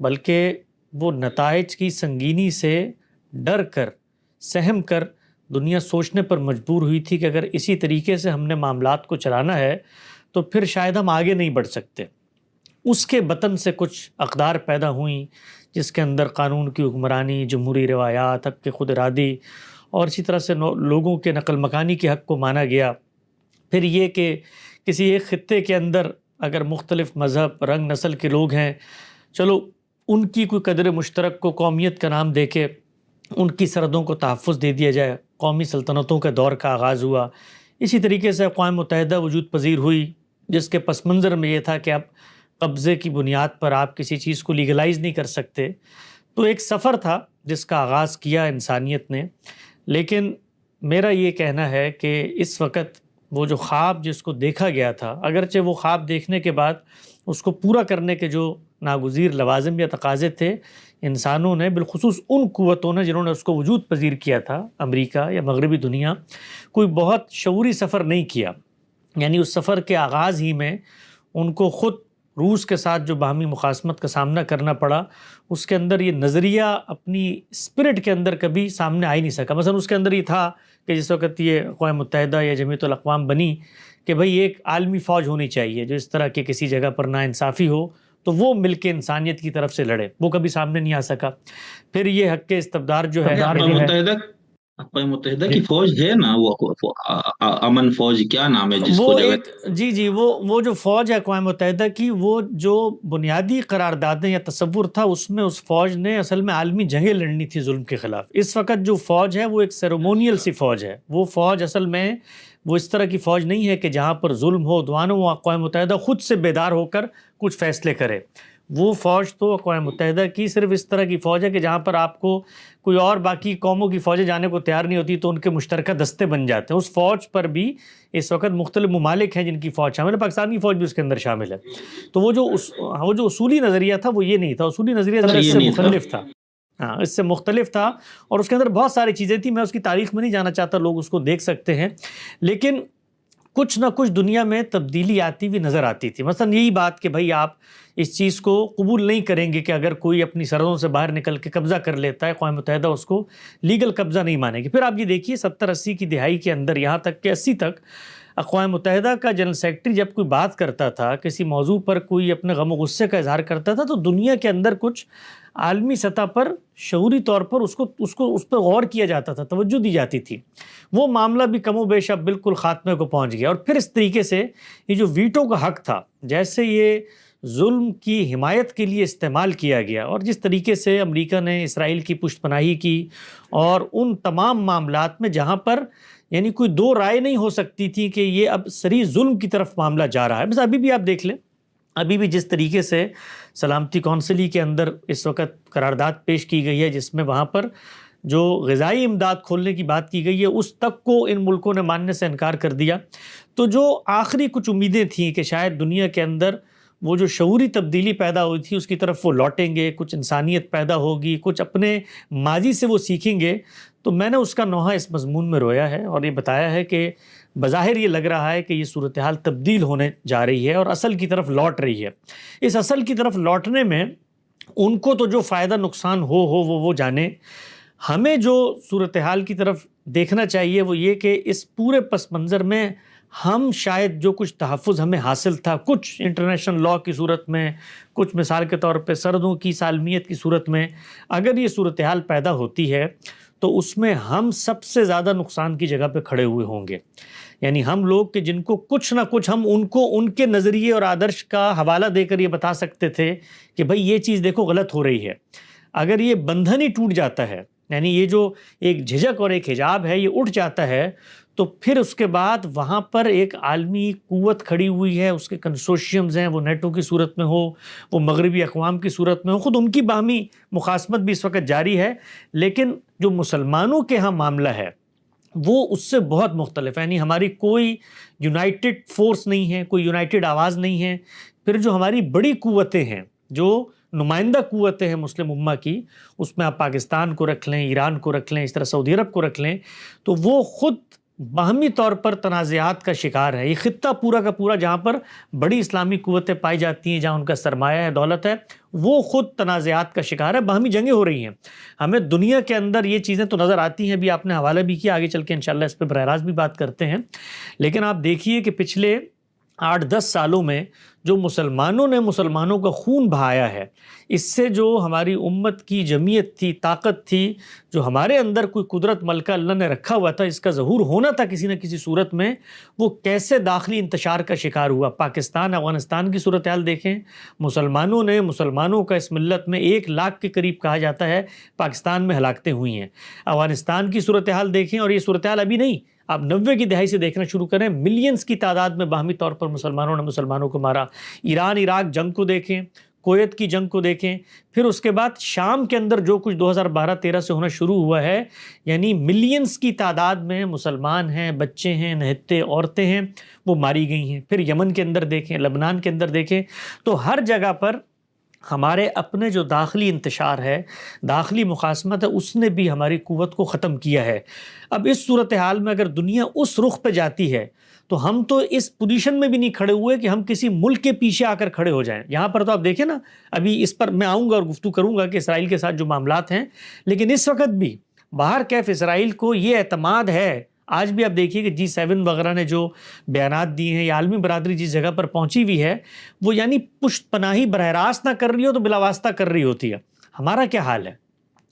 بلکہ وہ نتائج کی سنگینی سے ڈر کر، سہم کر دنیا سوچنے پر مجبور ہوئی تھی کہ اگر اسی طریقے سے ہم نے معاملات کو چلانا ہے تو پھر شاید ہم آگے نہیں بڑھ سکتے۔ اس کے بطن سے کچھ اقدار پیدا ہوئیں جس کے اندر قانون کی حکمرانی، جمہوری روایات، حق کے خود ارادی اور اسی طرح سے لوگوں کے نقل مکانی کے حق کو مانا گیا۔ پھر یہ کہ کسی ایک خطے کے اندر اگر مختلف مذہب، رنگ، نسل کے لوگ ہیں، چلو ان کی کوئی قدر مشترک کو قومیت کا نام دے کے ان کی سرحدوں کو تحفظ دے دیا جائے، قومی سلطنتوں کے دور کا آغاز ہوا۔ اسی طریقے سے اقوام متحدہ وجود پذیر ہوئی، جس کے پس منظر میں یہ تھا کہ اب قبضے کی بنیاد پر آپ کسی چیز کو لیگلائز نہیں کر سکتے۔ تو ایک سفر تھا جس کا آغاز کیا انسانیت نے، لیکن میرا یہ کہنا ہے کہ اس وقت وہ جو خواب جس کو دیکھا گیا تھا، اگرچہ وہ خواب دیکھنے کے بعد اس کو پورا کرنے کے جو ناگزیر لوازم یا تقاضے تھے، انسانوں نے، بالخصوص ان قوتوں نے جنہوں نے اس کو وجود پذیر کیا تھا، امریکہ یا مغربی دنیا، کوئی بہت شعوری سفر نہیں کیا۔ یعنی اس سفر کے آغاز ہی میں ان کو خود روس کے ساتھ جو باہمی مخاصمت کا سامنا کرنا پڑا، اس کے اندر یہ نظریہ اپنی اسپرٹ کے اندر کبھی سامنے آ ہی نہیں سکا۔ مثلا اس کے اندر یہ تھا کہ جس وقت یہ اقوام متحدہ یا جمعیت الاقوام بنی کہ بھئی ایک عالمی فوج ہونی چاہیے جو اس طرح کے کسی جگہ پر ناانصافی ہو تو وہ مل کے انسانیت کی طرف سے لڑے، وہ کبھی سامنے نہیں آ سکا۔ پھر یہ حق استبدار جو ہے، اقوام متحدہ کی فوج ہے نا، وہ امن فوج، کیا نام ہے جس کو جی وہ جو فوج ہے اقوام متحدہ کی، وہ جو بنیادی قراردادیں یا تصور تھا اس میں اس فوج نے اصل میں عالمی جنگیں لڑنی تھی ظلم کے خلاف۔ اس وقت جو فوج ہے وہ ایک سیریمونیل سی فوج ہے۔ وہ فوج اصل میں وہ اس طرح کی فوج نہیں ہے کہ جہاں پر ظلم ہو، عدوان ہو، اقوام متحدہ خود سے بیدار ہو کر کچھ فیصلے کرے۔ وہ فوج تو اقوام متحدہ کی صرف اس طرح کی فوج ہے کہ جہاں پر آپ کو کوئی اور باقی قوموں کی فوجیں جانے کو تیار نہیں ہوتی تو ان کے مشترکہ دستے بن جاتے ہیں۔ اس فوج پر بھی اس وقت مختلف ممالک ہیں جن کی فوج شامل ہے، پاکستان کی فوج بھی اس کے اندر شامل ہے۔ تو وہ جو اصولی نظریہ تھا وہ یہ نہیں تھا، اصولی نظریہ اس سے مختلف تھا۔ ہاں، اس سے مختلف تھا اور اس کے اندر بہت ساری چیزیں تھیں، میں اس کی تاریخ میں نہیں جانا چاہتا، لوگ اس کو دیکھ سکتے ہیں، لیکن کچھ نہ کچھ دنیا میں تبدیلی آتی ہوئی نظر آتی تھی۔ مثلا یہی بات کہ بھئی آپ اس چیز کو قبول نہیں کریں گے کہ اگر کوئی اپنی سرحدوں سے باہر نکل کے قبضہ کر لیتا ہے، اقوام متحدہ اس کو لیگل قبضہ نہیں مانے گی۔ پھر آپ یہ دیکھیے 70-80 کی دہائی کے اندر، یہاں تک کہ 80 تک، اقوام متحدہ کا جنرل سیکرٹری جب کوئی بات کرتا تھا، کسی موضوع پر کوئی اپنے غم و غصے کا اظہار کرتا تھا، تو دنیا کے اندر کچھ عالمی سطح پر شعوری طور پر اس پر غور کیا جاتا تھا، توجہ دی جاتی تھی۔ وہ معاملہ بھی کم و بیش اب بالکل خاتمے کو پہنچ گیا۔ اور پھر اس طریقے سے یہ جو ویٹو کا حق تھا، جیسے یہ ظلم کی حمایت کے لیے استعمال کیا گیا، اور جس طریقے سے امریکہ نے اسرائیل کی پشت پناہی کی، اور ان تمام معاملات میں جہاں پر یعنی کوئی دو رائے نہیں ہو سکتی تھی کہ یہ اب صریح ظلم کی طرف معاملہ جا رہا ہے۔ بس ابھی بھی آپ دیکھ لیں، ابھی بھی جس طریقے سے سلامتی کونسل کے اندر اس وقت قرارداد پیش کی گئی ہے، جس میں وہاں پر جو غذائی امداد کھولنے کی بات کی گئی ہے، اس تک کو ان ملکوں نے ماننے سے انکار کر دیا۔ تو جو آخری کچھ امیدیں تھیں کہ شاید دنیا کے اندر وہ جو شعوری تبدیلی پیدا ہوئی تھی اس کی طرف وہ لوٹیں گے، کچھ انسانیت پیدا ہوگی، کچھ اپنے ماضی سے وہ سیکھیں گے، تو میں نے اس کا نوحہ اس مضمون میں رویا ہے اور یہ بتایا ہے کہ بظاہر یہ لگ رہا ہے کہ یہ صورتحال تبدیل ہونے جا رہی ہے اور اصل کی طرف لوٹ رہی ہے۔ اس اصل کی طرف لوٹنے میں ان کو تو جو فائدہ نقصان ہو وہ جانے، ہمیں جو صورتحال کی طرف دیکھنا چاہیے وہ یہ کہ اس پورے پس منظر میں ہم شاید جو کچھ تحفظ ہمیں حاصل تھا، کچھ انٹرنیشنل لاء کی صورت میں، کچھ مثال کے طور پہ سرحدوں کی سالمیت کی صورت میں، اگر یہ صورتحال پیدا ہوتی ہے تو اس میں ہم سب سے زیادہ نقصان کی جگہ پہ کھڑے ہوئے ہوں گے۔ یعنی ہم لوگ کہ جن کو کچھ نہ کچھ ہم ان کو ان کے نظریے اور آدرش کا حوالہ دے کر یہ بتا سکتے تھے کہ بھئی یہ چیز دیکھو غلط ہو رہی ہے، اگر یہ بندھن ہی ٹوٹ جاتا ہے، یعنی یہ جو ایک جھجک اور ایک حجاب ہے یہ اٹھ جاتا ہے، تو پھر اس کے بعد وہاں پر ایک عالمی قوت کھڑی ہوئی ہے، اس کے کنسورشیمز ہیں، وہ نیٹو کی صورت میں ہو، وہ مغربی اقوام کی صورت میں ہو، خود ان کی باہمی مخاصمت بھی اس وقت جاری ہے، لیکن جو مسلمانوں کے ہاں معاملہ ہے وہ اس سے بہت مختلف ہے۔ یعنی ہماری کوئی یونائٹڈ فورس نہیں ہے، کوئی یونائٹڈ آواز نہیں ہے۔ پھر جو ہماری بڑی قوتیں ہیں، جو نمائندہ قوتیں ہیں مسلم امہ کی، اس میں آپ پاکستان کو رکھ لیں، ایران کو رکھ لیں، اس طرح سعودی عرب کو رکھ لیں، تو وہ خود باہمی طور پر تنازعات کا شکار ہے۔ یہ خطہ پورا کا پورا جہاں پر بڑی اسلامی قوتیں پائی جاتی ہیں، جہاں ان کا سرمایہ ہے، دولت ہے، وہ خود تنازعات کا شکار ہے، باہمی جنگیں ہو رہی ہیں۔ ہمیں دنیا کے اندر یہ چیزیں تو نظر آتی ہیں، بھی آپ نے حوالہ بھی کیا، آگے چل کے انشاءاللہ اس پہ براہ راست بھی بات کرتے ہیں۔ لیکن آپ دیکھیے کہ پچھلے 8-10 سالوں میں جو مسلمانوں نے مسلمانوں کا خون بہایا ہے، اس سے جو ہماری امت کی جمعیت تھی، طاقت تھی، جو ہمارے اندر کوئی قدرت ملکہ اللہ نے رکھا ہوا تھا، اس کا ظہور ہونا تھا کسی نہ کسی صورت میں، وہ کیسے داخلی انتشار کا شکار ہوا۔ پاکستان، افغانستان کی صورتحال دیکھیں، مسلمانوں کا اس ملت میں 1 لاکھ کے قریب کہا جاتا ہے پاکستان میں ہلاکتیں ہوئی ہیں۔ افغانستان کی صورتحال دیکھیں، اور یہ صورتحال ابھی نہیں، آپ 90 کی دہائی سے دیکھنا شروع کریں، ملینز کی تعداد میں باہمی طور پر مسلمانوں نے مسلمانوں کو مارا۔ ایران عراق جنگ کو دیکھیں، کویت کی جنگ کو دیکھیں، پھر اس کے بعد شام کے اندر جو کچھ 2012-13 سے ہونا شروع ہوا ہے، یعنی ملینز کی تعداد میں مسلمان ہیں، بچے ہیں، نہتے عورتیں ہیں، وہ ماری گئی ہیں۔ پھر یمن کے اندر دیکھیں، لبنان کے اندر دیکھیں، تو ہر جگہ پر ہمارے اپنے جو داخلی انتشار ہے، داخلی مقاسمت ہے، اس نے بھی ہماری قوت کو ختم کیا ہے۔ اب اس صورتحال میں اگر دنیا اس رخ پہ جاتی ہے تو ہم تو اس پوزیشن میں بھی نہیں کھڑے ہوئے کہ ہم کسی ملک کے پیچھے آ کر کھڑے ہو جائیں۔ یہاں پر تو آپ دیکھیں نا، ابھی اس پر میں آؤں گا اور گفتگو کروں گا کہ اسرائیل کے ساتھ جو معاملات ہیں، لیکن اس وقت بھی باہر کیف اسرائیل کو یہ اعتماد ہے، آج بھی آپ دیکھیے کہ G7 وغیرہ نے جو بیانات دیے ہیں، یا عالمی برادری جس جگہ پر پہنچی ہوئی ہے، وہ یعنی پشت پناہی براہ راست نہ کر رہی ہو تو بلا واسطہ کر رہی ہوتی ہے۔ ہمارا کیا حال ہے؟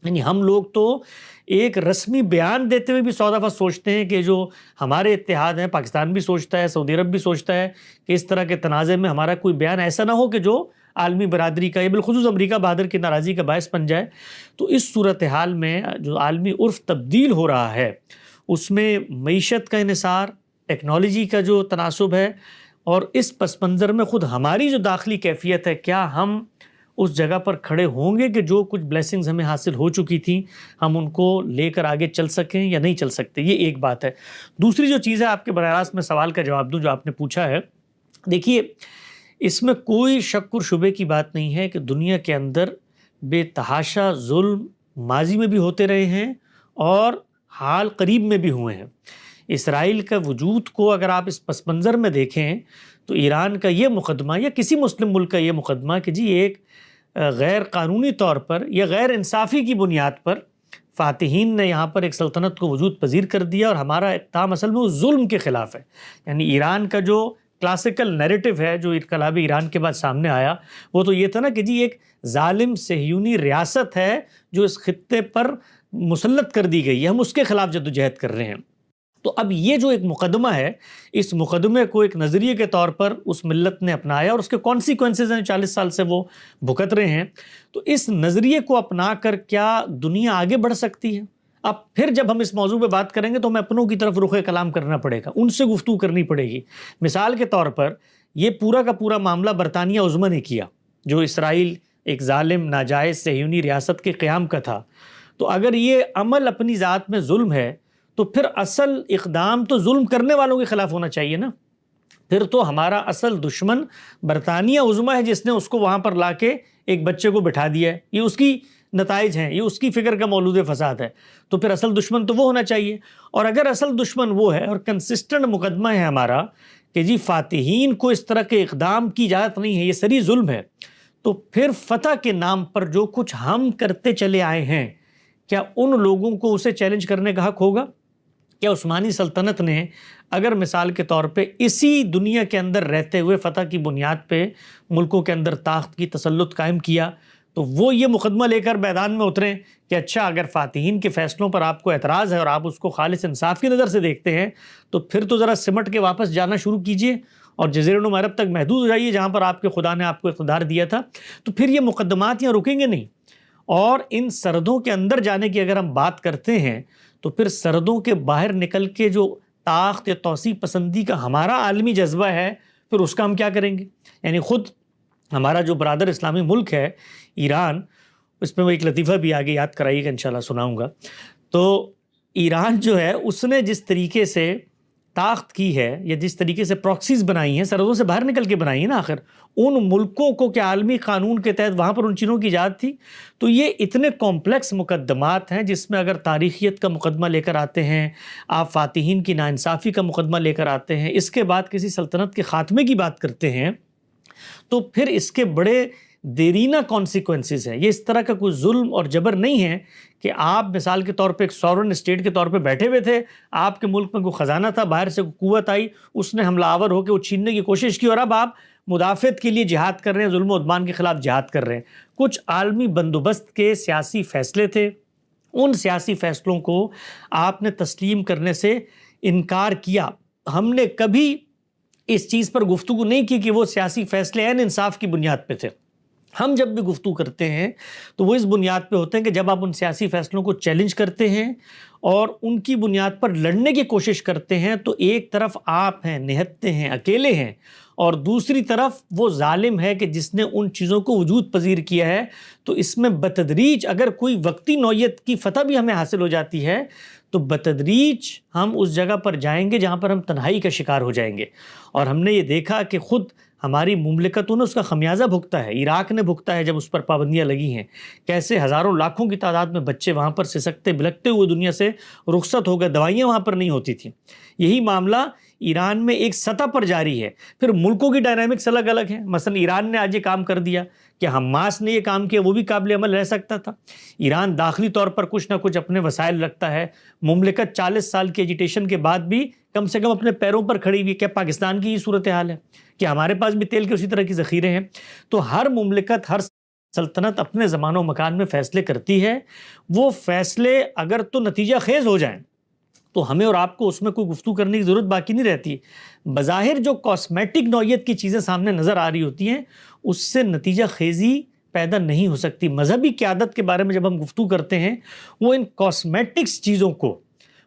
یعنی ہم لوگ تو ایک رسمی بیان دیتے ہوئے بھی 100 دفعہ سوچتے ہیں کہ جو ہمارے اتحاد ہیں، پاکستان بھی سوچتا ہے، سعودی عرب بھی سوچتا ہے کہ اس طرح کے تنازع میں ہمارا کوئی بیان ایسا نہ ہو کہ جو عالمی برادری کا، یا بالخصوص امریکہ بہادر کی ناراضی کا باعث بن جائے۔ تو اس صورتحال میں جو عالمی عرف تبدیل ہو رہا ہے، اس میں معیشت کا انحصار، ٹیکنالوجی کا جو تناسب ہے، اور اس پس منظر میں خود ہماری جو داخلی کیفیت ہے، کیا ہم اس جگہ پر کھڑے ہوں گے کہ جو کچھ بلیسنگز ہمیں حاصل ہو چکی تھیں، ہم ان کو لے کر آگے چل سکیں یا نہیں چل سکتے؟ یہ ایک بات ہے۔ دوسری جو چیز ہے، آپ کے براہ راست میں سوال کا جواب دوں جو آپ نے پوچھا ہے، دیکھیے اس میں کوئی شک و شبے کی بات نہیں ہے کہ دنیا کے اندر بے تحاشا ظلم ماضی میں بھی ہوتے رہے ہیں اور حال قریب میں بھی ہوئے ہیں۔ اسرائیل کا وجود کو اگر آپ اس پس منظر میں دیکھیں تو ایران کا یہ مقدمہ یا کسی مسلم ملک کا یہ مقدمہ کہ جی ایک غیر قانونی طور پر یا غیر انصافی کی بنیاد پر فاتحین نے یہاں پر ایک سلطنت کو وجود پذیر کر دیا، اور ہمارا اقدام اصل میں اس ظلم کے خلاف ہے۔ یعنی ایران کا جو کلاسیکل نیریٹو ہے جو انقلاب ایران کے بعد سامنے آیا، وہ تو یہ تھا نا کہ جی ایک ظالم صہیونی ریاست ہے جو اس خطے پر مسلط کر دی گئی ہے، ہم اس کے خلاف جدوجہد کر رہے ہیں۔ تو اب یہ جو ایک مقدمہ ہے، اس مقدمے کو ایک نظریے کے طور پر اس ملت نے اپنایا، اور اس کے کانسیکوینسز ہیں 40 سال سے وہ بھگت رہے ہیں۔ تو اس نظریے کو اپنا کر کیا دنیا آگے بڑھ سکتی ہے؟ اب پھر جب ہم اس موضوع پہ بات کریں گے تو ہمیں اپنوں کی طرف رخ کلام کرنا پڑے گا، ان سے گفتگو کرنی پڑے گی۔ مثال کے طور پر یہ پورا کا پورا معاملہ برطانیہ عظمیٰ نے کیا، جو اسرائیل ایک ظالم ناجائز صہیونی ریاست کے قیام کا تھا۔ تو اگر یہ عمل اپنی ذات میں ظلم ہے تو پھر اصل اقدام تو ظلم کرنے والوں کے خلاف ہونا چاہیے نا۔ پھر تو ہمارا اصل دشمن برطانیہ عظمیٰ ہے جس نے اس کو وہاں پر لا کے ایک بچے کو بٹھا دیا ہے، یہ اس کی نتائج ہیں، یہ اس کی فکر کا مولود فساد ہے۔ تو پھر اصل دشمن تو وہ ہونا چاہیے، اور اگر اصل دشمن وہ ہے اور کنسسٹنٹ مقدمہ ہے ہمارا کہ جی فاتحین کو اس طرح کے اقدام کی اجازت نہیں ہے، یہ سری ظلم ہے، تو پھر فتح کے نام پر جو کچھ ہم کرتے چلے آئے ہیں، کیا ان لوگوں کو اسے چیلنج کرنے کا حق ہوگا؟ کیا عثمانی سلطنت نے اگر مثال کے طور پہ اسی دنیا کے اندر رہتے ہوئے فتح کی بنیاد پہ ملکوں کے اندر طاقت کی تسلط قائم کیا، تو وہ یہ مقدمہ لے کر میدان میں اتریں کہ اچھا اگر فاتحین کے فیصلوں پر آپ کو اعتراض ہے اور آپ اس کو خالص انصاف کی نظر سے دیکھتے ہیں، تو پھر تو ذرا سمٹ کے واپس جانا شروع کیجئے اور جزیرہ نما عرب تک محدود ہو جائیے جہاں پر آپ کے خدا نے آپ کو اقتدار دیا تھا۔ تو پھر یہ مقدمات یہاں رکیں گے نہیں، اور ان سرحدوں کے اندر جانے کی اگر ہم بات کرتے ہیں تو پھر سرحدوں کے باہر نکل کے جو طاقت یا توسیع پسندی کا ہمارا عالمی جذبہ ہے، پھر اس کا ہم کیا کریں گے؟ یعنی خود ہمارا جو برادر اسلامی ملک ہے ایران، اس میں وہ ایک لطیفہ بھی آگے یاد کرائیے گا، انشاءاللہ سناؤں گا۔ تو ایران جو ہے اس نے جس طریقے سے طاقت کی ہے یا جس طریقے سے پراکسیز بنائی ہیں، سرحدوں سے باہر نکل کے بنائی ہیں نا، آخر ان ملکوں کو کہ عالمی قانون کے تحت وہاں پر ان چیزوں کی ایجاد تھی. تو یہ اتنے کمپلیکس مقدمات ہیں جس میں اگر تاریخیت کا مقدمہ لے کر آتے ہیں، آپ فاتحین کی ناانصافی کا مقدمہ لے کر آتے ہیں، اس کے بعد کسی سلطنت کے خاتمے کی بات کرتے ہیں، تو پھر اس کے بڑے دیرینہ کانسیکوینسز ہیں. یہ اس طرح کا کوئی ظلم اور جبر نہیں ہے کہ آپ مثال کے طور پہ ایک سورن اسٹیٹ کے طور پہ بیٹھے ہوئے تھے، آپ کے ملک میں کوئی خزانہ تھا، باہر سے کوئی قوت آئی، اس نے حملہ آور ہو کے وہ چھیننے کی کوشش کی، اور اب آپ مدافعت کے لیے جہاد کر رہے ہیں، ظلم و عدوان کے خلاف جہاد کر رہے ہیں. کچھ عالمی بندوبست کے سیاسی فیصلے تھے، ان سیاسی فیصلوں کو آپ نے تسلیم کرنے سے انکار کیا. ہم نے کبھی اس چیز پر گفتگو نہیں کی کہ وہ سیاسی فیصلے عین انصاف کی بنیاد پہ تھے. ہم جب بھی گفتگو کرتے ہیں تو وہ اس بنیاد پہ ہوتے ہیں کہ جب آپ ان سیاسی فیصلوں کو چیلنج کرتے ہیں اور ان کی بنیاد پر لڑنے کی کوشش کرتے ہیں، تو ایک طرف آپ ہیں، نہتے ہیں، اکیلے ہیں، اور دوسری طرف وہ ظالم ہے کہ جس نے ان چیزوں کو وجود پذیر کیا ہے. تو اس میں بتدریج اگر کوئی وقتی نوعیت کی فتح بھی ہمیں حاصل ہو جاتی ہے تو بتدریج ہم اس جگہ پر جائیں گے جہاں پر ہم تنہائی کا شکار ہو جائیں گے. اور ہم نے یہ دیکھا کہ خود ہماری مملکتوں نے اس کا خمیازہ بھگتا ہے. عراق نے بھگتا ہے جب اس پر پابندیاں لگی ہیں، کیسے ہزاروں لاکھوں کی تعداد میں بچے وہاں پر سسکتے بلکتے ہوئے دنیا سے رخصت ہو گئے، دوائیاں وہاں پر نہیں ہوتی تھیں. یہی معاملہ ایران میں ایک سطح پر جاری ہے. پھر ملکوں کی ڈائنامکس الگ الگ ہیں. مثلا ایران نے آج یہ کام کر دیا کہ حماس نے یہ کام کیا، وہ بھی قابل عمل رہ سکتا تھا. ایران داخلی طور پر کچھ نہ کچھ اپنے وسائل رکھتا ہے. مملکت 40 سال کی ایجیٹیشن کے بعد بھی کم سے کم اپنے پیروں پر کھڑی ہوئی. کیا پاکستان کی یہ صورتحال ہے کہ ہمارے پاس بھی تیل کے اسی طرح کی ذخیرے ہیں؟ تو ہر مملکت، ہر سلطنت اپنے زمان و مکان میں فیصلے کرتی ہے. وہ فیصلے اگر تو نتیجہ خیز ہو جائیں تو ہمیں اور آپ کو اس میں کوئی گفتگو کرنے کی ضرورت باقی نہیں رہتی. بظاہر جو کاسمیٹک نوعیت کی چیزیں سامنے نظر آ رہی ہوتی ہیں اس سے نتیجہ خیزی پیدا نہیں ہو سکتی. مذہبی قیادت کے بارے میں جب ہم گفتگو کرتے ہیں، وہ ان کاسمیٹکس چیزوں کو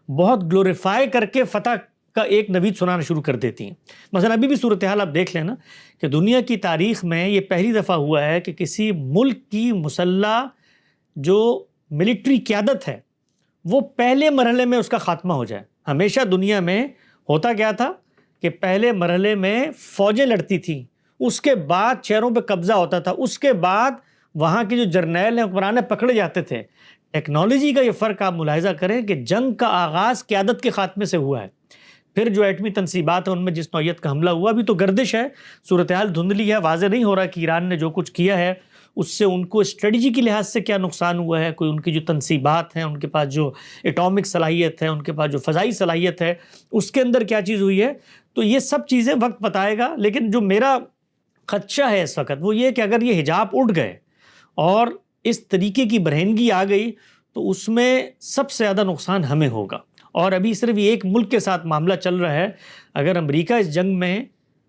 بہت گلوریفائی کر کے فتح کا ایک نوید سنانا شروع کر دیتی ہیں. مثلا ابھی بھی صورتحال آپ دیکھ لیں نا کہ دنیا کی تاریخ میں یہ پہلی دفعہ ہوا ہے کہ کسی ملک کی مسلح جو ملٹری قیادت ہے وہ پہلے مرحلے میں اس کا خاتمہ ہو جائے. ہمیشہ دنیا میں ہوتا کیا تھا کہ پہلے مرحلے میں فوجیں لڑتی تھیں، اس کے بعد شہروں پہ قبضہ ہوتا تھا، اس کے بعد وہاں کے جو جرنیل ہیں حکمران پکڑے جاتے تھے. ٹیکنالوجی کا یہ فرق آپ ملاحظہ کریں کہ جنگ کا آغاز قیادت کے خاتمے سے ہوا ہے. پھر جو ایٹمی تنصیبات ہیں ان میں جس نوعیت کا حملہ ہوا، بھی تو گردش ہے، صورتحال دھندلی ہے، واضح نہیں ہو رہا کہ ایران نے جو کچھ کیا ہے اس سے ان کو اسٹریٹجی کی لحاظ سے کیا نقصان ہوا ہے. کوئی ان کی جو تنصیبات ہیں، ان کے پاس جو ایٹامک صلاحیت ہے، ان کے پاس جو فضائی صلاحیت ہے، اس کے اندر کیا چیز ہوئی ہے. تو یہ سب چیزیں وقت بتائے گا. لیکن جو میرا خدشہ ہے اس وقت وہ یہ کہ اگر یہ حجاب اٹھ گئے اور اس طریقے کی برہنگی آ گئی تو اس میں سب سے زیادہ نقصان ہمیں ہوگا. اور ابھی صرف یہ ایک ملک کے ساتھ معاملہ چل رہا ہے. اگر امریکہ اس جنگ میں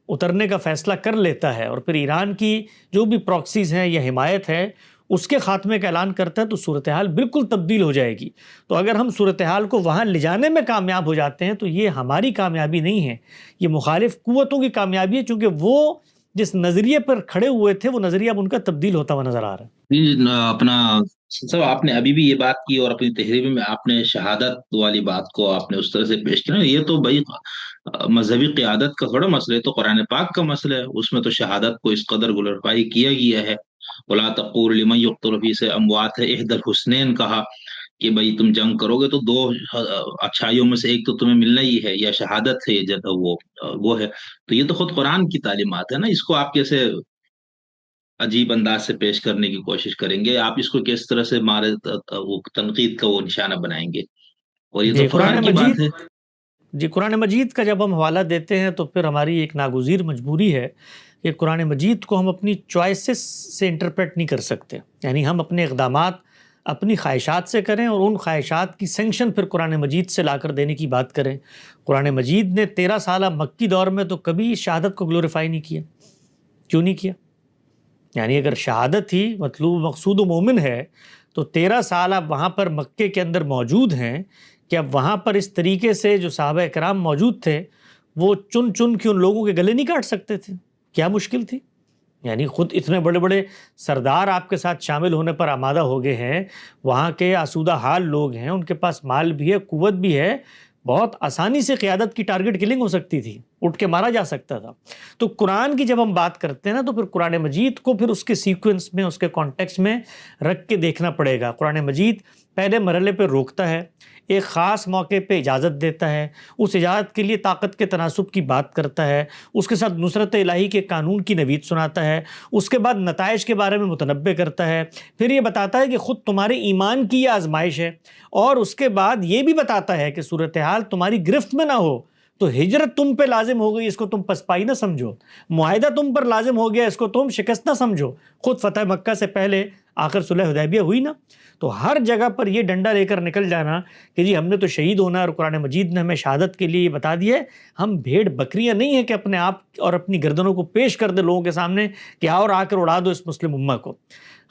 اترنے کا فیصلہ کر لیتا ہے اور پھر ایران کی جو بھی پراکسیز ہیں یا حمایت ہے اس کے خاتمے کا اعلان کرتا ہے تو صورتحال بالکل تبدیل ہو جائے گی. تو اگر ہم صورتحال کو وہاں لے جانے میں کامیاب ہو جاتے ہیں تو یہ ہماری کامیابی نہیں ہے، یہ مخالف قوتوں کی کامیابی ہے، چونکہ وہ جس نظریے پر کھڑے ہوئے تھے وہ نظریہ اب ان کا تبدیل ہوتا ہوا نظر آ رہا ہے. اپنا صاحب آپ نے ابھی بھی یہ بات کی اور اپنی تحریر میں آپ نے شہادت والی بات کو آپ نے اس طرح سے پیش کیا. یہ تو بھائی مذہبی قیادت کا تھوڑا مسئلہ ہے، تو قرآن پاک کا مسئلہ ہے. اس میں تو شہادت کو اس قدر گلوریفائی کیا گیا ہے. وَلَا تَقُولُوا لِمَن يُقْتَلُ فِي سَبِيلِ اموات ہے، احد الحسنین کہا کہ بھائی تم جنگ کرو گے تو دو اچھائیوں میں سے ایک تو تمہیں ملنا ہی ہے، یا شہادت ہے یا وہ ہے. تو یہ تو خود قرآن کی تعلیمات ہے نا. اس کو آپ کیسے عجیب انداز سے پیش کرنے کی کوشش کریں گے؟ آپ اس کو کس طرح سے مارے وہ تنقید کا وہ نشانہ بنائیں گے؟ اور یہ تو فخر کی بات ہے. جی، قرآن مجید کا جب ہم حوالہ دیتے ہیں تو پھر ہماری ایک ناگزیر مجبوری ہے کہ قرآن مجید کو ہم اپنی چوائسز سے انٹرپریٹ نہیں کر سکتے. یعنی ہم اپنے اقدامات اپنی خواہشات سے کریں اور ان خواہشات کی سینکشن پھر قرآن مجید سے لا کر دینے کی بات کریں. قرآن مجید نے 13 سالہ مکی دور میں تو کبھی شہادت کو گلوریفائی نہیں کیا. کیوں نہیں کیا؟ یعنی اگر شہادت ہی مطلوب مقصود و مومن ہے تو 13 سال آپ وہاں پر مکے کے اندر موجود ہیں کہ اب وہاں پر اس طریقے سے جو صحابہ کرام موجود تھے وہ چن چن کے ان لوگوں کے گلے نہیں کاٹ سکتے تھے. کیا مشکل تھی؟ یعنی خود اتنے بڑے بڑے سردار آپ کے ساتھ شامل ہونے پر آمادہ ہو گئے ہیں، وہاں کے آسودہ حال لوگ ہیں، ان کے پاس مال بھی ہے، قوت بھی ہے، بہت آسانی سے قیادت کی ٹارگٹ کلنگ ہو سکتی تھی، اٹھ کے مارا جا سکتا تھا۔ تو قرآن کی جب ہم بات کرتے ہیں نا، تو پھر قرآن مجید کو پھر اس کے سیکوینس میں، اس کے کانٹیکسٹ میں رکھ کے دیکھنا پڑے گا۔ قرآن مجید پہلے مرحلے پہ روکتا ہے، ایک خاص موقع پہ اجازت دیتا ہے، اس اجازت کے لیے طاقت کے تناسب کی بات کرتا ہے، اس کے ساتھ نصرت الہی کے قانون کی نوید سناتا ہے، اس کے بعد نتائج کے بارے میں متنبع کرتا ہے، پھر یہ بتاتا ہے کہ خود تمہارے ایمان کی یہ آزمائش ہے، اور اس کے بعد یہ بھی بتاتا ہے کہ صورتحال تمہاری گرفت میں نہ ہو تو ہجرت تم پہ لازم ہو گئی، اس کو تم پسپائی نہ سمجھو، معاہدہ تم پر لازم ہو گیا، اس کو تم شکست نہ سمجھو۔ خود فتح مکہ سے پہلے آخر صلح حدیبیہ ہوئی نا، تو ہر جگہ پر یہ ڈنڈا لے کر نکل جانا کہ جی ہم نے تو شہید ہونا ہے، اور قرآن مجید نے ہمیں شہادت کے لیے یہ بتا دیا ہے، ہم بھیڑ بکریاں نہیں ہیں کہ اپنے آپ اور اپنی گردنوں کو پیش کر دے لوگوں کے سامنے کہ آؤ اور آ کر اڑا دو اس مسلم امہ کو۔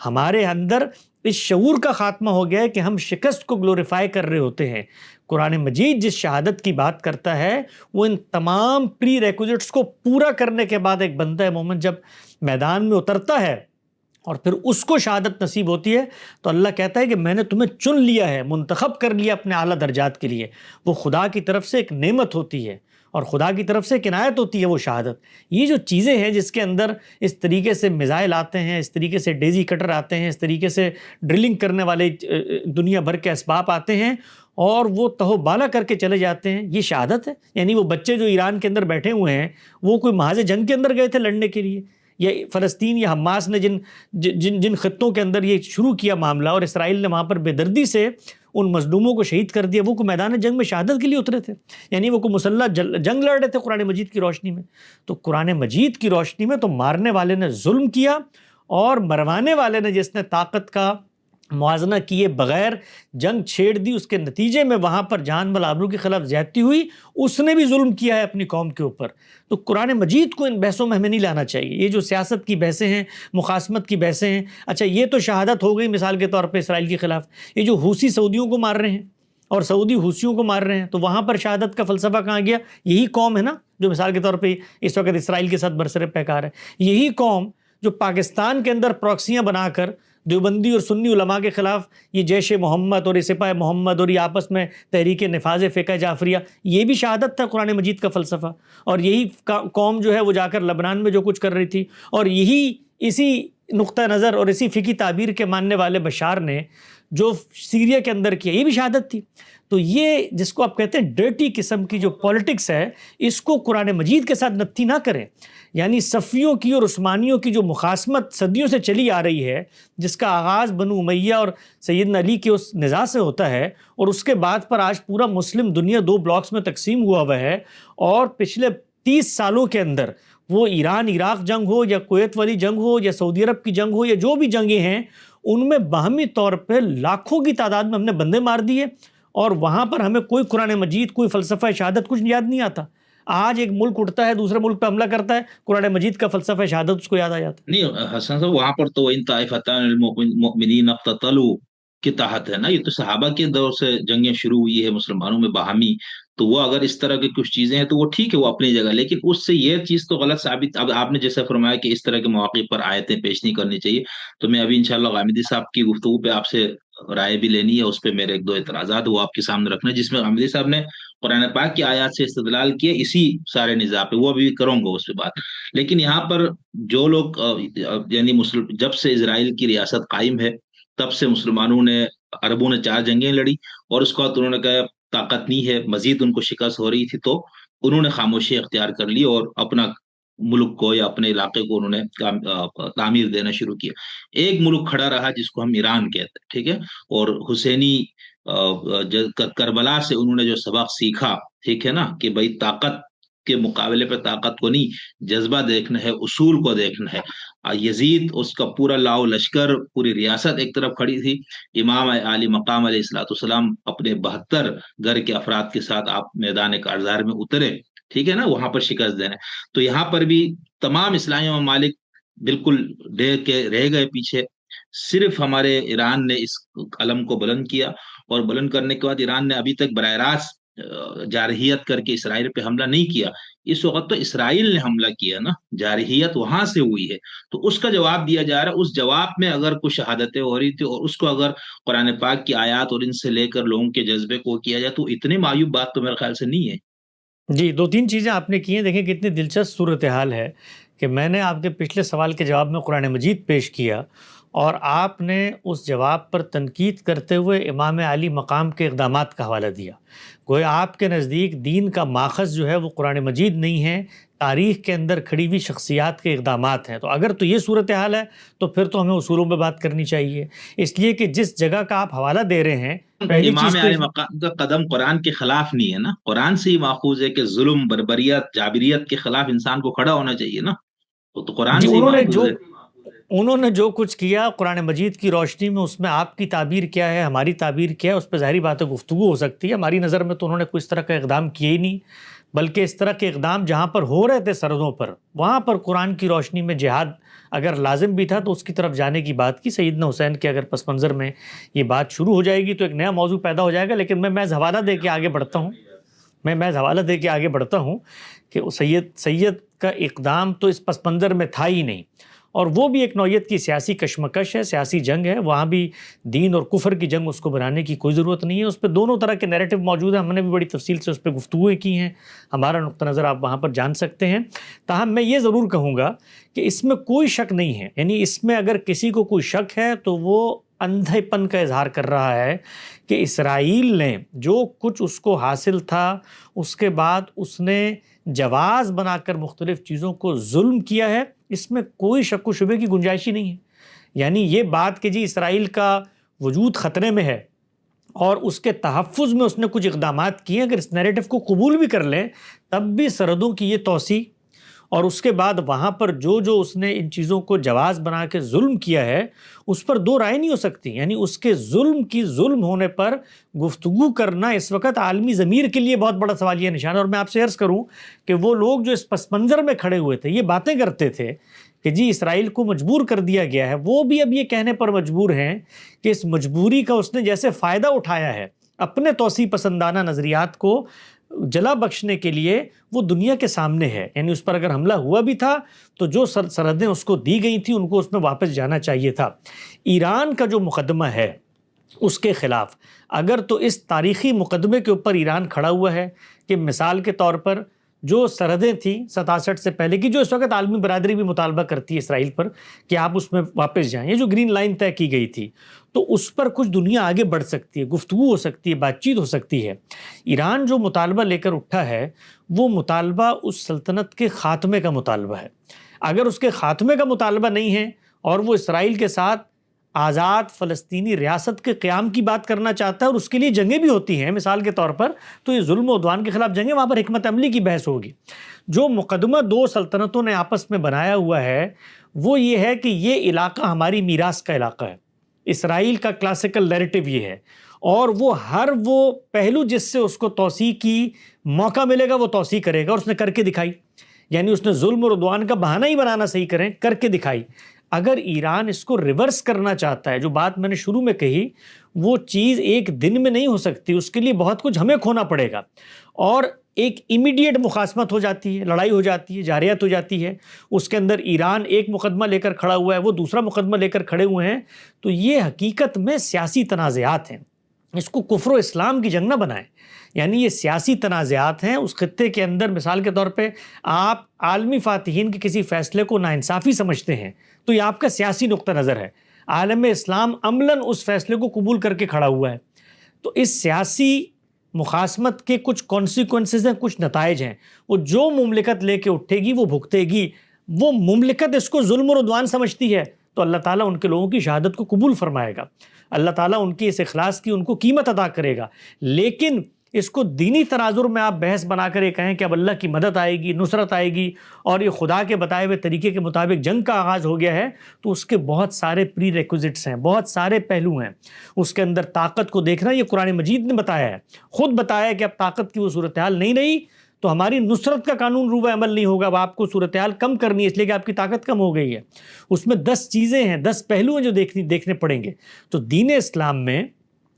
ہمارے اندر اس شعور کا خاتمہ ہو گیا ہے کہ ہم شکست کو گلوریفائی کر رہے ہوتے ہیں۔ قرآن مجید جس شہادت کی بات کرتا ہے، وہ ان تمام پری ریکوزٹس کو پورا کرنے کے بعد ایک بندہ مومن جب میدان میں اترتا ہے اور پھر اس کو شہادت نصیب ہوتی ہے، تو اللہ کہتا ہے کہ میں نے تمہیں چن لیا ہے، منتخب کر لیا اپنے اعلیٰ درجات کے لیے۔ وہ خدا کی طرف سے ایک نعمت ہوتی ہے، اور خدا کی طرف سے ایک عنایت ہوتی ہے وہ شہادت۔ یہ جو چیزیں ہیں جس کے اندر اس طریقے سے میزائل آتے ہیں، اس طریقے سے ڈیزی کٹر آتے ہیں، اس طریقے سے ڈرلنگ کرنے والے دنیا بھر کے اسباب آتے ہیں، اور وہ تہو بالا کر کے چلے جاتے ہیں، یہ شہادت ہے؟ یعنی وہ بچے جو ایران کے اندر بیٹھے ہوئے ہیں، وہ کوئی محاذ جنگ کے اندر گئے تھے لڑنے کے لیے؟ یا فلسطین یا حماس نے جن خطوں کے اندر یہ شروع کیا معاملہ، اور اسرائیل نے وہاں پر بے دردی سے ان مظلوموں کو شہید کر دیا، وہ کوئی میدان جنگ میں شہادت کے لیے اترے تھے؟ یعنی وہ کوئی مسلح جنگ لڑ رہے تھے قرآن مجید کی روشنی میں؟ تو قرآن مجید کی روشنی میں تو مارنے والے نے ظلم کیا، اور مروانے والے نے جس نے طاقت کا موازنہ کیے بغیر جنگ چھیڑ دی، اس کے نتیجے میں وہاں پر جان مال آبرو کے خلاف زیادتی ہوئی، اس نے بھی ظلم کیا ہے اپنی قوم کے اوپر۔ تو قرآن مجید کو ان بحثوں میں ہمیں نہیں لانا چاہیے۔ یہ جو سیاست کی بحثیں ہیں، مخاصمت کی بحثیں ہیں، اچھا یہ تو شہادت ہو گئی مثال کے طور پہ اسرائیل کے خلاف، یہ جو حوثی سعودیوں کو مار رہے ہیں اور سعودی حوثیوں کو مار رہے ہیں، تو وہاں پر شہادت کا فلسفہ کہاں گیا؟ یہی قوم ہے نا جو مثال کے طور پہ اس وقت اسرائیل کے ساتھ برسر پیکار ہے، یہی قوم جو پاکستان کے اندر پراکسیاں بنا کر دیوبندی اور سنی علماء کے خلاف یہ جیش محمد اور یہ سپاہ محمد اور یہ آپس میں تحریک نفاذ فقہ جعفریہ، یہ بھی شہادت تھا قرآن مجید کا فلسفہ۔ اور یہی قوم جو ہے وہ جا کر لبنان میں جو کچھ کر رہی تھی، اور اسی نقطہ نظر اور اسی فقہی تعبیر کے ماننے والے بشار نے جو سیریا کے اندر کیا، یہ بھی شہادت تھی۔ تو یہ جس کو آپ کہتے ہیں ڈرٹی قسم کی جو پولیٹکس ہے، اس کو قرآن مجید کے ساتھ نتھی نہ کریں۔ یعنی صفیوں کی اور عثمانیوں کی جو مخاصمت صدیوں سے چلی آ رہی ہے، جس کا آغاز بنو امیہ اور سیدنا علی کے اس نزاع سے ہوتا ہے، اور اس کے بعد پر آج پورا مسلم دنیا 2 بلاکس میں تقسیم ہوا ہے، اور پچھلے 30 سالوں کے اندر وہ ایران عراق جنگ ہو یا کویت والی جنگ ہو یا سعودی عرب کی جنگ ہو یا جو بھی جنگیں ہیں، ان میں باہمی طور پہ لاکھوں کی تعداد میں ہم نے بندے مار دیے، اور وہاں پر ہمیں کوئی قرآن مجید، کوئی فلسفہ شہادت کچھ یاد نہیں آتا۔ آج ایک ملک اٹھتا ہے، دوسرے ملک پہ حملہ کرتا ہے، قرآن مجید کا فلسفہ شہادت اس کو یاد آ جاتا ہے۔ نہیں حسن صاحب، وہاں پر تو ان طائفتان المؤمنین اقتتلوا کے تحت ہے نا، یہ تو صحابہ کے دور سے جنگیں شروع ہوئی ہے مسلمانوں میں باہمی، تو وہ اگر اس طرح کی کچھ چیزیں ہیں تو وہ ٹھیک ہے، وہ اپنی جگہ، لیکن اس سے یہ چیز تو غلط ثابت۔ اب آپ نے جیسا فرمایا کہ اس طرح کے مواقع پر آیتیں پیش نہیں کرنی چاہیے، تو میں ابھی انشاءاللہ غامدی صاحب کی گفتگو پہ آپ سے رائے بھی لینی ہے، اس پہ میرے 1-2 اعتراضات وہ آپ کے سامنے رکھنا ہے، جس میں غامدی صاحب نے قرآن پاک کی آیات سے استدلال کیا اسی سارے نظام پہ، وہ بھی کروں گا اس پہ بات۔ لیکن یہاں پر جو لوگ یعنی جب سے اسرائیل کی ریاست قائم ہے، تب سے مسلمانوں نے، عربوں نے 4 جنگیں لڑی، اور اس کے بعد انہوں نے کہا طاقت نہیں ہے، مزید ان کو شکست ہو رہی تھی، تو انہوں نے خاموشی اختیار کر لی اور اپنا ملک کو یا اپنے علاقے کو انہوں نے تعمیر دینا شروع کیا۔ ایک ملک کھڑا رہا جس کو ہم ایران کہتے ہیں، ٹھیک ہے، اور حسینی کربلا سے انہوں نے جو سبق سیکھا، ٹھیک ہے نا، کہ بھائی طاقت کے مقابلے پہ طاقت کو نہیں، جذبہ دیکھنا ہے، اصول کو دیکھنا ہے۔ یزید، اس کا پورا لاؤ لشکر، پوری ریاست ایک طرف کھڑی تھی، امام عالی مقام علیہ السلام اپنے 72 گھر کے افراد کے ساتھ آپ میدان کارزار میں اترے، ٹھیک ہے نا، وہاں پر شکست دینا۔ تو یہاں پر بھی تمام اسلامی ممالک بالکل ڈے کے رہ گئے پیچھے، صرف ہمارے ایران نے اس علم کو بلند کیا، اور بلند کرنے کے بعد ایران نے ابھی تک براہ راست جارحیت کر کے اسرائیل پہ حملہ نہیں کیا۔ اس وقت تو اسرائیل نے حملہ کیا نا، جارحیت وہاں سے ہوئی ہے، تو اس کا جواب دیا جا رہا ہے۔ اس جواب میں اگر کچھ شہادتیں ہو رہی تھی اور اس کو اگر قرآن پاک کی آیات اور ان سے لے کر لوگوں کے جذبے کو کیا جائے، تو اتنی معیوب بات تو میرے خیال سے نہیں ہے۔ جی، 2-3 چیزیں آپ نے کی ہیں، دیکھیں کتنی دلچسپ صورتحال ہے کہ میں نے آپ کے پچھلے سوال کے جواب میں قرآن مجید پیش کیا اور آپ نے اس جواب پر تنقید کرتے ہوئے امام علی مقام کے اقدامات کا حوالہ دیا۔ گویا آپ کے نزدیک دین کا ماخذ جو ہے وہ قرآن مجید نہیں ہے، تاریخ کے اندر کھڑی ہوئی شخصیات کے اقدامات ہیں۔ تو اگر تو یہ صورتحال ہے تو پھر تو ہمیں اصولوں پہ بات کرنی چاہیے، اس لیے کہ جس جگہ کا آپ حوالہ دے رہے ہیں، پہلی امام چیز تو علی مقام کا قدم قرآن کے خلاف نہیں ہے نا، قرآن سے ہی ماخوذ ہے کہ ظلم، بربریت، جابریت کے خلاف انسان کو کھڑا ہونا چاہیے نا، وہ تو قرآن جی، سے ہی ماخوذ ہے۔ انہوں نے جو کچھ کیا قرآن مجید کی روشنی میں، اس میں آپ کی تعبیر کیا ہے، ہماری تعبیر کیا ہے، اس پہ ظاہری بات ہے گفتگو ہو سکتی ہے۔ ہماری نظر میں تو انہوں نے کوئی اس طرح کا اقدام کیا ہی نہیں، بلکہ اس طرح کے اقدام جہاں پر ہو رہے تھے سرحدوں پر، وہاں پر قرآن کی روشنی میں جہاد اگر لازم بھی تھا تو اس کی طرف جانے کی بات کی۔ سیدنا حسین کے اگر پس منظر میں یہ بات شروع ہو جائے گی تو ایک نیا موضوع پیدا ہو جائے گا، لیکن میں محض حوالہ دے کے آگے بڑھتا ہوں کہ سید کا اقدام تو اس پس منظر میں تھا ہی نہیں، اور وہ بھی ایک نوعیت کی سیاسی کشمکش ہے، سیاسی جنگ ہے، وہاں بھی دین اور کفر کی جنگ اس کو بنانے کی کوئی ضرورت نہیں ہے۔ اس پہ دونوں طرح کے نیریٹو موجود ہیں، ہم نے بھی بڑی تفصیل سے اس پہ گفتگویں کی ہیں، ہمارا نقطہ نظر آپ وہاں پر جان سکتے ہیں۔ تاہم میں یہ ضرور کہوں گا کہ اس میں کوئی شک نہیں ہے، یعنی اس میں اگر کسی کو کوئی شک ہے تو وہ اندھے پن کا اظہار کر رہا ہے کہ اسرائیل نے جو کچھ اس کو حاصل تھا اس کے بعد اس نے جواز بنا کر مختلف چیزوں کو ظلم کیا ہے، اس میں کوئی شک و شبے کی گنجائش ہی نہیں ہے۔ یعنی یہ بات کہ جی اسرائیل کا وجود خطرے میں ہے اور اس کے تحفظ میں اس نے کچھ اقدامات کیے، اگر اس نیریٹو کو قبول بھی کر لیں تب بھی سرحدوں کی یہ توسیع اور اس کے بعد وہاں پر جو اس نے ان چیزوں کو جواز بنا کے ظلم کیا ہے، اس پر دو رائے نہیں ہو سکتی۔ یعنی اس کے ظلم ہونے پر گفتگو کرنا اس وقت عالمی ضمیر کے لیے بہت بڑا سوالیہ نشان ہے۔ اور میں آپ سے عرض کروں کہ وہ لوگ جو اس پس منظر میں کھڑے ہوئے تھے، یہ باتیں کرتے تھے کہ جی اسرائیل کو مجبور کر دیا گیا ہے، وہ بھی اب یہ کہنے پر مجبور ہیں کہ اس مجبوری کا اس نے جیسے فائدہ اٹھایا ہے اپنے توسیع پسندانہ نظریات کو جلا بخشنے کے لیے، وہ دنیا کے سامنے ہے۔ یعنی اس پر اگر حملہ ہوا بھی تھا تو جو سرحدیں اس کو دی گئی تھیں ان کو اس میں واپس جانا چاہیے تھا۔ ایران کا جو مقدمہ ہے اس کے خلاف اگر تو اس تاریخی مقدمے کے اوپر ایران کھڑا ہوا ہے کہ مثال کے طور پر جو سرحدیں تھیں 67 سے پہلے کی، جو اس وقت عالمی برادری بھی مطالبہ کرتی ہے اسرائیل پر کہ آپ اس میں واپس جائیں، یہ جو گرین لائن طے کی گئی تھی، تو اس پر کچھ دنیا آگے بڑھ سکتی ہے، گفتگو ہو سکتی ہے، بات چیت ہو سکتی ہے۔ ایران جو مطالبہ لے کر اٹھا ہے وہ مطالبہ اس سلطنت کے خاتمے کا مطالبہ ہے۔ اگر اس کے خاتمے کا مطالبہ نہیں ہے اور وہ اسرائیل کے ساتھ آزاد فلسطینی ریاست کے قیام کی بات کرنا چاہتا ہے اور اس کے لیے جنگیں بھی ہوتی ہیں مثال کے طور پر، تو یہ ظلم و عدوان کے خلاف جنگیں، وہاں پر حکمت عملی کی بحث ہوگی۔ جو مقدمہ دو سلطنتوں نے آپس میں بنایا ہوا ہے وہ یہ ہے کہ یہ علاقہ ہماری میراث کا علاقہ ہے۔ اسرائیل کا کلاسیکل نیریٹو یہ ہے، اور وہ ہر وہ پہلو جس سے اس کو توسیع کی موقع ملے گا وہ توسیع کرے گا، اور اس نے کر کے دکھائی۔ یعنی اس نے ظلم اور عدوان کا بہانہ ہی بنانا صحیح کریں، کر کے دکھائی۔ اگر ایران اس کو ریورس کرنا چاہتا ہے، جو بات میں نے شروع میں کہی، وہ چیز ایک دن میں نہیں ہو سکتی، اس کے لیے بہت کچھ ہمیں کھونا پڑے گا، اور ایک امیڈیٹ مخاصمت ہو جاتی ہے، لڑائی ہو جاتی ہے، جارحیت ہو جاتی ہے۔ اس کے اندر ایران ایک مقدمہ لے کر کھڑا ہوا ہے، وہ دوسرا مقدمہ لے کر کھڑے ہوئے ہیں، تو یہ حقیقت میں سیاسی تنازعات ہیں۔ اس کو کفر و اسلام کی جنگ نہ بنائیں، یعنی یہ سیاسی تنازعات ہیں۔ اس خطے کے اندر مثال کے طور پہ آپ عالمی فاتحین کے کسی فیصلے کو ناانصافی سمجھتے ہیں تو یہ آپ کا سیاسی نقطہ نظر ہے، عالم اسلام عملاً اس فیصلے کو قبول کر کے کھڑا ہوا ہے۔ تو اس سیاسی مخاصمت کے کچھ کانسیکوینسز ہیں، کچھ نتائج ہیں، وہ جو مملکت لے کے اٹھے گی وہ بھگتے گی۔ وہ مملکت اس کو ظلم اور عدوان سمجھتی ہے تو اللہ تعالیٰ ان کے لوگوں کی شہادت کو قبول فرمائے گا، اللہ تعالیٰ ان کی اس اخلاص کی ان کو قیمت ادا کرے گا۔ لیکن اس کو دینی تناظر میں آپ بحث بنا کر یہ کہیں کہ اب اللہ کی مدد آئے گی، نصرت آئے گی اور یہ خدا کے بتائے ہوئے طریقے کے مطابق جنگ کا آغاز ہو گیا ہے، تو اس کے بہت سارے پری ریکوزٹس ہیں، بہت سارے پہلو ہیں۔ اس کے اندر طاقت کو دیکھنا، یہ قرآن مجید نے بتایا ہے، خود بتایا ہے کہ اب طاقت کی وہ صورتحال نہیں رہی تو ہماری نصرت کا قانون روبہ عمل نہیں ہوگا، اب آپ کو صورتحال کم کرنی ہے اس لیے کہ آپ کی طاقت کم ہو گئی ہے۔ اس میں 10 چیزیں ہیں، 10 پہلو ہیں جو دیکھنے پڑیں گے۔ تو دین اسلام میں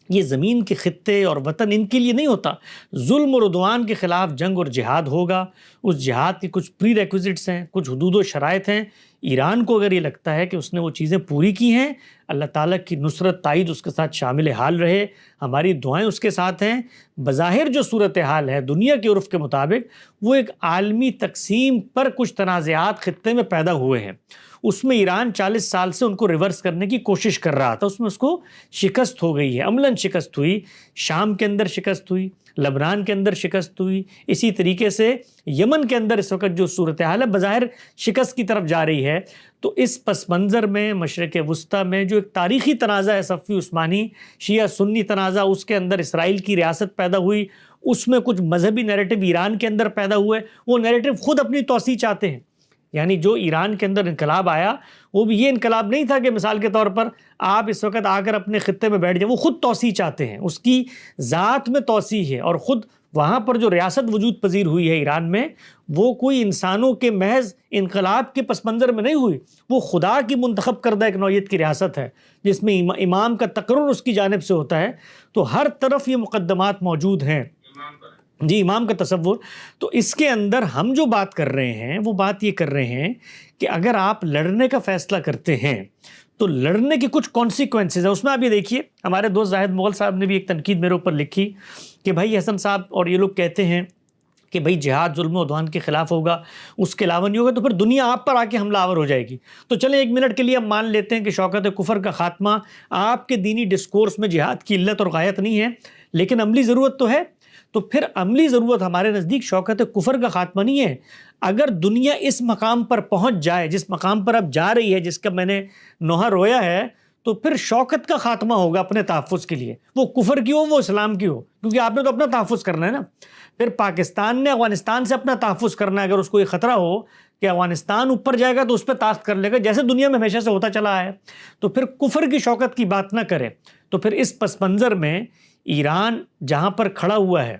یہ زمین کے خطے اور وطن ان کے لیے نہیں ہوتا. ظلم اور عدوان کے خلاف جنگ اور جہاد ہوگا. اس جہاد کے کچھ پری ریکوزٹس ہیں، کچھ حدود و شرائط ہیں. ایران کو اگر یہ لگتا ہے کہ اس نے وہ چیزیں پوری کی ہیں، اللہ تعالیٰ کی نصرت تائید اس کے ساتھ شامل حال رہے، ہماری دعائیں اس کے ساتھ ہیں. بظاہر جو صورتحال ہے دنیا کے عرف کے مطابق وہ ایک عالمی تقسیم پر کچھ تنازعات خطے میں پیدا ہوئے ہیں. اس میں ایران 40 سال سے ان کو ریورس کرنے کی کوشش کر رہا تھا، اس میں اس کو شکست ہو گئی ہے، عملاً شکست ہوئی. شام کے اندر شکست ہوئی، لبنان کے اندر شکست ہوئی، اسی طریقے سے یمن کے اندر اس وقت جو صورتحال ہے بظاہر شکست کی طرف جا رہی ہے. تو اس پس منظر میں مشرق وسطیٰ میں جو ایک تاریخی تنازع ہے صفوی عثمانی شیعہ سنی تنازع، اس کے اندر اسرائیل کی ریاست پیدا ہوئی، اس میں کچھ مذہبی نیریٹو ایران کے اندر پیدا ہوئے. وہ نیریٹو خود اپنی توسیع چاہتے ہیں. یعنی جو ایران کے اندر انقلاب آیا وہ بھی یہ انقلاب نہیں تھا کہ مثال کے طور پر آپ اس وقت آ کر اپنے خطے میں بیٹھ جائیں. وہ خود توسیع چاہتے ہیں، اس کی ذات میں توسیع ہے. اور خود وہاں پر جو ریاست وجود پذیر ہوئی ہے ایران میں، وہ کوئی انسانوں کے محض انقلاب کے پس منظر میں نہیں ہوئی، وہ خدا کی منتخب کردہ ایک نوعیت کی ریاست ہے جس میں امام کا تقرر اس کی جانب سے ہوتا ہے. تو ہر طرف یہ مقدمات موجود ہیں. جی، امام کا تصور. تو اس کے اندر ہم جو بات کر رہے ہیں وہ بات یہ کر رہے ہیں کہ اگر آپ لڑنے کا فیصلہ کرتے ہیں تو لڑنے کے کچھ کانسیکوینسز ہیں. اس میں آپ یہ دیکھیے، ہمارے دوست زاہد مغل صاحب نے بھی ایک تنقید میرے اوپر لکھی کہ بھائی حسن صاحب اور یہ لوگ کہتے ہیں کہ بھائی جہاد ظلم و عدوان کے خلاف ہوگا، اس کے علاوہ نہیں ہوگا، تو پھر دنیا آپ پر آ کے حملہ آور ہو جائے گی. تو چلیں ایک منٹ کے لیے ہم مان لیتے ہیں کہ شوکت کفر کا خاتمہ آپ کے دینی ڈسکورس میں جہاد کی علت اور غایت نہیں ہے، لیکن عملی ضرورت تو ہے. تو پھر عملی ضرورت ہمارے نزدیک شوکت کفر کا خاتمہ نہیں ہے. اگر دنیا اس مقام پر پہنچ جائے جس مقام پر اب جا رہی ہے، جس کا میں نے نوحہ رویا ہے، تو پھر شوکت کا خاتمہ ہوگا اپنے تحفظ کے لیے. وہ کفر کی ہو، وہ اسلام کی ہو، کیونکہ آپ نے تو اپنا تحفظ کرنا ہے نا. پھر پاکستان نے افغانستان سے اپنا تحفظ کرنا ہے. اگر اس کو یہ خطرہ ہو کہ افغانستان اوپر جائے گا تو اس پہ طاقت کر لے گا، جیسے دنیا میں ہمیشہ سے ہوتا چلا ہے، تو پھر کفر کی شوکت کی بات نہ کرے. تو پھر اس پس منظر میں ایران جہاں پر کھڑا ہوا ہے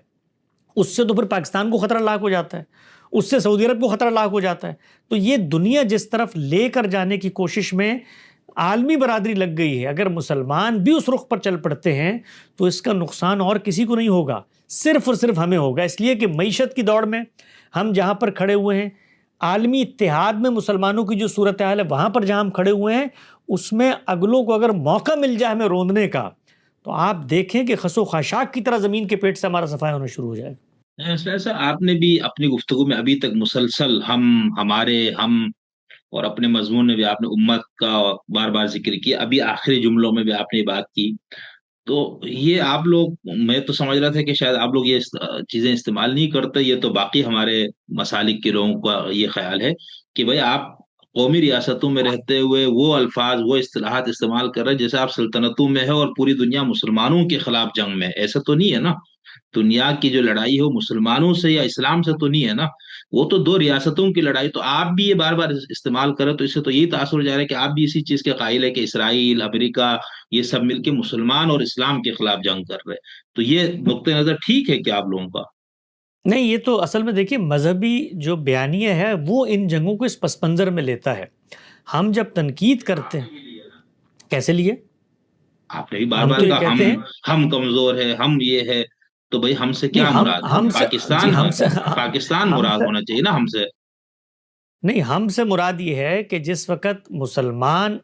اس سے تو پھر پاکستان کو خطرہ لاحق ہو جاتا ہے، اس سے سعودی عرب کو خطرہ لاحق ہو جاتا ہے. تو یہ دنیا جس طرف لے کر جانے کی کوشش میں عالمی برادری لگ گئی ہے. اگر مسلمان بھی اس رخ پر چل پڑتے ہیں تو اس کا نقصان اور کسی کو نہیں ہوگا، صرف اور صرف ہمیں ہوگا. اس لیے کہ معیشت کی دوڑ میں ہم جہاں پر کھڑے ہوئے ہیں، عالمی اتحاد میں مسلمانوں کی جو صورتحال ہے وہاں پر جہاں ہم کھڑے ہوئے ہیں، اس میں اگلوں کو اگر موقع مل جائے ہمیں روندنے کا، تو آپ دیکھیں کہ خس و خاشاک کی طرح زمین کے پیٹ سے ہمارا صفائی ہونا شروع ہو جائے. ایسا آپ نے بھی اپنی گفتگو میں ابھی تک مسلسل ہم اور اپنے مضمون میں بھی آپ نے امت کا بار بار ذکر کیا. ابھی آخری جملوں میں بھی آپ نے بات کی. تو یہ آپ لوگ، میں تو سمجھ رہا تھا کہ شاید آپ لوگ یہ چیزیں استعمال نہیں کرتے. یہ تو باقی ہمارے مسالک کے لوگوں کا یہ خیال ہے کہ بھائی آپ قومی ریاستوں میں رہتے ہوئے وہ الفاظ، وہ اصطلاحات استعمال کر رہے ہیں جیسے آپ سلطنتوں میں ہے اور پوری دنیا مسلمانوں کے خلاف جنگ میں. ایسا تو نہیں ہے نا. دنیا کی جو لڑائی ہو مسلمانوں سے یا اسلام سے تو نہیں ہے نا، وہ تو دو ریاستوں کی لڑائی. تو آپ بھی یہ بار بار استعمال کریں تو اس سے تو یہی تاثر ہو جا رہا ہے کہ آپ بھی اسی چیز کے قائل ہے کہ اسرائیل، امریکہ، یہ سب مل کے مسلمان اور اسلام کے خلاف جنگ کر رہے. تو یہ نقطۂ نظر ٹھیک ہے کہ آپ لوگوں کا؟ نہیں، یہ تو اصل میں دیکھیے مذہبی جو بیانیہ ہے وہ ان جنگوں کو اس پس منظر میں لیتا ہے. ہم جب تنقید کرتے ہیں، کیسے لیے آپ نے بھی بار ہم بار تو یہ کہا کہتے ہیں ہم کمزور ہے، ہم یہ ہے. تو بھائی ہم سے نہیں، کیا مراد؟ ہم سے جی پاکستان ہے، ہم سے پاکستان ہم مراد سے ہونا چاہیے نا ہم سے. نہیں، ہم سے مراد یہ ہے کہ جس وقت مسلمان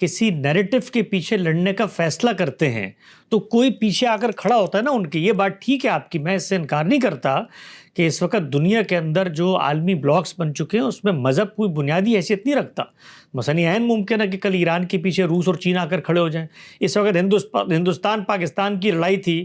کسی نیریٹو کے پیچھے لڑنے کا فیصلہ کرتے ہیں تو کوئی پیچھے آ کر کھڑا ہوتا ہے نا ان کی. یہ بات ٹھیک ہے آپ کی، میں اس سے انکار نہیں کرتا کہ اس وقت دنیا کے اندر جو عالمی بلاکس بن چکے ہیں اس میں مذہب کوئی بنیادی حیثیت نہیں رکھتا. مثلاً عین ممکن ہے کہ کل ایران کے پیچھے روس اور چین آ کر کھڑے ہو جائیں. اس وقت ہندوستان پاکستان کی لڑائی تھی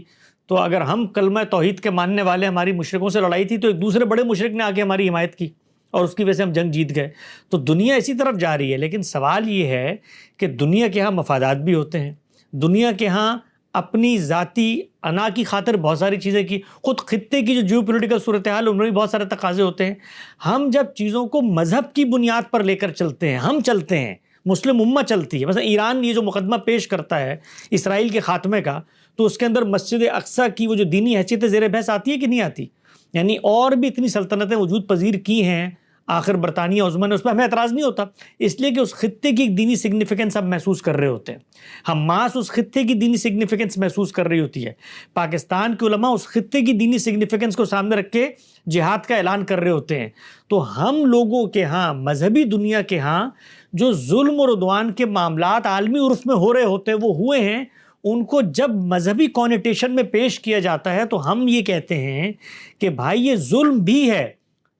تو اگر ہم کلمہ توحید کے ماننے والے ہماری مشرکوں سے لڑائی تھی تو ایک دوسرے بڑے مشرک نے آ کے ہماری حمایت کی اور اس کی وجہ سے ہم جنگ جیت گئے. تو دنیا اسی طرف جا رہی ہے. لیکن سوال یہ ہے کہ دنیا کے ہاں مفادات بھی ہوتے ہیں، دنیا کے ہاں اپنی ذاتی انا کی خاطر بہت ساری چیزیں کی، خود خطے کی جو جیو پولیٹیکل صورتحال ان میں بھی بہت سارے تقاضے ہوتے ہیں. ہم جب چیزوں کو مذہب کی بنیاد پر لے کر چلتے ہیں، ہم چلتے ہیں، مسلم امہ چلتی ہے. مثلا ایران یہ جو مقدمہ پیش کرتا ہے اسرائیل کے خاتمے کا، تو اس کے اندر مسجد اقصیٰ کی وہ جو دینی حیثیت زیر بحث آتی ہے کہ نہیں آتی؟ یعنی اور بھی اتنی سلطنتیں وجود پذیر کی ہیں آخر برطانیہ عظمہ نے، اس پہ ہمیں اعتراض نہیں ہوتا، اس لیے کہ اس خطے کی ایک دینی سگنیفیکنس اب محسوس کر رہے ہوتے ہیں، حماس اس خطے کی دینی سگنیفیکنس محسوس کر رہی ہوتی ہے، پاکستان کے علماء اس خطے کی دینی سگنیفیکنس کو سامنے رکھ کے جہاد کا اعلان کر رہے ہوتے ہیں۔ تو ہم لوگوں کے ہاں، مذہبی دنیا کے ہاں، جو ظلم اور عدوان کے معاملات عالمی عرف میں ہو رہے ہوتے ہیں وہ ہوئے ہیں، ان کو جب مذہبی کونیٹیشن میں پیش کیا جاتا ہے تو ہم یہ کہتے ہیں کہ بھائی یہ ظلم بھی ہے،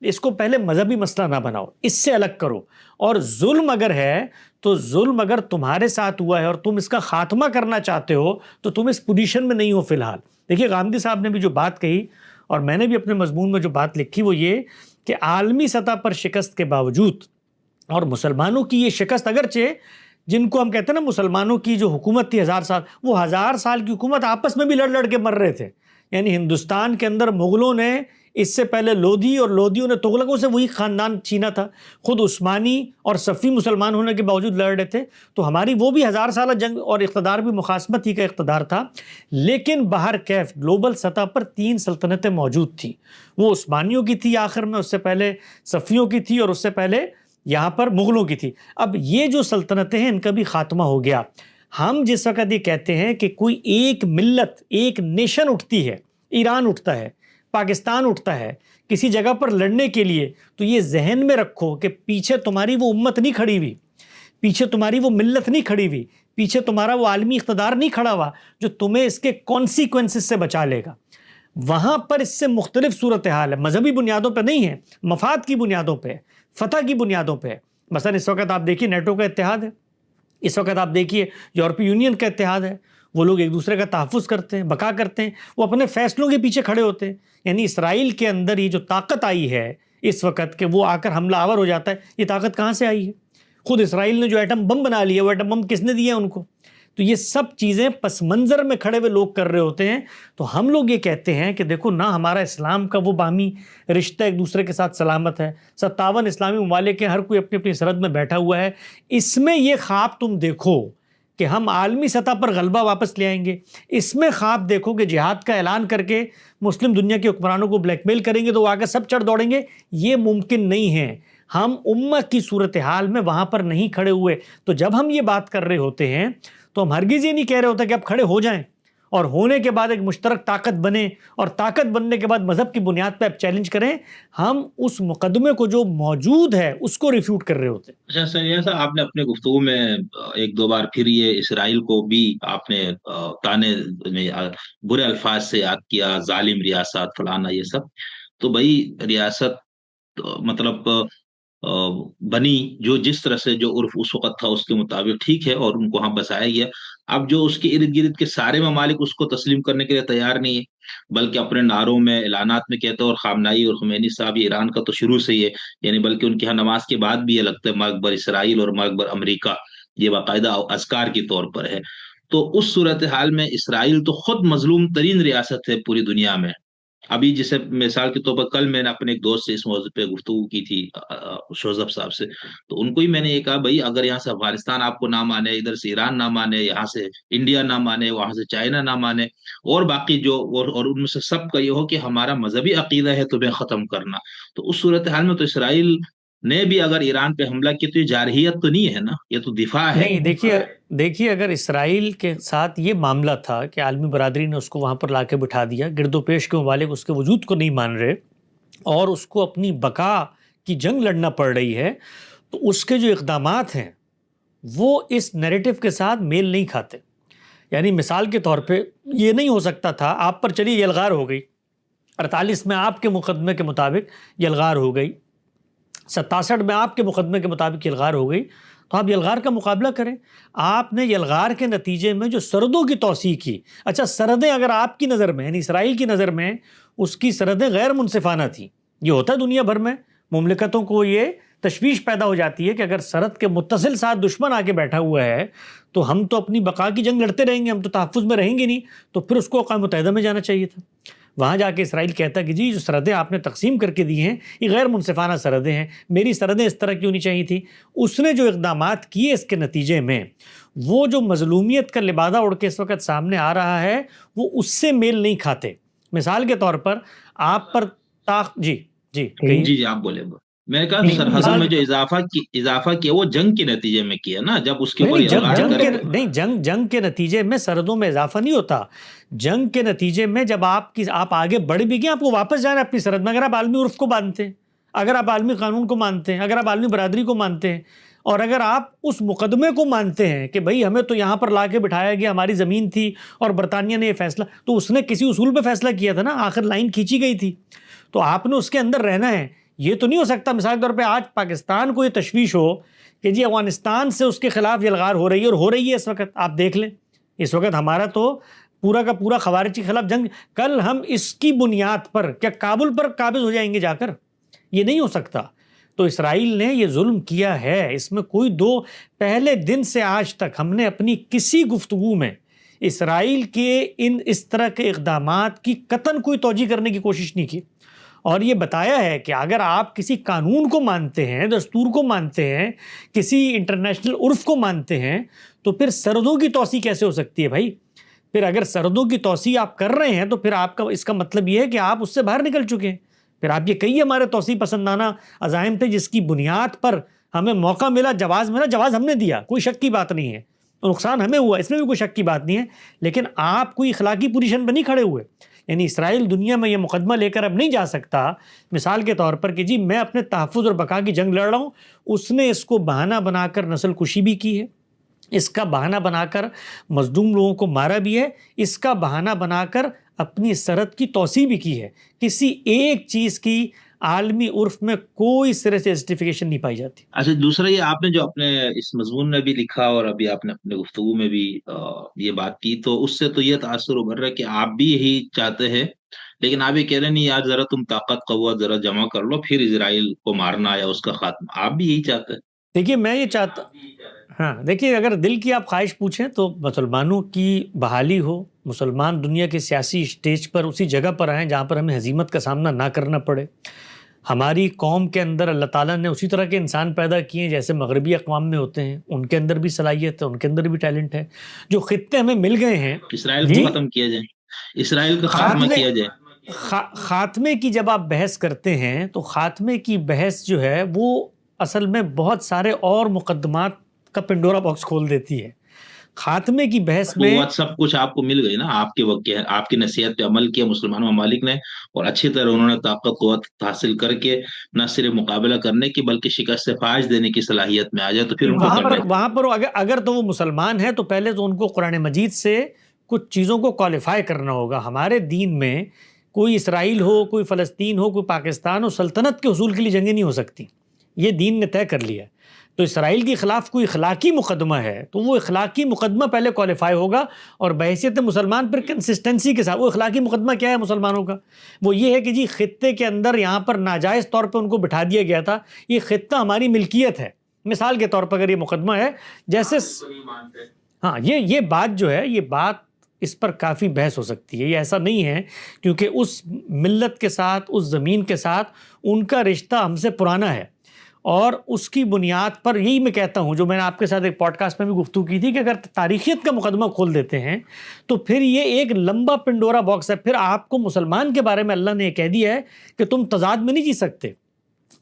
اس کو پہلے مذہبی مسئلہ نہ بناؤ، اس سے الگ کرو، اور ظلم اگر ہے تو ظلم اگر تمہارے ساتھ ہوا ہے اور تم اس کا خاتمہ کرنا چاہتے ہو تو تم اس پوزیشن میں نہیں ہو فی الحال۔ دیکھیے گاندھی صاحب نے بھی جو بات کہی اور میں نے بھی اپنے مضمون میں جو بات لکھی وہ یہ کہ عالمی سطح پر شکست کے باوجود، اور مسلمانوں کی یہ شکست اگرچہ جن کو ہم کہتے ہیں نا مسلمانوں کی جو حکومت تھی 1000 سال، وہ 1000 سال کی حکومت آپس میں بھی لڑ لڑ کے مر رہے تھے، یعنی ہندوستان کے اندر مغلوں نے اس سے پہلے لودھی اور لودھیوں نے تغلقوں سے وہی خاندان چھینا تھا، خود عثمانی اور صفوی مسلمان ہونے کے باوجود لڑ رہے تھے، تو ہماری وہ بھی 1000 سالہ جنگ اور اقتدار بھی مخاصمت ہی کا اقتدار تھا۔ لیکن باہر کیف گلوبل سطح پر 3 سلطنتیں موجود تھیں، وہ عثمانیوں کی تھی آخر میں، اس سے پہلے صفویوں کی تھی، اور اس سے پہلے یہاں پر مغلوں کی تھی۔ اب یہ جو سلطنتیں ہیں ان کا بھی خاتمہ ہو گیا۔ ہم جس وقت یہ کہتے ہیں کہ کوئی ایک ملت، ایک نیشن اٹھتی ہے، ایران اٹھتا ہے، پاکستان اٹھتا ہے کسی جگہ پر لڑنے کے لیے، تو یہ ذہن میں رکھو کہ پیچھے تمہاری وہ امت نہیں کھڑی ہوئی، پیچھے تمہاری وہ ملت نہیں کھڑی ہوئی، پیچھے تمہارا وہ عالمی اقتدار نہیں کھڑا ہوا جو تمہیں اس کے کانسیکوینسز سے بچا لے گا۔ وہاں پر اس سے مختلف صورتحال ہے، مذہبی بنیادوں پہ نہیں ہے، مفاد کی بنیادوں پہ، فتح کی بنیادوں پہ۔ مثلا اس وقت آپ دیکھیے نیٹو کا اتحاد ہے، اس وقت آپ دیکھیے یورپی یونین کا اتحاد ہے، وہ لوگ ایک دوسرے کا تحفظ کرتے ہیں، بقا کرتے ہیں، وہ اپنے فیصلوں کے پیچھے کھڑے ہوتے ہیں۔ یعنی اسرائیل کے اندر یہ جو طاقت آئی ہے اس وقت کہ وہ آ کر حملہ آور ہو جاتا ہے، یہ طاقت کہاں سے آئی ہے؟ خود اسرائیل نے جو ایٹم بم بنا لیا، وہ ایٹم بم کس نے دیا ان کو؟ تو یہ سب چیزیں پس منظر میں کھڑے ہوئے لوگ کر رہے ہوتے ہیں۔ تو ہم لوگ یہ کہتے ہیں کہ دیکھو نہ ہمارا اسلام کا وہ باہمی رشتہ ایک دوسرے کے ساتھ سلامت ہے، 57 اسلامی ممالک ہیں، ہر کوئی اپنی اپنی سرحد میں بیٹھا ہوا ہے، اس میں یہ خواب تم دیکھو کہ ہم عالمی سطح پر غلبہ واپس لے آئیں گے، اس میں خواب دیکھو کہ جہاد کا اعلان کر کے مسلم دنیا کے حکمرانوں کو بلیک میل کریں گے تو وہ آگے سب چڑھ دوڑیں گے، یہ ممکن نہیں ہے۔ ہم امت کی صورتحال میں وہاں پر نہیں کھڑے ہوئے، تو جب ہم یہ بات کر رہے ہوتے ہیں تو ہم ہرگز یہ نہیں کہہ رہے ہوتے کہ اب کھڑے ہو جائیں اور ہونے کے بعد ایک مشترک طاقت بنے، اور طاقت بننے کے بعد مذہب کی بنیاد پہ اب چیلنج کریں۔ ہم اس مقدمے کو جو موجود ہے اس کو ریفیوٹ کر رہے ہوتے ہیں۔ اچھا سر، ایسا آپ نے اپنے گفتگو میں ایک دو بار پھر یہ اسرائیل کو بھی آپ نے تانے میں برے الفاظ سے یاد کیا، ظالم ریاست فلانا یہ سب، تو بھائی ریاست مطلب بنی جو جس طرح سے جو عرف اس وقت تھا اس کے مطابق ٹھیک ہے، اور ان کو ہاں بسایا گیا۔ اب جو اس کے ارد گرد کے سارے ممالک اس کو تسلیم کرنے کے لیے تیار نہیں ہے، بلکہ اپنے نعروں میں اعلانات میں کہتے ہیں، اور خامنائی اور خمینی صاحب یہ ایران کا تو شروع سے ہی ہے، یعنی بلکہ ان کے ہاں نماز کے بعد بھی یہ لگتا ہے مقبر اسرائیل اور مقبر امریکہ، یہ باقاعدہ اذکار کے طور پر ہے۔ تو اس صورتحال میں اسرائیل تو خود مظلوم ترین ریاست ہے پوری دنیا میں۔ ابھی جیسے مثال کے طور پر کل میں نے اپنے ایک دوست سے اس موضوع پہ گفتگو کی تھی، شوزب صاحب سے، تو ان کو ہی میں نے یہ کہا بھائی اگر یہاں سے افغانستان آپ کو نہ مانے، ادھر سے ایران نہ مانے، یہاں سے انڈیا نہ مانے، وہاں سے چائنا نہ مانے، اور باقی جو اور ان میں سے سب کا یہ ہو کہ ہمارا مذہبی عقیدہ ہے تمہیں ختم کرنا، تو اس صورتحال میں تو اسرائیل نے بھی اگر ایران پہ حملہ کیا تو یہ جارحیت تو نہیں ہے نا، یہ تو دفاع ہے۔ نہیں، دیکھیے اگر اسرائیل کے ساتھ یہ معاملہ تھا کہ عالمی برادری نے اس کو وہاں پر لا کے بٹھا دیا، گرد و پیش کے ممالک اس کے وجود کو نہیں مان رہے اور اس کو اپنی بقا کی جنگ لڑنا پڑ رہی ہے، تو اس کے جو اقدامات ہیں وہ اس نیریٹو کے ساتھ میل نہیں کھاتے۔ یعنی مثال کے طور پہ یہ نہیں ہو سکتا تھا آپ پر چلیے یلغار ہو گئی، 48 میں آپ کے مقدمے کے مطابق یلغار ہو گئی، 67 میں آپ کے مقدمے کے مطابق یلغار ہو گئی، تو آپ یلغار کا مقابلہ کریں۔ آپ نے یلغار کے نتیجے میں جو سرحدوں کی توسیع کی، اچھا سرحدیں اگر آپ کی نظر میں یعنی اسرائیل کی نظر میں اس کی سرحدیں غیر منصفانہ تھیں، یہ ہوتا ہے دنیا بھر میں، مملکتوں کو یہ تشویش پیدا ہو جاتی ہے کہ اگر سرحد کے متصل ساتھ دشمن آ کے بیٹھا ہوا ہے تو ہم تو اپنی بقا کی جنگ لڑتے رہیں گے، ہم تو تحفظ میں رہیں گے نہیں، تو پھر اس کو اقوام متحدہ میں جانا چاہیے تھا۔ وہاں جا کے اسرائیل کہتا کہ جی جو سرحدیں آپ نے تقسیم کر کے دی ہیں یہ غیر منصفانہ سرحدیں ہیں، میری سرحدیں اس طرح کی ہونی چاہیے تھی۔ اس نے جو اقدامات کیے اس کے نتیجے میں وہ جو مظلومیت کا لبادہ اڑ کے اس وقت سامنے آ رہا ہے وہ اس سے میل نہیں کھاتے۔ مثال کے طور پر آپ پر جی جی آپ بولے۔ میں نے کہا سرحدوں میں جو اضافہ کیا وہ جنگ کے نتیجے میں کیا نا، جب اس کے اوپر جنگ کے نتیجے میں سرحدوں میں اضافہ نہیں ہوتا. جنگ کے نتیجے میں جب آپ آگے بڑھ بھی گئے، آپ کو واپس جانا اپنی سرحد میں. اگر آپ عالمی عرف کو مانتے ہیں، اگر آپ عالمی قانون کو مانتے ہیں، اگر آپ عالمی برادری کو مانتے ہیں، اور اگر آپ اس مقدمے کو مانتے ہیں کہ بھئی ہمیں تو یہاں پر لا کے بٹھایا گیا، ہماری زمین تھی اور برطانیہ نے یہ فیصلہ، تو اس نے کسی اصول پہ فیصلہ کیا تھا نا، آخر لائن کھینچی گئی تھی، تو آپ نے اس کے اندر رہنا ہے. یہ تو نہیں ہو سکتا مثال کے طور پہ آج پاکستان کو یہ تشویش ہو کہ جی افغانستان سے اس کے خلاف یلغار ہو رہی ہے، اور ہو رہی ہے اس وقت. آپ دیکھ لیں اس وقت ہمارا تو پورا کا پورا خوارج کے خلاف جنگ. کل ہم اس کی بنیاد پر کیا کابل پر قابض ہو جائیں گے جا کر؟ یہ نہیں ہو سکتا. تو اسرائیل نے یہ ظلم کیا ہے، اس میں کوئی دو. پہلے دن سے آج تک ہم نے اپنی کسی گفتگو میں اسرائیل کے اس طرح کے اقدامات کی قطعاً کوئی توجیہ کرنے کی کوشش نہیں کی، اور یہ بتایا ہے کہ اگر آپ کسی قانون کو مانتے ہیں، دستور کو مانتے ہیں، کسی انٹرنیشنل عرف کو مانتے ہیں، تو پھر سرحدوں کی توسیع کیسے ہو سکتی ہے بھائی؟ پھر اگر سرحدوں کی توسیع آپ کر رہے ہیں تو پھر آپ کا اس کا مطلب یہ ہے کہ آپ اس سے باہر نکل چکے ہیں. پھر آپ یہ کہیے ہمارے توسیع پسندانہ عزائم تھے جس کی بنیاد پر ہمیں موقع ملا، جواز ملا، جواز ہم نے دیا، کوئی شک کی بات نہیں ہے، نقصان ہمیں ہوا، اس میں بھی کوئی شک کی بات نہیں ہے. لیکن آپ کوئی اخلاقی پوزیشن پہ نہیں کھڑے ہوئے. یعنی اسرائیل دنیا میں یہ مقدمہ لے کر اب نہیں جا سکتا مثال کے طور پر کہ جی میں اپنے تحفظ اور بقا کی جنگ لڑ رہا ہوں. اس نے اس کو بہانہ بنا کر نسل کشی بھی کی ہے، اس کا بہانہ بنا کر مظلوم لوگوں کو مارا بھی ہے، اس کا بہانہ بنا کر اپنی سرحد کی توسیع بھی کی ہے. کسی ایک چیز کی عالمی عرف میں کوئی سرے سے جسٹیفیکیشن نہیں پائی جاتی. اچھا، دوسرا یہ آپ نے جو اپنے اس مضمون میں بھی لکھا اور ابھی آپ نے اپنے گفتگو میں بھی یہ بات کی، تو اس سے تو یہ تاثر ابھر رہا ہے کہ آپ بھی یہی چاہتے ہیں، لیکن آپ یہ کہہ رہے ہیں نہیں یار ذرا تم طاقت قوت ذرا جمع کر لو پھر اسرائیل کو مارنا یا اس کا خاتمہ. آپ بھی یہی چاہتے ہیں؟ دیکھیے میں یہ چاہتا ہاں دیکھیے اگر دل کی آپ خواہش پوچھیں تو مسلمانوں کی بحالی ہو، مسلمان دنیا کے سیاسی اسٹیج پر اسی جگہ پر آئیں جہاں پر ہمیں ہزیمت کا سامنا نہ کرنا پڑے. ہماری قوم کے اندر اللہ تعالیٰ نے اسی طرح کے انسان پیدا کیے ہیں جیسے مغربی اقوام میں ہوتے ہیں، ان کے اندر بھی صلاحیت ہے، ان کے اندر بھی ٹیلنٹ ہے. جو خطے ہمیں مل گئے ہیں، اسرائیل کو ختم کیا جائے، اسرائیل کا خاتمہ کیا جائے. خاتمے کی جب آپ بحث کرتے ہیں تو خاتمے کی بحث جو ہے وہ اصل میں بہت سارے اور مقدمات کا پنڈورا باکس کھول دیتی ہے. خاتمے کی بحث میں وہ سب کچھ آپ کو مل گئی نا، آپ کے وقت آپ کی نصیحت پہ عمل کیا مسلمان ممالک نے، اور اچھی طرح انہوں نے طاقت قوت حاصل کر کے نہ صرف مقابلہ کرنے کی بلکہ شکست فاش دینے کی صلاحیت میں آ جائے تو پھر ان کو وہاں پر اگر تو وہ مسلمان ہے تو پہلے تو ان کو قرآن مجید سے کچھ چیزوں کو کوالیفائی کرنا ہوگا. ہمارے دین میں کوئی اسرائیل ہو، کوئی فلسطین ہو، کوئی پاکستان ہو، سلطنت کے حصول کے لیے جنگیں نہیں ہو سکتی، یہ دین نے طے کر لیا. تو اسرائیل کے خلاف کوئی اخلاقی مقدمہ ہے تو وہ اخلاقی مقدمہ پہلے کوالیفائی ہوگا، اور بحیثیت مسلمان پر کنسسٹنسی کے ساتھ وہ اخلاقی مقدمہ کیا ہے مسلمانوں کا؟ وہ یہ ہے کہ جی خطے کے اندر یہاں پر ناجائز طور پہ ان کو بٹھا دیا گیا تھا، یہ خطہ ہماری ملکیت ہے. مثال کے طور پر اگر یہ مقدمہ ہے جیسے ہاں یہ بات جو ہے، یہ بات اس پر کافی بحث ہو سکتی ہے. یہ ایسا نہیں ہے کیونکہ اس ملت کے ساتھ، اس زمین کے ساتھ ان کا رشتہ ہم سے پرانا ہے، اور اس کی بنیاد پر یہی میں کہتا ہوں جو میں نے آپ کے ساتھ ایک پوڈ کاسٹ میں بھی گفتگو کی تھی کہ اگر تاریخیت کا مقدمہ کھول دیتے ہیں تو پھر یہ ایک لمبا پنڈورا باکس ہے. پھر آپ کو مسلمان کے بارے میں اللہ نے یہ کہہ دیا ہے کہ تم تضاد میں نہیں جی سکتے،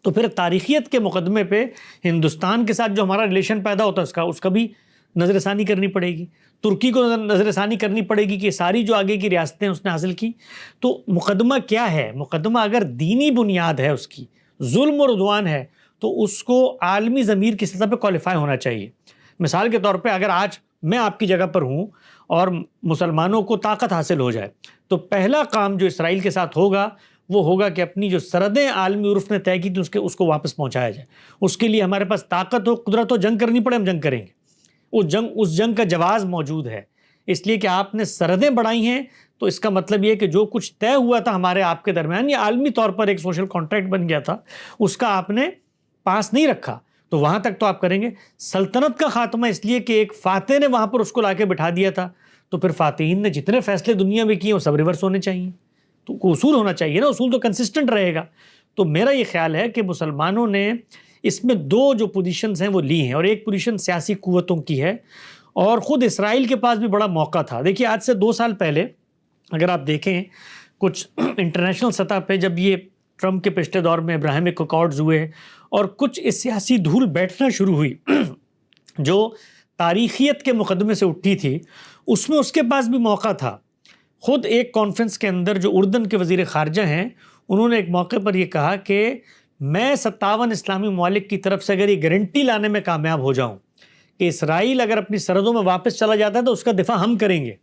تو پھر تاریخیت کے مقدمے پہ ہندوستان کے ساتھ جو ہمارا ریلیشن پیدا ہوتا ہے اس کا بھی نظر ثانی کرنی پڑے گی. ترکی کو نظر ثانی کرنی پڑے گی کہ ساری جو آگے کی ریاستیں اس نے حاصل کی. تو مقدمہ کیا ہے؟ مقدمہ اگر دینی بنیاد ہے، اس کی ظلم اور عدوان ہے، تو اس کو عالمی ضمیر کی سطح پہ کوالیفائی ہونا چاہیے. مثال کے طور پہ اگر آج میں آپ کی جگہ پر ہوں اور مسلمانوں کو طاقت حاصل ہو جائے تو پہلا کام جو اسرائیل کے ساتھ ہوگا وہ ہوگا کہ اپنی جو سرحدیں عالمی عرف نے طے کی تھی اس کو واپس پہنچایا جائے. اس کے لیے ہمارے پاس طاقت ہو، قدرت ہو، جنگ کرنی پڑے ہم جنگ کریں گے. اس جنگ کا جواز موجود ہے، اس لیے کہ آپ نے سرحدیں بڑھائی ہیں تو اس کا مطلب یہ کہ جو کچھ طے ہوا تھا ہمارے آپ کے درمیان، یہ عالمی طور پر ایک سوشل کانٹریکٹ بن گیا تھا، اس کا آپ نے پاس نہیں رکھا، تو وہاں تک تو آپ کریں گے. سلطنت کا خاتمہ اس لیے کہ ایک فاتح نے وہاں پر اس کو لا کے بٹھا دیا تھا، تو پھر فاتحین نے جتنے فیصلے دنیا میں کیے وہ سب ریورس ہونے چاہیے. تو اصول ہونا چاہیے نا، اصول تو کنسسٹنٹ رہے گا. تو میرا یہ خیال ہے کہ مسلمانوں نے اس میں دو جو پوزیشنز ہیں وہ لی ہیں، اور ایک پوزیشن سیاسی قوتوں کی ہے، اور خود اسرائیل کے پاس بھی بڑا موقع تھا. دیکھیے آج سے 2 سال پہلے اگر آپ دیکھیں کچھ انٹرنیشنل سطح پہ جب یہ ٹرمپ کے پچھلے دور میں ابراہیمک اکارڈز ہوئے اور کچھ اس سیاسی دھول بیٹھنا شروع ہوئی جو تاریخیت کے مقدمے سے اٹھی تھی، اس میں اس کے پاس بھی موقع تھا. خود ایک کانفرنس کے اندر جو اردن کے وزیر خارجہ ہیں، انہوں نے ایک موقع پر یہ کہا کہ میں 57 اسلامی ممالک کی طرف سے اگر یہ گارنٹی لانے میں کامیاب ہو جاؤں کہ اسرائیل اگر اپنی سرحدوں میں واپس چلا جاتا ہے تو اس کا دفاع ہم کریں گے.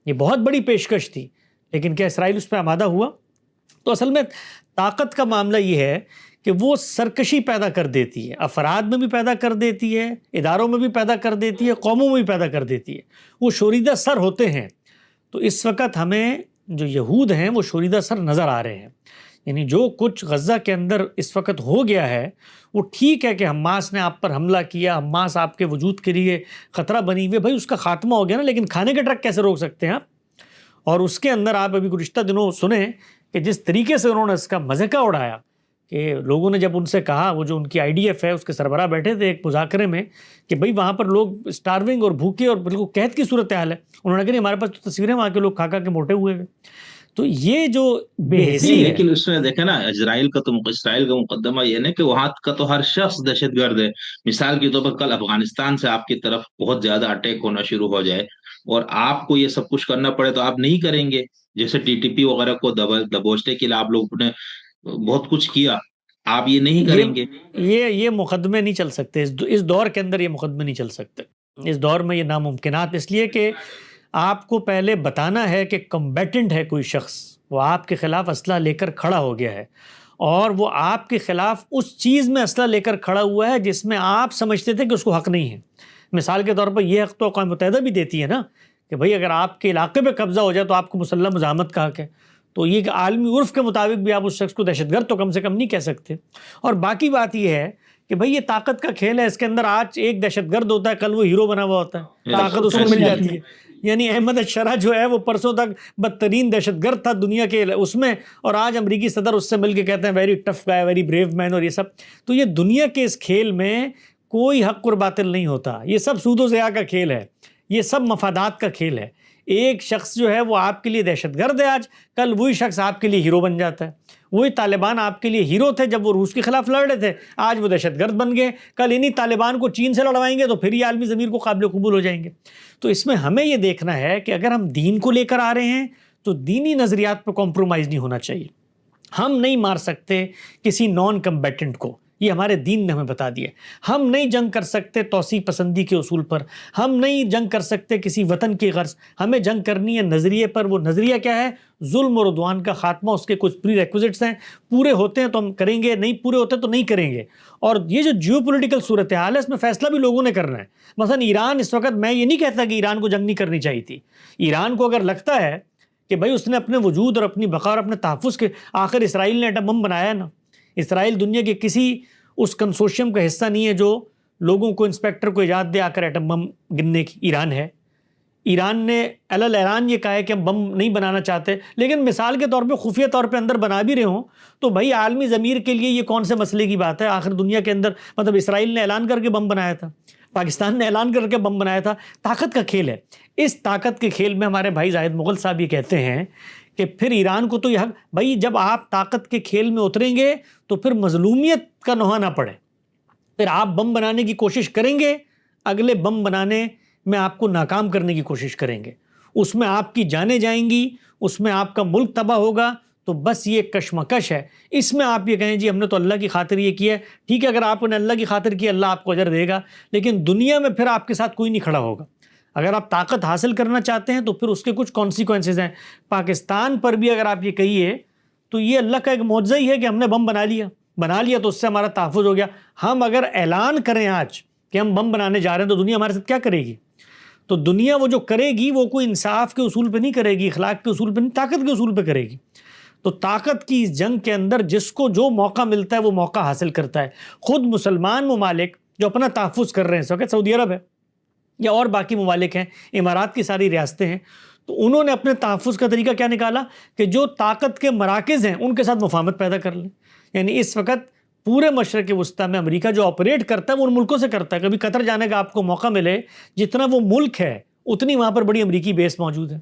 یہ بہت بڑی پیشکش تھی، لیکن کیا اسرائیل اس پہ آمادہ ہوا؟ تو اصل میں طاقت کا معاملہ یہ ہے کہ وہ سرکشی پیدا کر دیتی ہے، افراد میں بھی پیدا کر دیتی ہے، اداروں میں بھی پیدا کر دیتی ہے، قوموں میں بھی پیدا کر دیتی ہے. وہ شوریدہ سر ہوتے ہیں. تو اس وقت ہمیں جو یہود ہیں وہ شوریدہ سر نظر آ رہے ہیں. یعنی جو کچھ غزہ کے اندر اس وقت ہو گیا ہے، وہ ٹھیک ہے کہ حماس نے آپ پر حملہ کیا، حماس آپ کے وجود کے لیے خطرہ بنی ہوئی ہے، بھائی اس کا خاتمہ ہو گیا نا، لیکن کھانے کے ٹرک کیسے روک سکتے ہیں آپ؟ اور اس کے اندر آپ ابھی گزشتہ دنوں سنیں کہ جس طریقے سے انہوں نے اس کا مذاق اڑایا کہ لوگوں نے جب ان سے کہا، وہ جو ان کی IDF ہے اس کے سربراہ بیٹھے تھے ایک مذاکرے میں کہ بھئی وہاں پر لوگ سٹارونگ اور بھوکے اور بالکل قحط کی صورتحال ہے، انہوں نے کہا نہیں ہمارے پاس تو تصویریں وہاں کے لوگ کھا کھا کے موٹے ہوئے ہیں. تو یہ جو بے حسی ہے، لیکن اس میں دیکھیں نا اسرائیل کا مقدمہ یہ ہے کہ وہاں کا تو ہر شخص دہشت گرد ہے. مثال کے طور پر کل افغانستان سے آپ کی طرف بہت زیادہ اٹیک ہونا شروع ہو جائے اور آپ کو یہ سب کچھ کرنا پڑے تو آپ نہیں کریں گے. جیسے TTP وغیرہ کو دبوچنے کے لیے آپ لوگوں نے بہت کچھ کیا، آپ یہ نہیں کریں گے. یہ مقدمے نہیں چل سکتے اس دور کے اندر، یہ مقدمے نہیں چل سکتے اس دور میں. یہ ناممکنات اس لیے کہ آپ کو پہلے بتانا ہے کہ کمبیٹنٹ ہے کوئی شخص، وہ آپ کے خلاف اسلحہ لے کر کھڑا ہو گیا ہے اور وہ آپ کے خلاف اس چیز میں اسلحہ لے کر کھڑا ہوا ہے جس میں آپ سمجھتے تھے کہ اس کو حق نہیں ہے. مثال کے طور پر یہ حق تو اقوام متحدہ بھی دیتی ہے نا کہ بھئی اگر آپ کے علاقے پہ قبضہ ہو جائے تو آپ کو مسلح مزاحمت کا حق ہے. تو یہ کہ عالمی عرف کے مطابق بھی آپ اس شخص کو دہشت گرد تو کم سے کم نہیں کہہ سکتے. اور باقی بات یہ ہے کہ بھئی یہ طاقت کا کھیل ہے، اس کے اندر آج ایک دہشت گرد ہوتا ہے، کل وہ ہیرو بنا ہوا ہوتا ہے، طاقت اس کو مل جاتی ہے. یعنی احمد الشرح جو ہے وہ پرسوں تک بدترین دہشت گرد تھا دنیا کے اس میں، اور آج امریکی صدر اس سے مل کے کہتے ہیں ویری ٹف گائے، ویری بریو مین اور یہ سب. تو یہ دنیا کے اس کھیل میں کوئی حق اور باطل نہیں ہوتا، یہ سب سود و ضیاع کا کھیل ہے، یہ سب مفادات کا کھیل ہے. ایک شخص جو ہے وہ آپ کے لیے دہشت گرد ہے آج، کل وہی شخص آپ کے لیے ہیرو بن جاتا ہے. وہی طالبان آپ کے لیے ہیرو تھے جب وہ روس کے خلاف لڑ رہے تھے، آج وہ دہشت گرد بن گئے. کل انہی طالبان کو چین سے لڑوائیں گے تو پھر یہ عالمی ضمیر کو قابل قبول ہو جائیں گے. تو اس میں ہمیں یہ دیکھنا ہے کہ اگر ہم دین کو لے کر آ رہے ہیں تو دینی نظریات پہ کمپرومائز نہیں ہونا چاہیے. ہم نہیں مار سکتے کسی نان کمبیٹنٹ کو، یہ ہمارے دین نے ہمیں بتا دیا. ہم نہیں جنگ کر سکتے توسیع پسندی کے اصول پر، ہم نہیں جنگ کر سکتے کسی وطن کی غرض. ہمیں جنگ کرنی ہے نظریے پر. وہ نظریہ کیا ہے؟ ظلم اور عدوان کا خاتمہ. اس کے کچھ پری ریکوزٹس ہیں، پورے ہوتے ہیں تو ہم کریں گے، نہیں پورے ہوتے تو نہیں کریں گے. اور یہ جو جیو پولیٹیکل صورتحال ہے اس میں فیصلہ بھی لوگوں نے کرنا ہے. مثلا ایران اس وقت، میں یہ نہیں کہتا کہ ایران کو جنگ نہیں کرنی چاہیے تھی. ایران کو اگر لگتا ہے کہ بھائی اس نے اپنے وجود اور اپنی بقا اور اپنے تحفظ کے، آخر اسرائیل نے ایٹم بم بنایا نا. اسرائیل دنیا کے کسی اس کنسورشیم کا حصہ نہیں ہے جو لوگوں کو، انسپیکٹر کو اجازت دے آ کر ایٹم بم گننے کی. ایران ہے. ایران نے اعلان یہ کہا ہے کہ ہم بم نہیں بنانا چاہتے، لیکن مثال کے طور پہ خفیہ طور پہ اندر بنا بھی رہے ہوں تو بھائی عالمی ضمیر کے لیے یہ کون سے مسئلے کی بات ہے؟ آخر دنیا کے اندر، مطلب اسرائیل نے اعلان کر کے بم بنایا تھا، پاکستان نے اعلان کر کے بم بنایا تھا. طاقت کا کھیل ہے. اس طاقت کے کھیل میں ہمارے بھائی زاہد مغل صاحب یہ کہتے ہیں کہ پھر ایران کو تو یہ حق، بھائی جب آپ طاقت کے کھیل میں اتریں گے تو پھر مظلومیت کا نوحہ نہ پڑے. پھر آپ بم بنانے کی کوشش کریں گے، اگلے بم بنانے میں آپ کو ناکام کرنے کی کوشش کریں گے، اس میں آپ کی جانیں جائیں گی، اس میں آپ کا ملک تباہ ہوگا. تو بس یہ کشمکش ہے. اس میں آپ یہ کہیں جی ہم نے تو اللہ کی خاطر یہ کیا ہے، ٹھیک ہے، اگر آپ نے اللہ کی خاطر کیا اللہ آپ کو اجر دے گا، لیکن دنیا میں پھر آپ کے ساتھ کوئی نہیں کھڑا ہوگا. اگر آپ طاقت حاصل کرنا چاہتے ہیں تو پھر اس کے کچھ کانسیکوینسز ہیں. پاکستان پر بھی اگر آپ یہ کہیے تو یہ اللہ کا ایک معجزہ ہی ہے کہ ہم نے بم بنا لیا تو اس سے ہمارا تحفظ ہو گیا. ہم اگر اعلان کریں آج کہ ہم بم بنانے جا رہے ہیں تو دنیا ہمارے ساتھ کیا کرے گی؟ تو دنیا وہ جو کرے گی وہ کوئی انصاف کے اصول پہ نہیں کرے گی، اخلاق کے اصول پہ نہیں، طاقت کے اصول پہ کرے گی. تو طاقت کی اس جنگ کے اندر جس کو جو موقع ملتا ہے وہ موقع حاصل کرتا ہے. خود مسلمان ممالک جو اپنا تحفظ کر رہے ہیں، اس وقت سعودی عرب ہے یا اور باقی ممالک ہیں، امارات کی ساری ریاستیں ہیں، تو انہوں نے اپنے تحفظ کا طریقہ کیا نکالا کہ جو طاقت کے مراکز ہیں ان کے ساتھ مفاہمت پیدا کر لیں. یعنی اس وقت پورے مشرق وسطیٰ میں امریکہ جو آپریٹ کرتا ہے وہ ان ملکوں سے کرتا ہے. کبھی قطر جانے کا آپ کو موقع ملے، جتنا وہ ملک ہے اتنی وہاں پر بڑی امریکی بیس موجود ہے.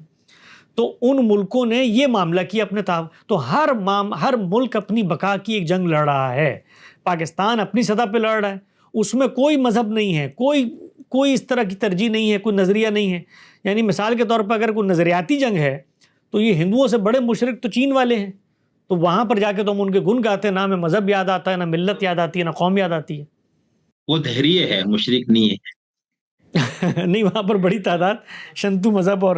تو ان ملکوں نے یہ معاملہ کیا اپنے تو ہر ملک اپنی بقا کی ایک جنگ لڑ رہا ہے. پاکستان اپنی سطح پہ لڑ رہا ہے, اس میں کوئی مذہب نہیں ہے, کوئی اس طرح کی ترجیح نہیں ہے, کوئی نظریہ نہیں ہے. یعنی مثال کے طور پر اگر کوئی نظریاتی جنگ ہے تو یہ ہندوؤں سے بڑے مشرک تو چین والے ہیں, تو وہاں پر جا کے تو ہم ان کے گن گاتے ہیں, نہ ہمیں مذہب یاد آتا ہے, نہ ملت یاد آتی ہے, نہ قوم یاد آتی ہے. وہ دہریے ہے, مشرک نہیں ہے. نہیں, وہاں پر بڑی تعداد شنتو مذہب اور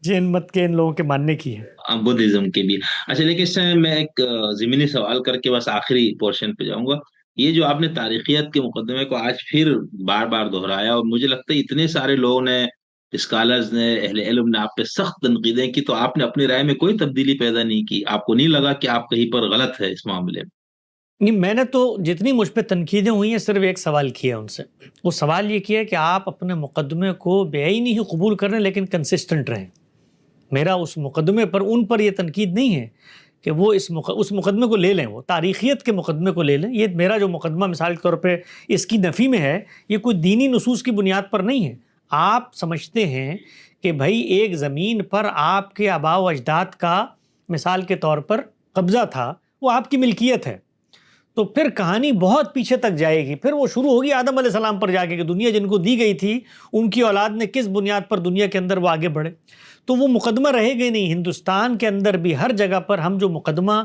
جین مت کے ان لوگوں کے ماننے کی ہے, بدھزم کے بھی. اچھا, لیکن اس میں میں ایک ضمنی سوال کر کے بس آخری پورشن پہ جاؤں گا. یہ جو آپ نے تاریخیت کے مقدمے کو آج پھر بار بار دہرایا, اور مجھے لگتا ہے اتنے سارے لوگوں نے, اسکالرز نے, اہل علم نے آپ پہ سخت تنقیدیں کی, تو آپ نے اپنی رائے میں کوئی تبدیلی پیدا نہیں کی. آپ کو نہیں لگا کہ آپ کہیں پر غلط ہے اس معاملے میں؟ نہیں, میں نے تو جتنی مجھ پہ تنقیدیں ہوئی ہیں صرف ایک سوال کیا ان سے. وہ سوال یہ کیا کہ آپ اپنے مقدمے کو بے عینی ہی قبول کریں لیکن کنسسٹنٹ رہیں. میرا اس مقدمے پر ان پر یہ تنقید نہیں ہے کہ وہ اس مقدمے کو لے لیں, وہ تاریخیت کے مقدمے کو لے لیں. یہ میرا جو مقدمہ مثال کے طور پہ اس کی نفی میں ہے, یہ کوئی دینی نصوص کی بنیاد پر نہیں ہے. آپ سمجھتے ہیں کہ بھائی ایک زمین پر آپ کے آباء و اجداد کا مثال کے طور پر قبضہ تھا, وہ آپ کی ملکیت ہے, تو پھر کہانی بہت پیچھے تک جائے گی. پھر وہ شروع ہوگی آدم علیہ السلام پر جا کے کہ دنیا جن کو دی گئی تھی ان کی اولاد نے کس بنیاد پر دنیا کے اندر وہ آگے بڑھے. تو وہ مقدمہ رہے گا نہیں. ہندوستان کے اندر بھی ہر جگہ پر ہم جو مقدمہ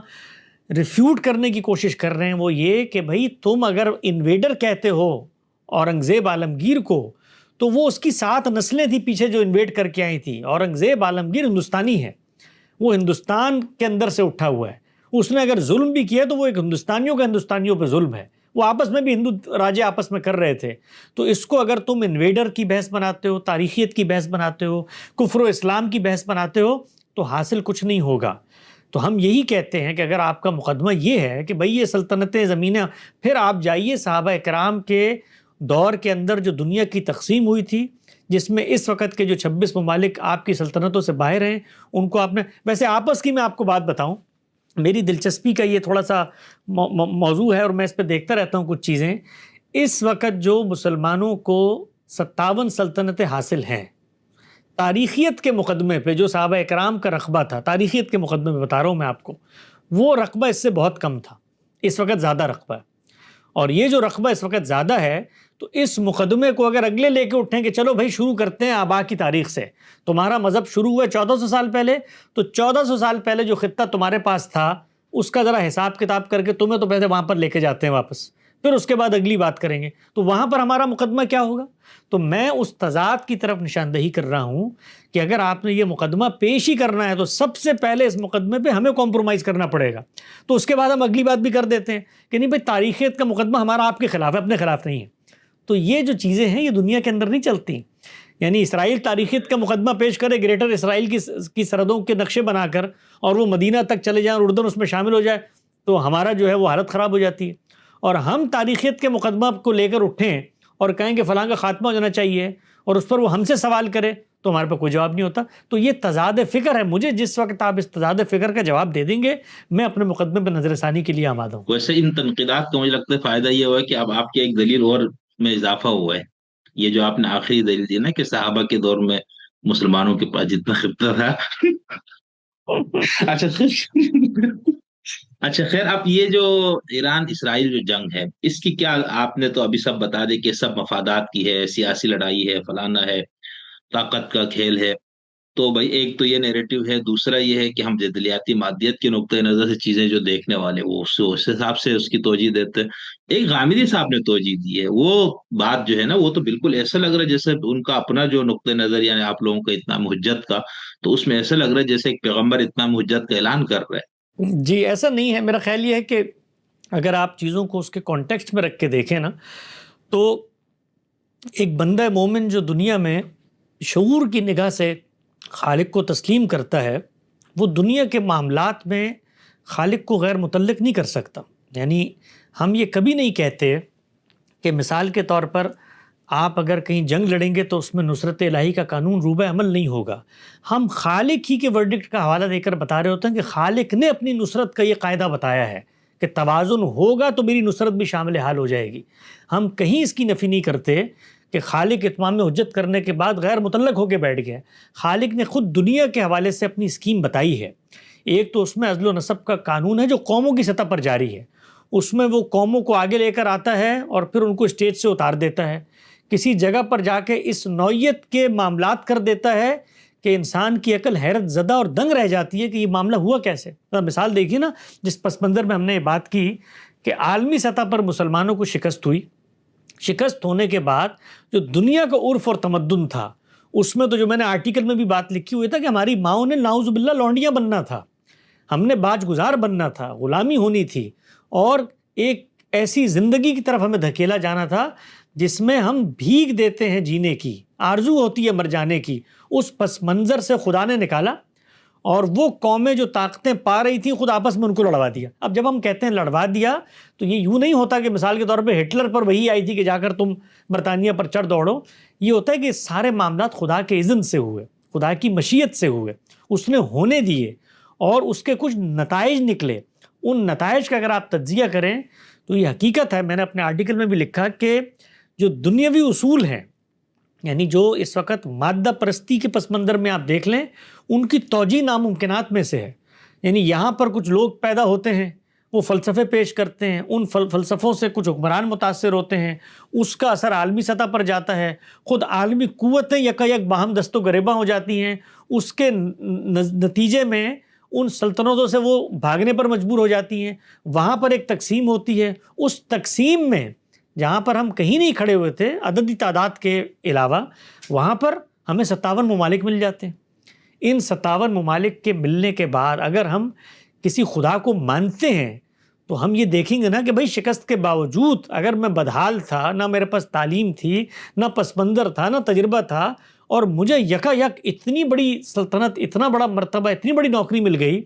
ریفیوٹ کرنے کی کوشش کر رہے ہیں وہ یہ کہ بھئی تم اگر انویڈر کہتے ہو اورنگزیب عالمگیر کو, تو وہ اس کی 7 نسلیں تھی پیچھے جو انویڈ کر کے آئی تھی. اورنگزیب عالمگیر ہندوستانی ہے, وہ ہندوستان کے اندر سے اٹھا ہوا ہے. اس نے اگر ظلم بھی کیا تو وہ ایک ہندوستانیوں پہ ظلم ہے. وہ آپس میں بھی ہندو راجے آپس میں کر رہے تھے. تو اس کو اگر تم انویڈر کی بحث بناتے ہو, تاریخیت کی بحث بناتے ہو, کفر و اسلام کی بحث بناتے ہو, تو حاصل کچھ نہیں ہوگا. تو ہم یہی کہتے ہیں کہ اگر آپ کا مقدمہ یہ ہے کہ بھئی یہ سلطنتیں زمینیں, پھر آپ جائیے صحابہ اکرام کے دور کے اندر جو دنیا کی تقسیم ہوئی تھی, جس میں اس وقت کے جو 26 ممالک آپ کی سلطنتوں سے باہر ہیں, ان کو آپ نے, ویسے آپس کی میں آپ کو بات بتاؤں, میری دلچسپی کا یہ تھوڑا سا موضوع ہے اور میں اس پہ دیکھتا رہتا ہوں کچھ چیزیں. اس وقت جو مسلمانوں کو 57 سلطنتیں حاصل ہیں, تاریخیت کے مقدمے پہ جو صحابہ اکرام کا رقبہ تھا, تاریخیت کے مقدمے پہ بتا رہا ہوں میں آپ کو, وہ رقبہ اس سے بہت کم تھا. اس وقت زیادہ رقبہ ہے, اور یہ جو رقبہ اس وقت زیادہ ہے, تو اس مقدمے کو اگر اگلے لے کے اٹھیں کہ چلو بھائی شروع کرتے ہیں آبا کی تاریخ سے, تمہارا مذہب شروع ہوا 1400 سال پہلے, تو 1400 سال پہلے جو خطہ تمہارے پاس تھا اس کا ذرا حساب کتاب کر کے تمہیں تو پہلے وہاں پر لے کے جاتے ہیں واپس, پھر اس کے بعد اگلی بات کریں گے. تو وہاں پر ہمارا مقدمہ کیا ہوگا؟ تو میں اس تضاد کی طرف نشاندہی کر رہا ہوں کہ اگر آپ نے یہ مقدمہ پیش ہی کرنا ہے تو سب سے پہلے اس مقدمے پہ ہمیں کمپرومائز کرنا پڑے گا. تو اس کے بعد ہم اگلی بات بھی کر دیتے ہیں کہ نہیں بھائی تاریخیت کا مقدمہ ہمارا آپ کے خلاف ہے, اپنے خلاف نہیں ہے. تو یہ جو چیزیں ہیں یہ دنیا کے اندر نہیں چلتی. یعنی اسرائیل تاریخیت کا مقدمہ پیش کرے گریٹر اسرائیل کی سرحدوں کے نقشے بنا کر, اور وہ مدینہ تک چلے جائیں اور اردن اس میں شامل ہو جائے, تو ہمارا جو ہے وہ حالت خراب ہو جاتی ہے. اور ہم تاریخیت کے مقدمہ کو لے کر اٹھیں اور کہیں کہ فلاں کا خاتمہ ہو جانا چاہیے, اور اس پر وہ ہم سے سوال کرے, تو ہمارے پہ کوئی جواب نہیں ہوتا. تو یہ تضاد فکر ہے. مجھے جس وقت آپ اس تضاد فکر کا جواب دے دیں گے, میں اپنے مقدمے پہ نظر ثانی کے لیے آمادہ ہوں. ویسے ان تنقیدات کا مجھے لگتا ہے فائدہ یہ ہوا ہے کہ اب آپ کی ایک دلیل اور میں اضافہ ہوا ہے. یہ جو آپ نے آخری دلیل دی نا کہ صحابہ کے دور میں مسلمانوں کے پاس جتنا خطہ تھا. اچھا خیر, اب یہ جو ایران اسرائیل جو جنگ ہے, اس کی کیا, آپ نے تو ابھی سب بتا دے کہ سب مفادات کی ہے, سیاسی لڑائی ہے, فلانا ہے, طاقت کا کھیل ہے. تو بھائی ایک تو یہ نیریٹو ہے, دوسرا یہ ہے کہ ہم جدلیاتی مادیت کے نقطۂ نظر سے چیزیں جو دیکھنے والے وہ اس حساب سے اس کی توجہ دیتے ہیں. ایک غامدی صاحب نے توجہ دی ہے, وہ بات جو ہے نا وہ تو بالکل ایسا لگ رہا ہے جیسے ان کا اپنا جو نقطۂ نظر, یعنی آپ لوگوں کا اتمام حجت کا, تو اس میں ایسا لگ رہا ہے جیسے ایک پیغمبر اتمام حجت کا اعلان کر رہا ہے. جی ایسا نہیں ہے. میرا خیال یہ ہے کہ اگر آپ چیزوں کو اس کے کانٹیکسٹ میں رکھ کے دیکھیں نا, تو ایک بندہ مومن جو دنیا میں شعور کی نگاہ سے خالق کو تسلیم کرتا ہے, وہ دنیا کے معاملات میں خالق کو غیر متعلق نہیں کر سکتا. یعنی ہم یہ کبھی نہیں کہتے کہ مثال کے طور پر آپ اگر کہیں جنگ لڑیں گے تو اس میں نصرت الہی کا قانون روبہ عمل نہیں ہوگا. ہم خالق ہی کے ورڈکٹ کا حوالہ دے کر بتا رہے ہوتے ہیں کہ خالق نے اپنی نصرت کا یہ قاعدہ بتایا ہے کہ توازن ہوگا تو میری نصرت بھی شامل حال ہو جائے گی. ہم کہیں اس کی نفی نہیں کرتے کہ خالق اتمام حجت کرنے کے بعد غیر متعلق ہو کے بیٹھ گیا. خالق نے خود دنیا کے حوالے سے اپنی اسکیم بتائی ہے. ایک تو اس میں عدل و نسب کا قانون ہے جو قوموں کی سطح پر جاری ہے. اس میں وہ قوموں کو آگے لے کر آتا ہے اور پھر ان کو اسٹیج سے اتار دیتا ہے. کسی جگہ پر جا کے اس نوعیت کے معاملات کر دیتا ہے کہ انسان کی عقل حیرت زدہ اور دنگ رہ جاتی ہے کہ یہ معاملہ ہوا کیسے. مثال دیکھیے نا، جس پس منظر میں ہم نے یہ بات کی کہ عالمی سطح پر مسلمانوں کو شکست ہوئی. شکست ہونے کے بعد جو دنیا کا عرف اور تمدن تھا، اس میں تو جو میں نے آرٹیکل میں بھی بات لکھی ہوئی تھا کہ ہماری ماؤں نے نعوذ باللہ لونڈیاں بننا تھا، ہم نے باج گزار بننا تھا، غلامی ہونی تھی، اور ایک ایسی زندگی کی طرف ہمیں دھکیلا جانا تھا جس میں ہم بھیگ دیتے ہیں جینے کی، آرزو ہوتی ہے مر جانے کی. اس پس منظر سے خدا نے نکالا اور وہ قومیں جو طاقتیں پا رہی تھیں خود آپس میں ان کو لڑوا دیا. اب جب ہم کہتے ہیں لڑوا دیا تو یہ یوں نہیں ہوتا کہ مثال کے طور پہ ہٹلر پر وہی آئی تھی کہ جا کر تم برطانیہ پر چڑھ دوڑو. یہ ہوتا ہے کہ سارے معاملات خدا کے اذن سے ہوئے، خدا کی مشیت سے ہوئے، اس نے ہونے دیے اور اس کے کچھ نتائج نکلے. ان نتائج کا اگر آپ تجزیہ کریں تو یہ حقیقت ہے، میں نے اپنے آرٹیکل میں بھی لکھا کہ جو دنیاوی اصول ہیں، یعنی جو اس وقت مادہ پرستی کے پس منظر میں آپ دیکھ لیں، ان کی توجیہ ناممکنات میں سے ہے. یعنی یہاں پر کچھ لوگ پیدا ہوتے ہیں، وہ فلسفے پیش کرتے ہیں، ان فلسفوں سے کچھ حکمران متاثر ہوتے ہیں، اس کا اثر عالمی سطح پر جاتا ہے، خود عالمی قوتیں یکا یک باہم دست و گریباں ہو جاتی ہیں. اس کے نتیجے میں ان سلطنتوں سے وہ بھاگنے پر مجبور ہو جاتی ہیں. وہاں پر ایک تقسیم ہوتی ہے. اس تقسیم میں جہاں پر ہم کہیں نہیں کھڑے ہوئے تھے عددی تعداد کے علاوہ، وہاں پر ہمیں 57 ممالک مل جاتے ہیں. ان 57 ممالک کے ملنے کے بعد اگر ہم کسی خدا کو مانتے ہیں تو ہم یہ دیکھیں گے نا کہ بھائی شکست کے باوجود اگر میں بدحال تھا، نہ میرے پاس تعلیم تھی، نہ پس منظر تھا، نہ تجربہ تھا، اور مجھے یکا یک اتنی بڑی سلطنت، اتنا بڑا مرتبہ، اتنی بڑی نوکری مل گئی،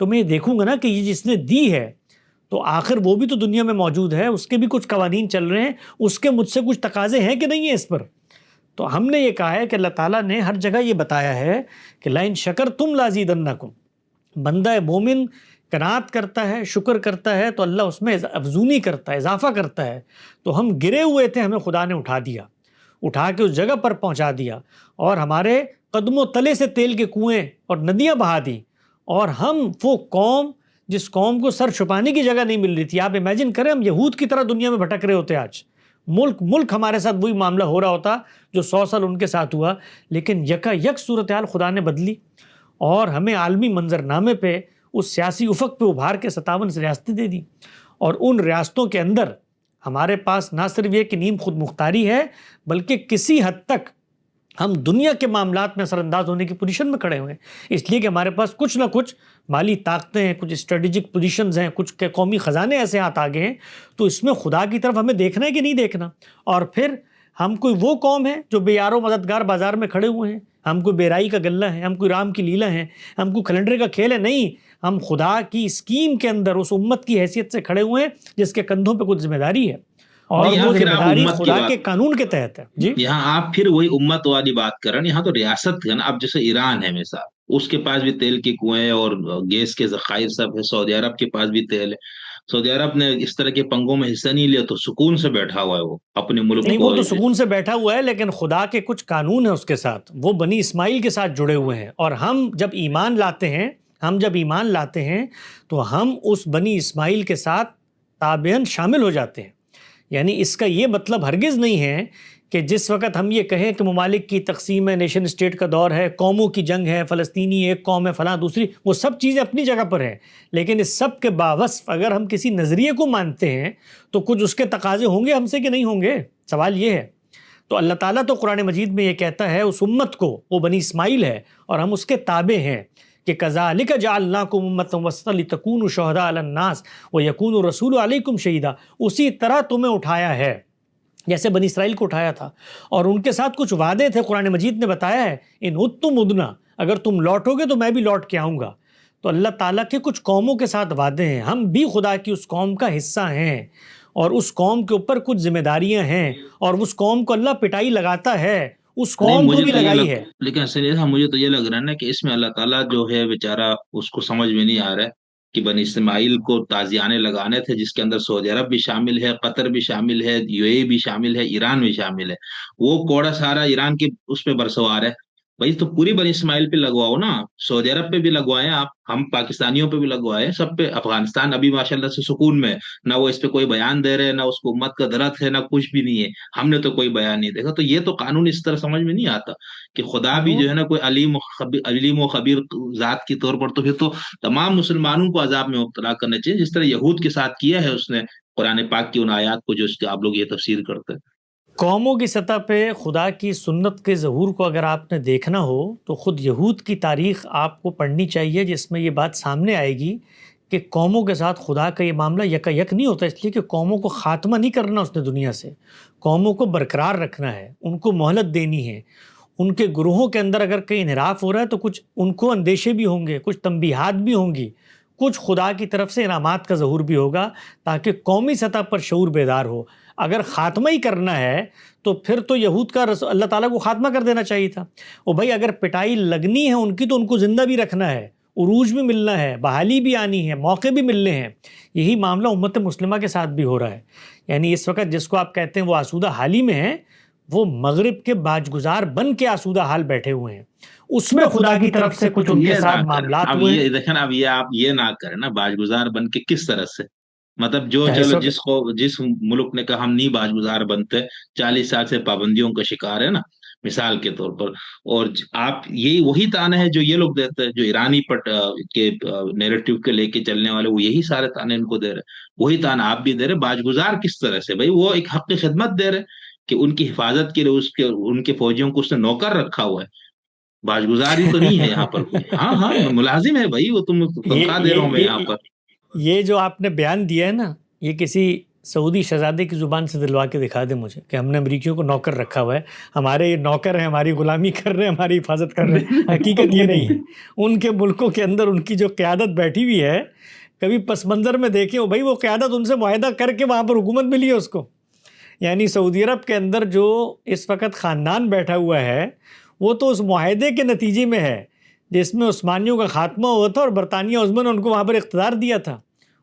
تو میں یہ دیکھوں گا نا کہ یہ جس نے دی ہے تو آخر وہ بھی تو دنیا میں موجود ہے، اس کے بھی کچھ قوانین چل رہے ہیں، اس کے مجھ سے کچھ تقاضے ہیں کہ نہیں ہیں اس پر. تو ہم نے یہ کہا ہے کہ اللہ تعالیٰ نے ہر جگہ یہ بتایا ہے کہ لَإِن شَكَرْتُمْ لَأَزِيدَنَّكُمْ. بندہ مومن قناعت کرتا ہے، شکر کرتا ہے تو اللہ اس میں افزونی کرتا ہے، اضافہ کرتا ہے. تو ہم گرے ہوئے تھے، ہمیں خدا نے اٹھا دیا، اٹھا کے اس جگہ پر پہنچا دیا اور ہمارے قدموں تلے سے تیل کے کنویں اور ندیاں بہا دی. اور ہم وہ قوم جس قوم کو سر چھپانے کی جگہ نہیں مل رہی تھی، آپ امیجن کریں ہم یہود کی طرح دنیا میں بھٹک رہے ہوتے آج، ملک ہمارے ساتھ وہی معاملہ ہو رہا ہوتا جو 100 سال ان کے ساتھ ہوا. لیکن یکا یک صورتحال خدا نے بدلی اور ہمیں عالمی منظرنامے پہ اس سیاسی افق پہ ابھار کے 57 ریاستیں دے دی. اور ان ریاستوں کے اندر ہمارے پاس نہ صرف یہ کہ نیم خود مختاری ہے، بلکہ کسی حد تک ہم دنیا کے معاملات میں اثر انداز ہونے کی پوزیشن میں کھڑے ہوئے ہیں، اس لیے کہ ہمارے پاس کچھ نہ کچھ مالی طاقتیں ہیں، کچھ اسٹریٹجک پوزیشنز ہیں، کچھ قومی خزانے ایسے ہاتھ آگے ہیں. تو اس میں خدا کی طرف ہمیں دیکھنا ہے کہ نہیں دیکھنا. اور پھر ہم کوئی وہ قوم ہے جو بے یار و مددگار بازار میں کھڑے ہوئے ہیں، ہم کوئی بیرائی کا غلہ ہیں، ہم کوئی رام کی لیلا ہیں، ہم کوئی کیلنڈر کا کھیل ہے، نہیں، ہم خدا کی اسکیم کے اندر اس امت کی حیثیت سے کھڑے ہوئے ہیں جس کے کندھوں پہ کچھ ذمہ داری ہے اور وہ ذمہ داری خدا کے قانون کے تحت ہے. جی یہاں آپ پھر وہی امت والی بات کر رہے ہیں. یہاں تو ریاست ہے نا. اب جیسے ایران ہے مثال، اس کے پاس بھی تیل کے کنویں اور گیس کے ذخائر سب ہے. سعودی عرب کے پاس بھی تیل ہے. سعودی عرب نے اس طرح کے پنگوں میں حصہ نہیں لیا تو سکون سے بیٹھا ہوا ہے، وہ اپنے ملک نہیں، کو. وہ تو سکون سے بیٹھا ہوا ہے، لیکن خدا کے کچھ قانون ہیں اس کے ساتھ، وہ بنی اسماعیل کے ساتھ جڑے ہوئے ہیں. اور ہم جب ایمان لاتے ہیں تو ہم اس بنی اسماعیل کے ساتھ تابعاً شامل ہو جاتے ہیں. یعنی اس کا یہ مطلب ہرگز نہیں ہے کہ جس وقت ہم یہ کہیں کہ ممالک کی تقسیم ہے، نیشن اسٹیٹ کا دور ہے، قوموں کی جنگ ہے، فلسطینی ایک قوم ہے، فلاں دوسری، وہ سب چیزیں اپنی جگہ پر ہیں، لیکن اس سب کے باوصف اگر ہم کسی نظریے کو مانتے ہیں تو کچھ اس کے تقاضے ہوں گے ہم سے کہ نہیں ہوں گے. سوال یہ ہے. تو اللہ تعالیٰ تو قرآن مجید میں یہ کہتا ہے اس امت کو، وہ بنی اسماعیل ہے اور ہم اس کے تابع ہیں، کہ کذالک جعلناکم امۃ وسطا لتکونوا شہداء علی الناس ویکون الرسول علیکم شہیدا. اسی طرح تمہیں اٹھایا ہے جیسے بنی اسرائیل کو اٹھایا تھا، اور ان کے ساتھ کچھ وعدے تھے. قرآن مجید نے بتایا ہے ان عدتم عدنا، اگر تم لوٹو گے تو میں بھی لوٹ کے آؤں گا. تو اللہ تعالیٰ کے کچھ قوموں کے ساتھ وعدے ہیں، ہم بھی خدا کی اس قوم کا حصہ ہیں اور اس قوم کے اوپر کچھ ذمہ داریاں ہیں، اور اس قوم کو اللہ پٹائی لگاتا ہے، اس قوم کو بھی لگائی ہے. لیکن مجھے تو یہ لگ رہا ہے نا کہ اس میں اللہ تعالیٰ جو ہے بیچارہ اس کو سمجھ میں نہیں آ رہا ہے کہ بنی اسماعیل کو تازیانے لگانے تھے، جس کے اندر سعودی عرب بھی شامل ہے، قطر بھی شامل ہے، یو اے بھی شامل ہے، ایران بھی شامل ہے، وہ کوڑا سارا ایران کے اس پہ برسوار ہے. بھائی تو پوری بنی اسماعیل پہ لگواؤ نا، سعودی عرب پہ بھی لگوائے آپ، ہم پاکستانیوں پہ بھی لگوائے، سب پہ. افغانستان ابھی ماشاءاللہ سے سکون میں ہے، نہ وہ اس پہ کوئی بیان دے رہے، نہ اس کو امت کا درد ہے، نہ کچھ بھی نہیں ہے. ہم نے تو کوئی بیان نہیں دیکھا. تو یہ تو قانون اس طرح سمجھ میں نہیں آتا کہ خدا بھی جو قانون ہے نا کوئی علیم و خبیر ذات کی طور پر. تو پھر تو تمام مسلمانوں کو عذاب میں مبتلا کرنا چاہیے، جس طرح یہود کے ساتھ کیا ہے اس نے قرآن پاک کی ان آیات کو جو اس کے آپ لوگ یہ تفسیر کرتے ہیں. قوموں کی سطح پہ خدا کی سنت کے ظہور کو اگر آپ نے دیکھنا ہو تو خود یہود کی تاریخ آپ کو پڑھنی چاہیے، جس میں یہ بات سامنے آئے گی کہ قوموں کے ساتھ خدا کا یہ معاملہ یکا یک نہیں ہوتا، اس لیے کہ قوموں کو خاتمہ نہیں کرنا اس نے دنیا سے، قوموں کو برقرار رکھنا ہے، ان کو مہلت دینی ہے. ان کے گروہوں کے اندر اگر کہیں انحراف ہو رہا ہے تو کچھ ان کو اندیشے بھی ہوں گے، کچھ تنبیہات بھی ہوں گی، کچھ خدا کی طرف سے انعامات کا ظہور بھی ہوگا تاکہ قومی سطح پر شعور بیدار ہو. اگر خاتمہ ہی کرنا ہے تو پھر تو یہود کا اللہ تعالیٰ کو خاتمہ کر دینا چاہیے تھا. اور بھائی اگر پٹائی لگنی ہے ان کی تو ان کو زندہ بھی رکھنا ہے، عروج بھی ملنا ہے، بحالی بھی آنی ہے، موقع بھی ملنے ہیں. یہی معاملہ امت مسلمہ کے ساتھ بھی ہو رہا ہے. یعنی اس وقت جس کو آپ کہتے ہیں وہ آسودہ حالی میں ہیں، وہ مغرب کے باج گزار بن کے آسودہ حال بیٹھے ہوئے ہیں. اس میں خدا کی طرف سے کچھ ان کے یہ نہ ساتھ کریں معاملات اب، ہوئے یہ دیکھیں اب، یہ آپ یہ نہ کریں نا باج گزار بن کے. کس طرح سے؟ مطلب جو ہیں اس چلو وقت. جس ملک نے کہا ہم نہیں باج گزار بنتے، 40 سال سے پابندیوں کا شکار ہے نا، مثال کے طور پر. اور آپ یہی وہی تانے ہے جو یہ لوگ دیتے ہیں، جو ایرانی کے نیریٹو کے لے کے چلنے والے، وہ یہی سارے تانے ان کو دے رہے. وہی تانا آپ بھی دے رہے. باج گزار کس طرح سے؟ بھائی وہ ایک حق کی خدمت دے رہے کہ ان کی حفاظت کے لیے ان کے فوجیوں کو اس نے نوکر رکھا ہوا ہے. باج گزاری تو نہیں ہے یہاں پر کوئی. ہاں ہاں ملازم ہے بھائی، وہ تم یہ تنخواہ دے رہا ہوں میں یہاں یہ پر. یہ جو آپ نے بیان دیا ہے نا، یہ کسی سعودی شہزادے کی زبان سے دلوا کے دکھا دے مجھے کہ ہم نے امریکیوں کو نوکر رکھا ہوا ہے، ہمارے یہ نوکر ہیں، ہماری غلامی کر رہے ہیں، ہماری حفاظت کر رہے ہیں. حقیقت یہ نہیں ہے. ان کے ملکوں کے اندر ان کی جو قیادت بیٹھی ہوئی ہے، کبھی پس منظر میں دیکھیں ہو بھائی، وہ قیادت ان سے معاہدہ کر کے وہاں پر حکومت ملی ہے اس کو. یعنی سعودی عرب کے اندر جو اس وقت خاندان بیٹھا ہوا ہے وہ تو اس معاہدے کے نتیجے میں ہے جس میں عثمانیوں کا خاتمہ ہوا تھا اور برطانیہ عظمی نے ان کو وہاں پر اقتدار دیا تھا.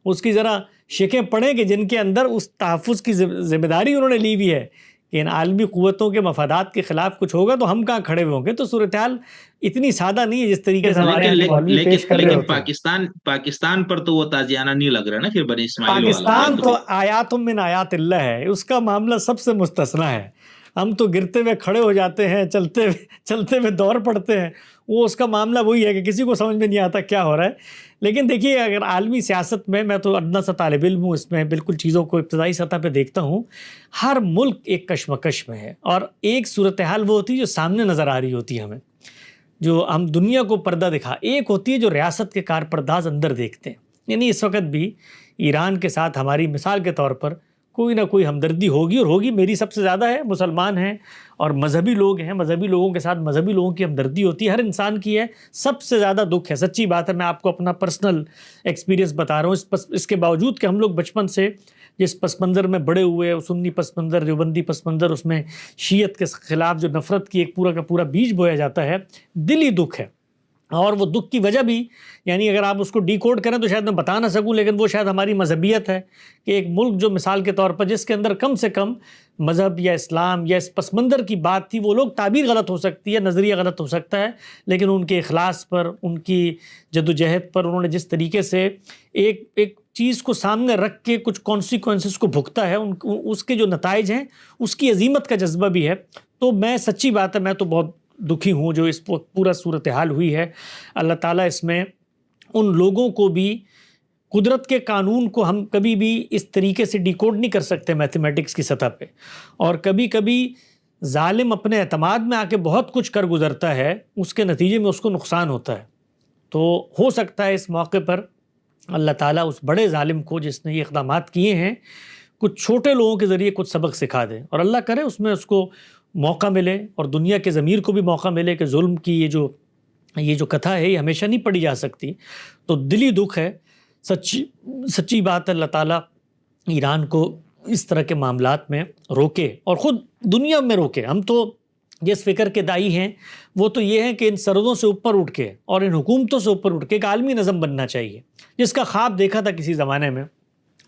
اس کی ذرا شکیں پڑھیں کہ جن کے اندر اس تحفظ کی ذمہ داری انہوں نے لی ہوئی ہے کہ ان عالمی قوتوں کے مفادات کے خلاف کچھ ہوگا تو ہم کہاں کھڑے ہوئے ہوں گے. تو صورتحال اتنی سادہ نہیں ہے جس طریقے سے ہمارے لیکن یہاں کے مولوی پیش کر رہے لیکن ہوتے ہیں. پاکستان پر تو وہ تازیانہ نہیں لگ رہا نا پھر بنی اسماعیل والا. پاکستان تو آیات من آیات اللہ ہے، اس کا معاملہ سب سے مستثنا ہے. ہم تو گرتے ہوئے کھڑے ہو جاتے ہیں، چلتے ہوئے دور پڑتے ہیں. وہ اس کا معاملہ وہی ہے کہ کسی کو سمجھ میں نہیں آتا کیا ہو رہا ہے. لیکن دیکھیے اگر عالمی سیاست میں تو ادنا سا طالب علم ہوں، اس میں بالکل چیزوں کو ابتدائی سطح پہ دیکھتا ہوں. ہر ملک ایک کشمکش میں ہے اور ایک صورتحال وہ ہوتی ہے جو سامنے نظر آ رہی ہوتی ہے ہمیں، جو ہم دنیا کو پردہ دکھا. ایک ہوتی ہے جو ریاست کے کارپرداز اندر دیکھتے ہیں. یعنی اس وقت بھی ایران کے ساتھ ہماری مثال کے طور پر کوئی نہ کوئی ہمدردی ہوگی اور ہوگی. میری سب سے زیادہ ہے، مسلمان ہیں اور مذہبی لوگ ہیں، مذہبی لوگوں کے ساتھ مذہبی لوگوں کی ہمدردی ہوتی ہے، ہر انسان کی ہے. سب سے زیادہ دکھ ہے، سچی بات ہے، میں آپ کو اپنا پرسنل ایکسپیرینس بتا رہا ہوں. اس کے باوجود کہ ہم لوگ بچپن سے جس پس منظر میں بڑے ہوئے، سنی پس منظر، دیوبندی پس منظر، اس میں شیعت کے خلاف جو نفرت کی ایک پورا کا پورا بیج بویا جاتا ہے، دلی دکھ ہے. اور وہ دکھ کی وجہ بھی، یعنی اگر آپ اس کو ڈی کوڈ کریں تو شاید میں بتا نہ سکوں، لیکن وہ شاید ہماری مذہبیت ہے کہ ایک ملک جو مثال کے طور پر جس کے اندر کم سے کم مذہب یا اسلام یا اس پس منظر کی بات تھی، وہ لوگ تعبیر غلط ہو سکتی ہے، نظریہ غلط ہو سکتا ہے، لیکن ان کے اخلاص پر، ان کی جدوجہد پر، انہوں نے جس طریقے سے ایک چیز کو سامنے رکھ کے کچھ کانسیکوینسز کو بھگتا ہے، اس کے جو نتائج ہیں اس کی عظیمت کا جذبہ بھی ہے. تو میں سچی بات ہے، میں تو بہت دکھی ہوں جو اس پورا صورتحال ہوئی ہے. اللہ تعالیٰ اس میں ان لوگوں کو بھی، قدرت کے قانون کو ہم کبھی بھی اس طریقے سے ڈیکوڈ نہیں کر سکتے میتھمیٹکس کی سطح پہ، اور کبھی کبھی ظالم اپنے اعتماد میں آ کے بہت کچھ کر گزرتا ہے، اس کے نتیجے میں اس کو نقصان ہوتا ہے. تو ہو سکتا ہے اس موقع پر اللہ تعالیٰ اس بڑے ظالم کو جس نے یہ اقدامات کیے ہیں کچھ چھوٹے لوگوں کے ذریعے کچھ سبق سکھا دے، اور اللہ کرے اس میں اس کو موقع ملے اور دنیا کے ضمیر کو بھی موقع ملے کہ ظلم کی یہ جو کتھا ہے یہ ہمیشہ نہیں پڑھی جا سکتی. تو دلی دکھ ہے، سچی بات ہے. اللہ تعالیٰ ایران کو اس طرح کے معاملات میں روکے اور خود دنیا میں روکے. ہم تو جس فکر کے دائی ہیں وہ تو یہ ہیں کہ ان سرحدوں سے اوپر اٹھ کے اور ان حکومتوں سے اوپر اٹھ کے ایک عالمی نظم بننا چاہیے، جس کا خواب دیکھا تھا کسی زمانے میں،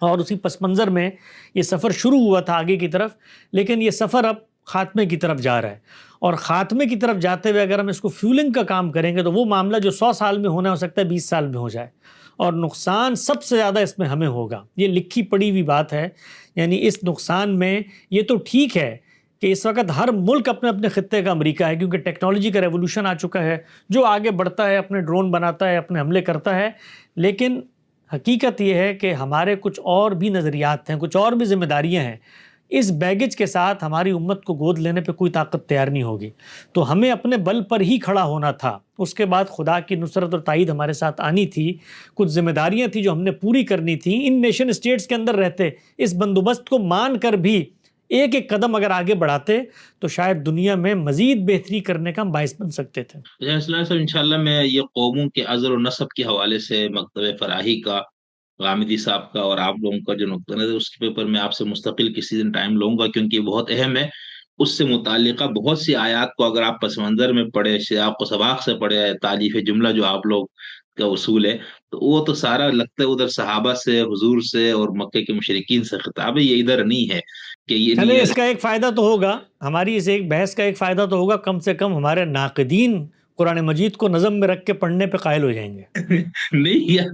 اور اسی پس منظر میں یہ سفر شروع ہوا تھا آگے کی طرف، لیکن یہ سفر اب خاتمے کی طرف جا رہا ہے، اور خاتمے کی طرف جاتے ہوئے اگر ہم اس کو فیولنگ کا کام کریں گے تو وہ معاملہ جو 100 سال میں ہونا ہو سکتا ہے 20 سال میں ہو جائے، اور نقصان سب سے زیادہ اس میں ہمیں ہوگا، یہ لکھی پڑی ہوئی بات ہے۔ یعنی اس نقصان میں یہ تو ٹھیک ہے کہ اس وقت ہر ملک اپنے اپنے خطے کا امریکہ ہے، کیونکہ ٹیکنالوجی کا ریولوشن آ چکا ہے، جو آگے بڑھتا ہے اپنے ڈرون بناتا ہے، اپنے حملے کرتا ہے، لیکن حقیقت یہ ہے کہ ہمارے کچھ اور بھی نظریات ہیں، کچھ اور بھی ذمہ داریاں ہیں۔ اس بیگج کے ساتھ ہماری امت کو گود لینے پہ کوئی طاقت تیار نہیں ہوگی، تو ہمیں اپنے بل پر ہی کھڑا ہونا تھا۔ اس کے بعد خدا کی نصرت اور تائید ہمارے ساتھ آنی تھی، کچھ ذمہ داریاں تھیں جو ہم نے پوری کرنی تھیں۔ ان نیشن اسٹیٹس کے اندر رہتے اس بندوبست کو مان کر بھی ایک ایک قدم اگر آگے بڑھاتے تو شاید دنیا میں مزید بہتری کرنے کا ہم باعث بن سکتے تھے۔ انشاءاللہ میں یہ قوموں کے عزل و نسب کے حوالے سے مکتب فراہی کا، غامدی صاحب کا اور آپ لوگوں کا جو نقطہ نظر، اس کے اوپر میں آپ سے مستقل کسی دن ٹائم لوں گا، کیونکہ یہ بہت اہم ہے۔ اس سے متعلقہ بہت سی آیات کو اگر آپ پس منظر میں پڑھے، سیاق و سباق سے پڑھے، تالیف جملہ جو آپ لوگ کا اصول ہے، تو وہ تو سارا لگتا ہے ادھر صحابہ سے، حضور سے اور مکے کے مشرکین سے خطاب ہے، یہ ادھر نہیں ہے کہ یہ نہیں چلے ہے۔ اس کا ایک فائدہ تو ہوگا، ہماری اس ایک بحث کا ایک فائدہ تو ہوگا، کم سے کم ہمارے ناقدین قرآن مجید کو نظم میں رکھ کے پڑھنے پہ قائل ہو جائیں گے۔ نہیں یار،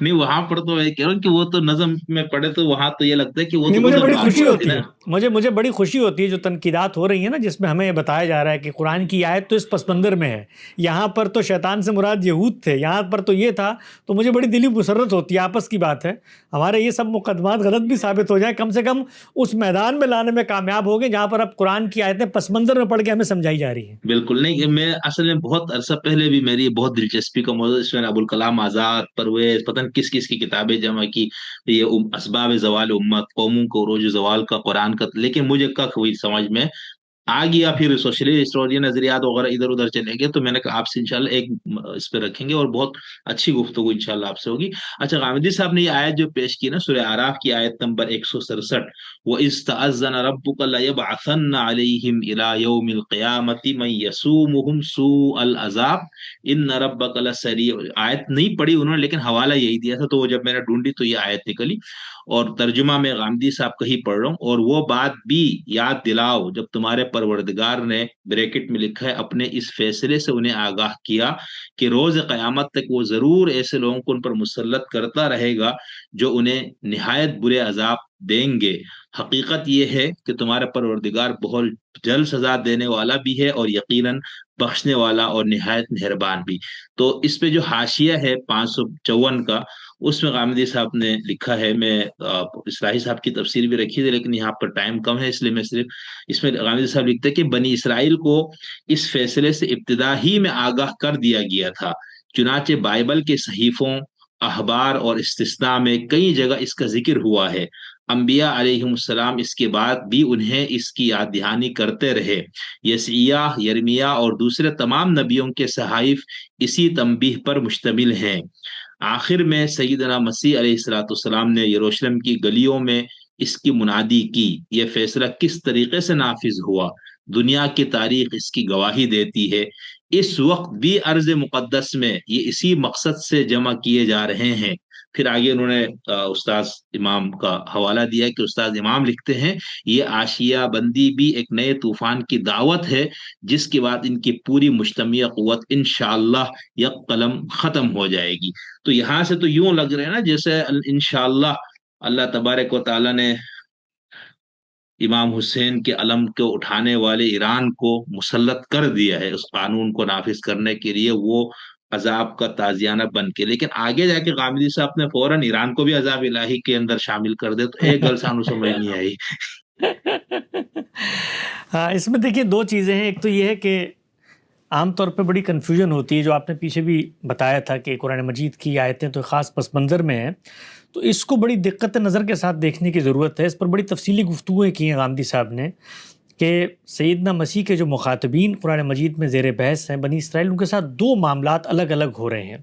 نہیں وہاں پر تو میں کہہ رہا ہوں کہ وہ تو نظم میں پڑھے تو وہاں تو یہ لگتا ہے کہ وہ نہیں، تو مجھے ادھر بڑی بات خوشی ہو رہی ہوتی نا۔ ہے، مجھے بڑی خوشی ہوتی ہے جو تنقیدات ہو رہی ہیں نا، جس میں ہمیں یہ بتایا جا رہا ہے کہ قرآن کی آیت تو اس پس منظر میں ہے، یہاں پر تو شیطان سے مراد یہود تھے، یہاں پر تو یہ تھا، تو مجھے بڑی دلی مسرت ہوتی ہے۔ آپس کی بات ہے، ہمارے یہ سب مقدمات غلط بھی ثابت ہو جائیں، کم سے کم اس میدان میں لانے میں کامیاب ہو گئے جہاں پر اب قرآن کی آیتیں پس منظر میں پڑھ کے ہمیں سمجھائی جا رہی ہیں۔ بالکل نہیں، میں اصل میں بہت عرصہ پہلے بھی میری بہت دلچسپی کا موضوع، اس میں ابوالکلام آزاد، پرویز، پتہ نہیں کس کس کی کتابیں جمع کی، یہ اسباب زوال امت، قوموں کو روز زوال کا قرآن کا، لیکن مجھے کک ہوئی سمجھ میں آ گیا، پھر سوشلسٹ اور یہ نظریات وغیرہ ادھر ادھر چلے گئے، تو میں نے کہا آپ سے انشاءاللہ ایک اس پہ رکھیں گے اور بہت اچھی گفتگو انشاءاللہ آپ سے ہوگی۔ اچھا، غامدی صاحب نے یہ آیت جو پیش کی نا، سورہ اعراف کی آیت نمبر 167، وَإِذْ تَأَذَّنَ رَبُّكَ لَيَبْعَثَنَّ عَلَيْهِمْ إِلَى يَوْمِ الْقِيَامَةِ مَن يَسُومُهُمْ سُوءَ الْعَذَابِ إِنَّ رَبَّكَ لَسَرِيعُ، آیت نہیں پڑھی انہوں نے لیکن حوالہ یہی دیا تھا، تو وہ جب میں نے ڈھونڈی تو یہ آیت نکلی، اور ترجمہ میں غامدی صاحب کا ہی پڑھ رہا ہوں۔ اور وہ بات بھی یاد دلاؤ جب تمہارے پروردگار نے، بریکٹ میں لکھا ہے، اپنے اس فیصلے سے انہیں آگاہ کیا کہ روز قیامت تک وہ ضرور ایسے لوگوں کو ان پر مسلط کرتا رہے گا جو انہیں نہایت برے عذاب دیں گے۔ حقیقت یہ ہے کہ تمہارا پروردگار بہت جلد سزا دینے والا بھی ہے اور یقیناً بخشنے والا اور نہایت مہربان بھی۔ تو اس پہ جو حاشیہ ہے 554 کا، اس میں غامدی صاحب نے لکھا ہے، میں اسرائیل صاحب کی تفسیر بھی رکھی تھی لیکن یہاں پر ٹائم کم ہے، اس لیے میں صرف اس میں غامدی صاحب لکھتے ہیں کہ بنی اسرائیل کو اس فیصلے سے ابتدا ہی میں آگاہ کر دیا گیا تھا، چنانچہ بائبل کے صحیفوں، اخبار اور استثناء میں کئی جگہ اس کا ذکر ہوا ہے۔ انبیاء علیہم السلام اس کے بعد بھی انہیں اس کی یاد دہانی کرتے رہے۔ یسعیاہ، یرمیاہ اور دوسرے تمام نبیوں کے صحائف اسی تنبیہ پر مشتمل ہیں۔ آخر میں سیدنا مسیح علیہ السلام نے یروشلم کی گلیوں میں اس کی منادی کی۔ یہ فیصلہ کس طریقے سے نافذ ہوا، دنیا کی تاریخ اس کی گواہی دیتی ہے۔ اس وقت بھی ارض مقدس میں یہ اسی مقصد سے جمع کیے جا رہے ہیں۔ پھر آگے انہوں نے استاذ امام کا حوالہ دیا کہ استاذ امام لکھتے ہیں یہ آشیہ بندی بھی ایک نئے طوفان کی دعوت ہے جس کے بعد ان کی پوری مجتمعی قوت انشاءاللہ یک قلم ختم ہو جائے گی۔ تو یہاں سے تو یوں لگ رہے ہیں نا جیسے انشاءاللہ اللہ تبارک و تعالیٰ نے امام حسین کے علم کو اٹھانے والے ایران کو مسلط کر دیا ہے اس قانون کو نافذ کرنے کے لیے، وہ عذاب کا تازیانہ بن کے۔ لیکن آگے جا کے غامدی صاحب نے فوراً ایران کو بھی عذاب الہی کے اندر شامل کر دے، تو ایک گل سانو سمجھ نہیں آئی۔ ہاں، اس میں دیکھیے دو چیزیں ہیں، ایک تو یہ ہے کہ عام طور پہ بڑی کنفیوژن ہوتی ہے، جو آپ نے پیچھے بھی بتایا تھا کہ قرآن مجید کی آیتیں تو خاص پس منظر میں ہیں، تو اس کو بڑی دقت نظر کے ساتھ دیکھنے کی ضرورت ہے۔ اس پر بڑی تفصیلی گفتگویں کی ہیں غامدی صاحب نے کہ سیدنا مسیح کے جو مخاطبین قرآن مجید میں زیر بحث ہیں بنی اسرائیل، ان کے ساتھ دو معاملات الگ الگ ہو رہے ہیں۔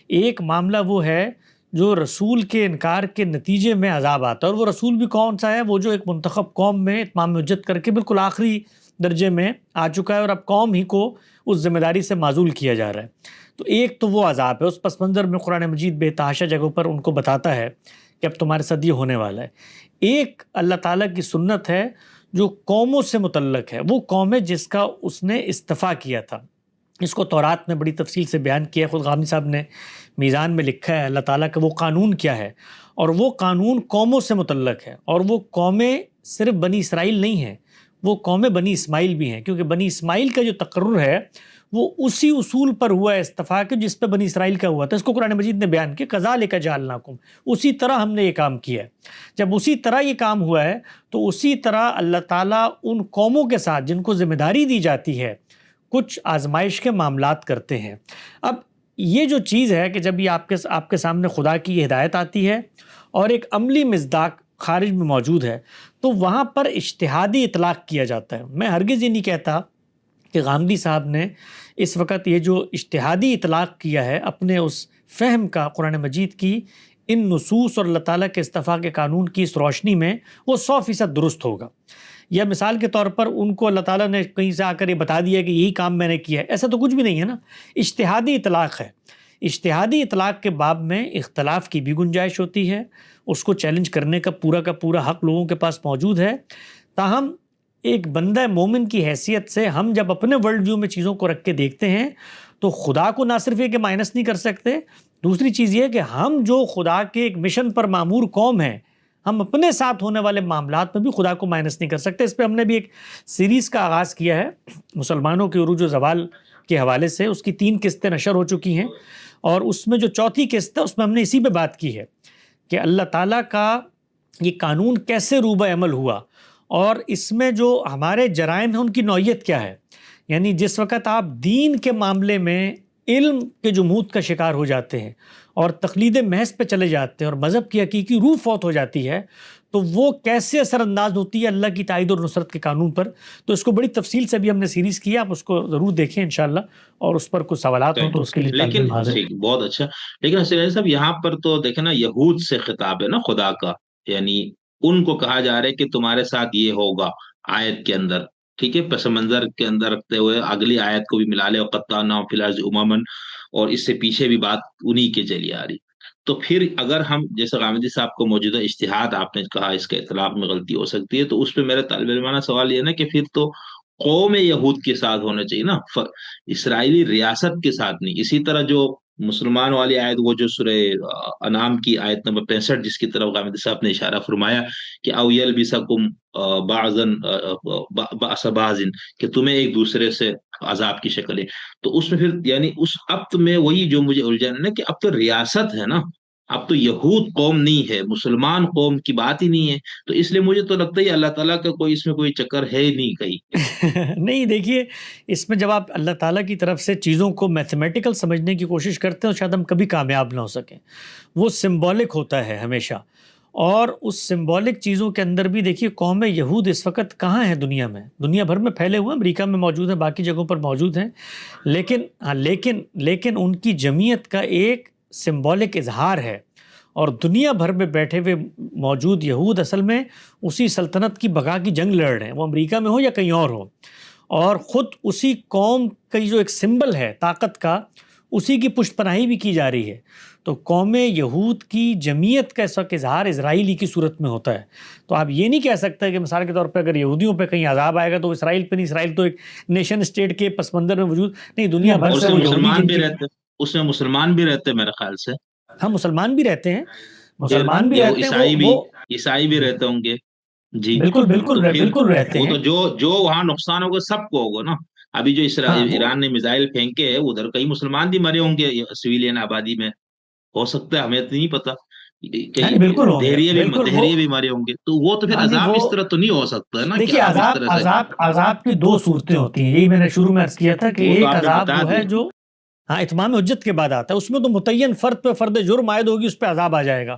ایک معاملہ وہ ہے جو رسول کے انکار کے نتیجے میں عذاب آتا ہے، اور وہ رسول بھی کون سا ہے؟ وہ جو ایک منتخب قوم میں اتمام حجت کر کے بالکل آخری درجے میں آ چکا ہے اور اب قوم ہی کو اس ذمہ داری سے معزول کیا جا رہا ہے۔ تو ایک تو وہ عذاب ہے، اس پس منظر میں قرآن مجید بے تحاشا جگہوں پر ان کو بتاتا ہے کہ اب تمہارے ساتھ یہ ہونے والا ہے۔ ایک اللہ تعالیٰ کی سنت ہے جو قوموں سے متعلق ہے، وہ قوم ہے جس کا اس نے استفا کیا تھا۔ اس کو تورات میں بڑی تفصیل سے بیان کیا ہے، خود غامدی صاحب نے میزان میں لکھا ہے اللہ تعالیٰ کا وہ قانون کیا ہے، اور وہ قانون قوموں سے متعلق ہے، اور وہ قومیں صرف بنی اسرائیل نہیں ہیں، وہ قومیں بنی اسماعیل بھی ہیں، کیونکہ بنی اسماعیل کا جو تقرر ہے وہ اسی اصول پر ہوا ہے استفا کے جس پہ بنی اسرائیل کا ہوا تھا۔ اس کو قرآن مجید نے بیان کیا، کذالک جعلناکم، اسی طرح ہم نے یہ کام کیا ہے۔ جب اسی طرح یہ کام ہوا ہے تو اسی طرح اللہ تعالیٰ ان قوموں کے ساتھ جن کو ذمہ داری دی جاتی ہے کچھ آزمائش کے معاملات کرتے ہیں۔ اب یہ جو چیز ہے کہ جب یہ آپ کے سامنے خدا کی یہ ہدایت آتی ہے اور ایک عملی مصداق خارج میں موجود ہے تو وہاں پر اجتہادی اطلاق کیا جاتا ہے۔ میں ہرگز یہ نہیں کہتا کہ غامدی صاحب نے اس وقت یہ جو اجتہادی اطلاق کیا ہے اپنے اس فہم کا قرآن مجید کی ان نصوص اور اللہ تعالیٰ کے استفا کے قانون کی اس روشنی میں وہ 100% درست ہوگا، یا مثال کے طور پر ان کو اللہ تعالیٰ نے کہیں سے آ کر یہ بتا دیا کہ یہی کام میں نے کیا ہے، ایسا تو کچھ بھی نہیں ہے نا۔ اجتہادی اطلاق ہے، اجتہادی اطلاق کے باب میں اختلاف کی بھی گنجائش ہوتی ہے، اس کو چیلنج کرنے کا پورا حق لوگوں کے پاس موجود ہے۔ تاہم ایک بندہ مومن کی حیثیت سے ہم جب اپنے ورلڈ ویو میں چیزوں کو رکھ کے دیکھتے ہیں تو خدا کو نہ صرف یہ کہ مائنس نہیں کر سکتے، دوسری چیز یہ کہ ہم جو خدا کے ایک مشن پر معمور قوم ہیں، ہم اپنے ساتھ ہونے والے معاملات میں بھی خدا کو مائنس نہیں کر سکتے۔ اس پہ ہم نے بھی ایک سیریز کا آغاز کیا ہے مسلمانوں کے عروج و زوال کے حوالے سے، اس کی 3 قسطیں نشر ہو چکی ہیں، اور اس میں جو 4تھی قسط ہے اس میں ہم نے اسی پہ بات کی ہے کہ اللہ تعالیٰ کا یہ قانون کیسے روبہ عمل ہوا، اور اس میں جو ہمارے جرائم ہیں ان کی نوعیت کیا ہے۔ یعنی جس وقت آپ دین کے معاملے میں علم کے جمود کا شکار ہو جاتے ہیں اور تقلید محض پہ چلے جاتے ہیں اور مذہب کی حقیقی روح فوت ہو جاتی ہے تو وہ کیسے اثر انداز ہوتی ہے اللہ کی تائید اور نصرت کے قانون پر۔ تو اس کو بڑی تفصیل سے بھی ہم نے سیریز کیا، آپ اس کو ضرور دیکھیں انشاءاللہ، اور اس پر کچھ سوالات ہوں تو اس کے لیے لیکن بہت اچھا۔ لیکن حسین صاحب یہاں پر تو دیکھیں نا، یہود سے خطاب ہے نا خدا کا، یعنی ان کو کہا جا رہا ہے کہ تمہارے ساتھ یہ ہوگا آیت کے اندر، ٹھیک ہے، پس منظر کے اندر رکھتے ہوئے اگلی آیت کو بھی ملا لے، وَقَطَّعْنَاهُمْ فِي الْأَرْضِ أُمَمًا، اور اس سے پیچھے بھی بات انہی کے چلی آ رہی۔ تو پھر اگر ہم جیسے غامدی صاحب کو موجودہ اجتہاد آپ نے کہا اس کے اطلاق میں غلطی ہو سکتی ہے، تو اس پہ میرا طالب علمانہ سوال یہ نا کہ پھر تو قوم یہود کے ساتھ ہونا چاہیے نا، اسرائیلی ریاست کے ساتھ نہیں۔ اسی طرح جو مسلمان والی آیت، وہ جو سورہ انعام کی آیت نمبر 65 جس کی طرف غامدی صاحب نے اشارہ فرمایا کہ او یلبسکم بعضن بأس بعض، کہ تمہیں ایک دوسرے سے عذاب کی شکلیں، تو اس میں پھر یعنی اس اب میں وہی جو مجھے الجھن ہے نا کہ اب تو ریاست ہے نا، اب تو یہود قوم نہیں ہے، مسلمان قوم کی بات ہی نہیں ہے، تو اس لیے مجھے تو لگتا ہے اللہ تعالیٰ کا کوئی اس میں کوئی چکر ہے ہی نہیں کہیں۔ نہیں، دیکھیے اس میں جب آپ اللہ تعالیٰ کی طرف سے چیزوں کو میتھمیٹیکل سمجھنے کی کوشش کرتے ہیں تو شاید ہم کبھی کامیاب نہ ہو سکیں، وہ سمبولک ہوتا ہے ہمیشہ، اور اس سمبولک چیزوں کے اندر بھی دیکھیے قوم یہود اس وقت کہاں ہیں دنیا میں، دنیا بھر میں پھیلے ہوئے ہیں، امریکہ میں موجود ہیں، باقی جگہوں پر موجود ہیں، لیکن ان کی جمعیت کا ایک سمبولک اظہار ہے، اور دنیا بھر میں بیٹھے ہوئے موجود یہود اصل میں اسی سلطنت کی بقا کی جنگ لڑ رہے ہیں، وہ امریکہ میں ہو یا کہیں اور ہو، اور خود اسی قوم کا جو ایک سمبل ہے طاقت کا، اسی کی پشت پناہی بھی کی جا رہی ہے۔ تو قوم یہود کی جمعیت کا اس وقت اظہار اسرائیلی کی صورت میں ہوتا ہے۔ تو آپ یہ نہیں کہہ سکتے کہ مثال کے طور پہ اگر یہودیوں پہ کہیں عذاب آئے گا تو اسرائیل پہ نہیں، اسرائیل تو ایک نیشن اسٹیٹ کے پس منظر میں موجود نہیں، دنیا بھر سے مسلمان بھی رہتے، اس میں مسلمان بھی رہتے میرے خیال سے، ہاں مسلمان بھی رہتے ہیں، مسلمان بھی رہتے ہیں، عیسائی بھی رہتے ہوں گے، جی بالکل رہتے ہیں، وہ تو جو وہاں نقصان ہوگا سب کو ہوگا نا۔ ابھی جو ایران نے میزائل پھینکے ہیں ادھر کئی مسلمان بھی مرے ہوں گے سویلین آبادی میں، ہو سکتا ہے، ہمیں تو نہیں پتا، دہریے بھی مرے ہوں گے، تو وہ تو پھر عذاب اس طرح تو نہیں ہو سکتا ہے نا۔ دیکھیے عذاب کی 2 صورتیں ہوتی ہیں، یہی میں نے شروع میں عرض کیا تھا کہ ایک عذاب وہ ہے جو اتمام حجت کے بعد آتا ہے، اس میں تو متعین فرد پہ فرد جرم عائد ہوگی، اس پہ عذاب آ جائے گا۔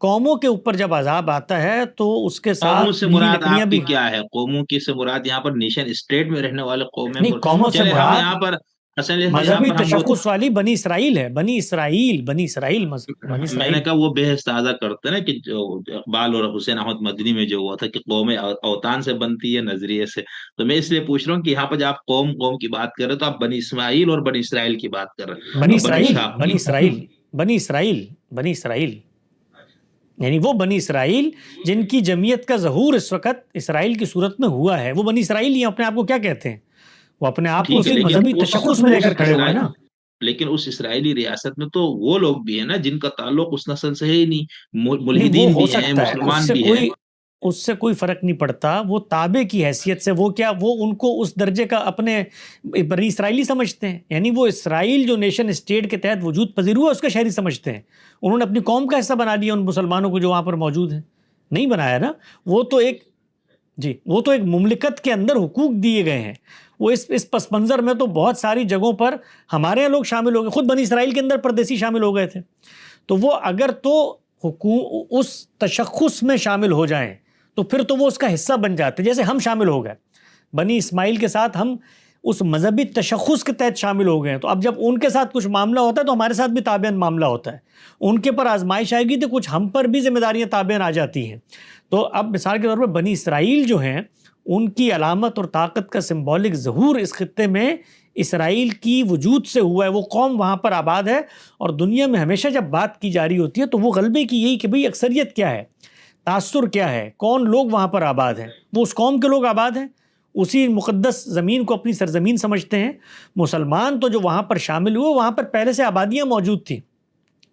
قوموں کے اوپر جب عذاب آتا ہے تو اس کے ساتھ قوموں سے مراد آپ کی کیا ہے؟ قوموں کی سے مراد یہاں پر نیشن اسٹیٹ میں رہنے والے قوم ہیں؟ قوموں سے مراد یہاں پر اصل یہاں مذہبی پر ہم وہ تشخص والی بنی اسرائیل ہے، بنی اسرائیل، بنی اسرائیل، بنی میں اسرائیل۔ نے کہا وہ بحث تازہ کرتے ہیں نا کہ جو اقبال اور حسین احمد مدنی میں جو ہوا تھا کہ قوم اوطان سے بنتی ہے نظریے سے، تو میں اس لیے پوچھ رہا ہوں کہ یہاں پہ جب آپ قوم قوم کی بات کر رہے ہیں تو آپ بنی اسماعیل اور بنی اسرائیل کی بات کر رہے ہیں، بنی اور بنی اسرائیل، اسحاق بنی اسرائیل، بنی اسرائیل، بنی اسرائیل، یعنی وہ بنی اسرائیل جن کی جمعیت کا ظہور اس وقت اسرائیل کی صورت میں ہوا ہے، وہ بنی اسرائیل ہی اپنے آپ کو کیا کہتے ہیں؟ وہ اپنے آپ کو ٹھیک ہے، اسی لیکن مذہبی تشخص میں لے کر کھڑے ہوئے ہیں نا۔ لیکن اس اسرائیلی ریاست میں تو وہ لوگ بھی ہیں نا جن کا تعلق اس نسل سے ہے ہی نہیں، نہیں، وہ ملحدین ہو بھی ہیں، سکتا ہے، مسلمان بھی ہیں۔ اس سے کوئی فرق نہیں پڑتا، وہ تابع کی حیثیت سے، وہ کیا، وہ ان کو اس درجے کا اپنے بنی اسرائیلی سمجھتے ہیں، یعنی وہ اسرائیل جو نیشن اسٹیٹ کے تحت وجود پذیر ہوا اس کا شہری سمجھتے ہیں، انہوں نے اپنی قوم کا حصہ بنا لیا ان مسلمانوں کو جو وہاں پر موجود ہیں، نہیں بنایا نا۔ وہ تو ایک، جی، وہ تو ایک مملکت کے اندر حقوق دیے گئے ہیں، وہ اس پس منظر میں تو بہت ساری جگہوں پر ہمارے یہاں لوگ شامل ہو گئے، خود بنی اسرائیل کے اندر پردیسی شامل ہو گئے تھے، تو وہ اگر تو اس تشخص میں شامل ہو جائیں تو پھر تو وہ اس کا حصہ بن جاتے، جیسے ہم شامل ہو گئے بنی اسماعیل کے ساتھ، ہم اس مذہبی تشخص کے تحت شامل ہو گئے ہیں، تو اب جب ان کے ساتھ کچھ معاملہ ہوتا ہے تو ہمارے ساتھ بھی تابعاً معاملہ ہوتا ہے، ان کے پر آزمائش آئے گی تو کچھ ہم پر بھی ذمہ داریاں تابعاً آ جاتی ہیں۔ تو اب مثال کے طور پر بنی اسرائیل جو ہیں، ان کی علامت اور طاقت کا سمبولک ظہور اس خطے میں اسرائیل کی وجود سے ہوا ہے، وہ قوم وہاں پر آباد ہے، اور دنیا میں ہمیشہ جب بات کی جا رہی ہوتی ہے تو وہ غلبے کی یہی کہ بھئی اکثریت کیا ہے، تاثر کیا ہے، کون لوگ وہاں پر آباد ہیں، وہ اس قوم کے لوگ آباد ہیں، اسی مقدس زمین کو اپنی سرزمین سمجھتے ہیں۔ مسلمان تو جو وہاں پر شامل ہوئے، وہاں پر پہلے سے آبادیاں موجود تھیں،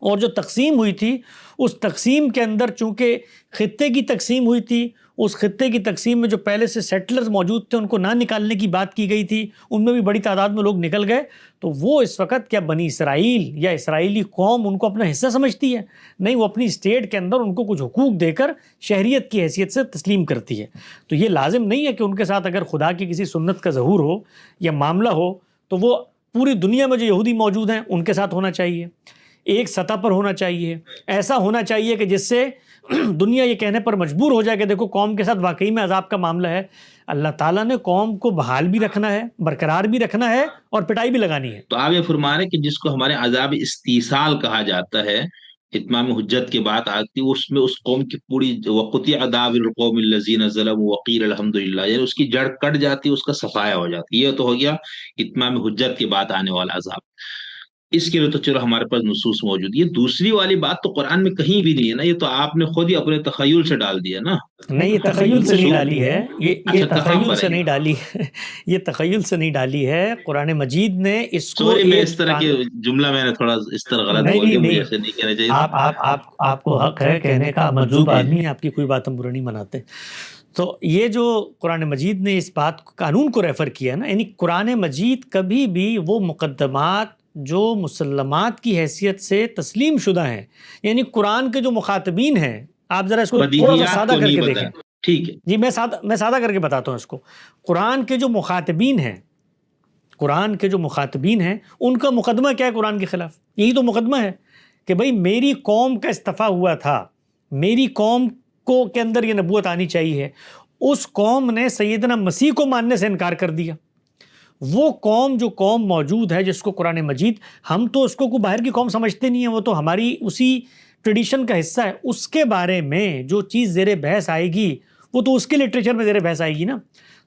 اور جو تقسیم ہوئی تھی اس تقسیم کے اندر چونکہ خطے کی تقسیم ہوئی تھی، اس خطے کی تقسیم میں جو پہلے سے سیٹلرز موجود تھے ان کو نہ نکالنے کی بات کی گئی تھی، ان میں بھی بڑی تعداد میں لوگ نکل گئے، تو وہ اس وقت کیا بنی اسرائیل یا اسرائیلی قوم ان کو اپنا حصہ سمجھتی ہے؟ نہیں، وہ اپنی اسٹیٹ کے اندر ان کو کچھ حقوق دے کر شہریت کی حیثیت سے تسلیم کرتی ہے۔ تو یہ لازم نہیں ہے کہ ان کے ساتھ اگر خدا کی کسی سنت کا ظہور ہو یا معاملہ ہو تو وہ پوری دنیا میں جو یہودی موجود ہیں ان کے ساتھ ہونا چاہیے، ایک سطح پر ہونا چاہیے، ایسا ہونا چاہیے کہ جس سے دنیا یہ کہنے پر مجبور ہو جائے کہ دیکھو قوم کے ساتھ واقعی میں عذاب کا معاملہ ہے، اللہ تعالیٰ نے قوم کو بحال بھی رکھنا ہے، برقرار بھی رکھنا ہے، اور پٹائی بھی لگانی ہے۔ تو آپ یہ فرما رہے ہیں کہ جس کو ہمارے عذاب استیصال کہا جاتا ہے، اتمام حجت کی بات آتی ہے، اس میں اس قوم کی پوری وقتی عذاب القوم الذین ظلموا وقیل الحمدللہ، یعنی اس کی جڑ کٹ جاتی ہے، اس کا صفایا ہو جاتی ہے۔ یہ تو ہو گیا اتمام حجت کی بات آنے والا عذاب، اس کے لیے تو چلو ہمارے پاس نصوص موجود۔ یہ دوسری والی بات تو قرآن میں کہیں بھی نہیں ہے نا، یہ تو آپ نے خود ہی اپنے تخیل سے ڈال دیا نا۔ نہیں، یہ تخیل سے نہیں ڈالی ہے، یہ اچھا، کہاں تخیل پر سے ہے؟ نہیں ڈالی ہے، یہ تخیل سے نہیں ڈالی ہے، قرآن مجید نے اس کو سوری، میں اس ایک طرح کے جملہ میں نے تھوڑا اس طرح غلط نہیں بول نہیں دیا، مجھے نہیں، ایسے نہیں کہنا چاہیے آپ کو حق ہے کہنے کا، مجذوب آدمی ہے، آپ کی کوئی بات ہم برا نہیں مناتے۔ تو یہ جو قرآن مجید نے اس بات قانون کو ریفر کیا ہے نا، یعنی قرآن مجید کبھی بھی وہ مقدمات جو مسلمات کی حیثیت سے تسلیم شدہ ہیں، یعنی قرآن کے جو مخاطبین ہیں، آپ ذرا اس کو تھوڑا سا بدیہیات سادہ کو کر نہیں کے بتا۔ دیکھیں۔ ٹھیک ہے، جی، میں سادہ کر کے بتاتا ہوں اس کو۔ قرآن کے جو مخاطبین ہیں، قرآن کے جو مخاطبین ہیں، ان کا مقدمہ کیا ہے قرآن کے خلاف؟ یہی تو مقدمہ ہے کہ بھئی میری قوم کا استفا ہوا تھا، میری قوم کو کے اندر یہ نبوت آنی چاہیے، اس قوم نے سیدنا مسیح کو ماننے سے انکار کر دیا۔ وہ قوم جو قوم موجود ہے جس کو قرآن مجید، ہم تو اس کو کوئی باہر کی قوم سمجھتے نہیں ہیں، وہ تو ہماری اسی ٹریڈیشن کا حصہ ہے، اس کے بارے میں جو چیز زیر بحث آئے گی وہ تو اس کے لٹریچر میں زیر بحث آئے گی نا۔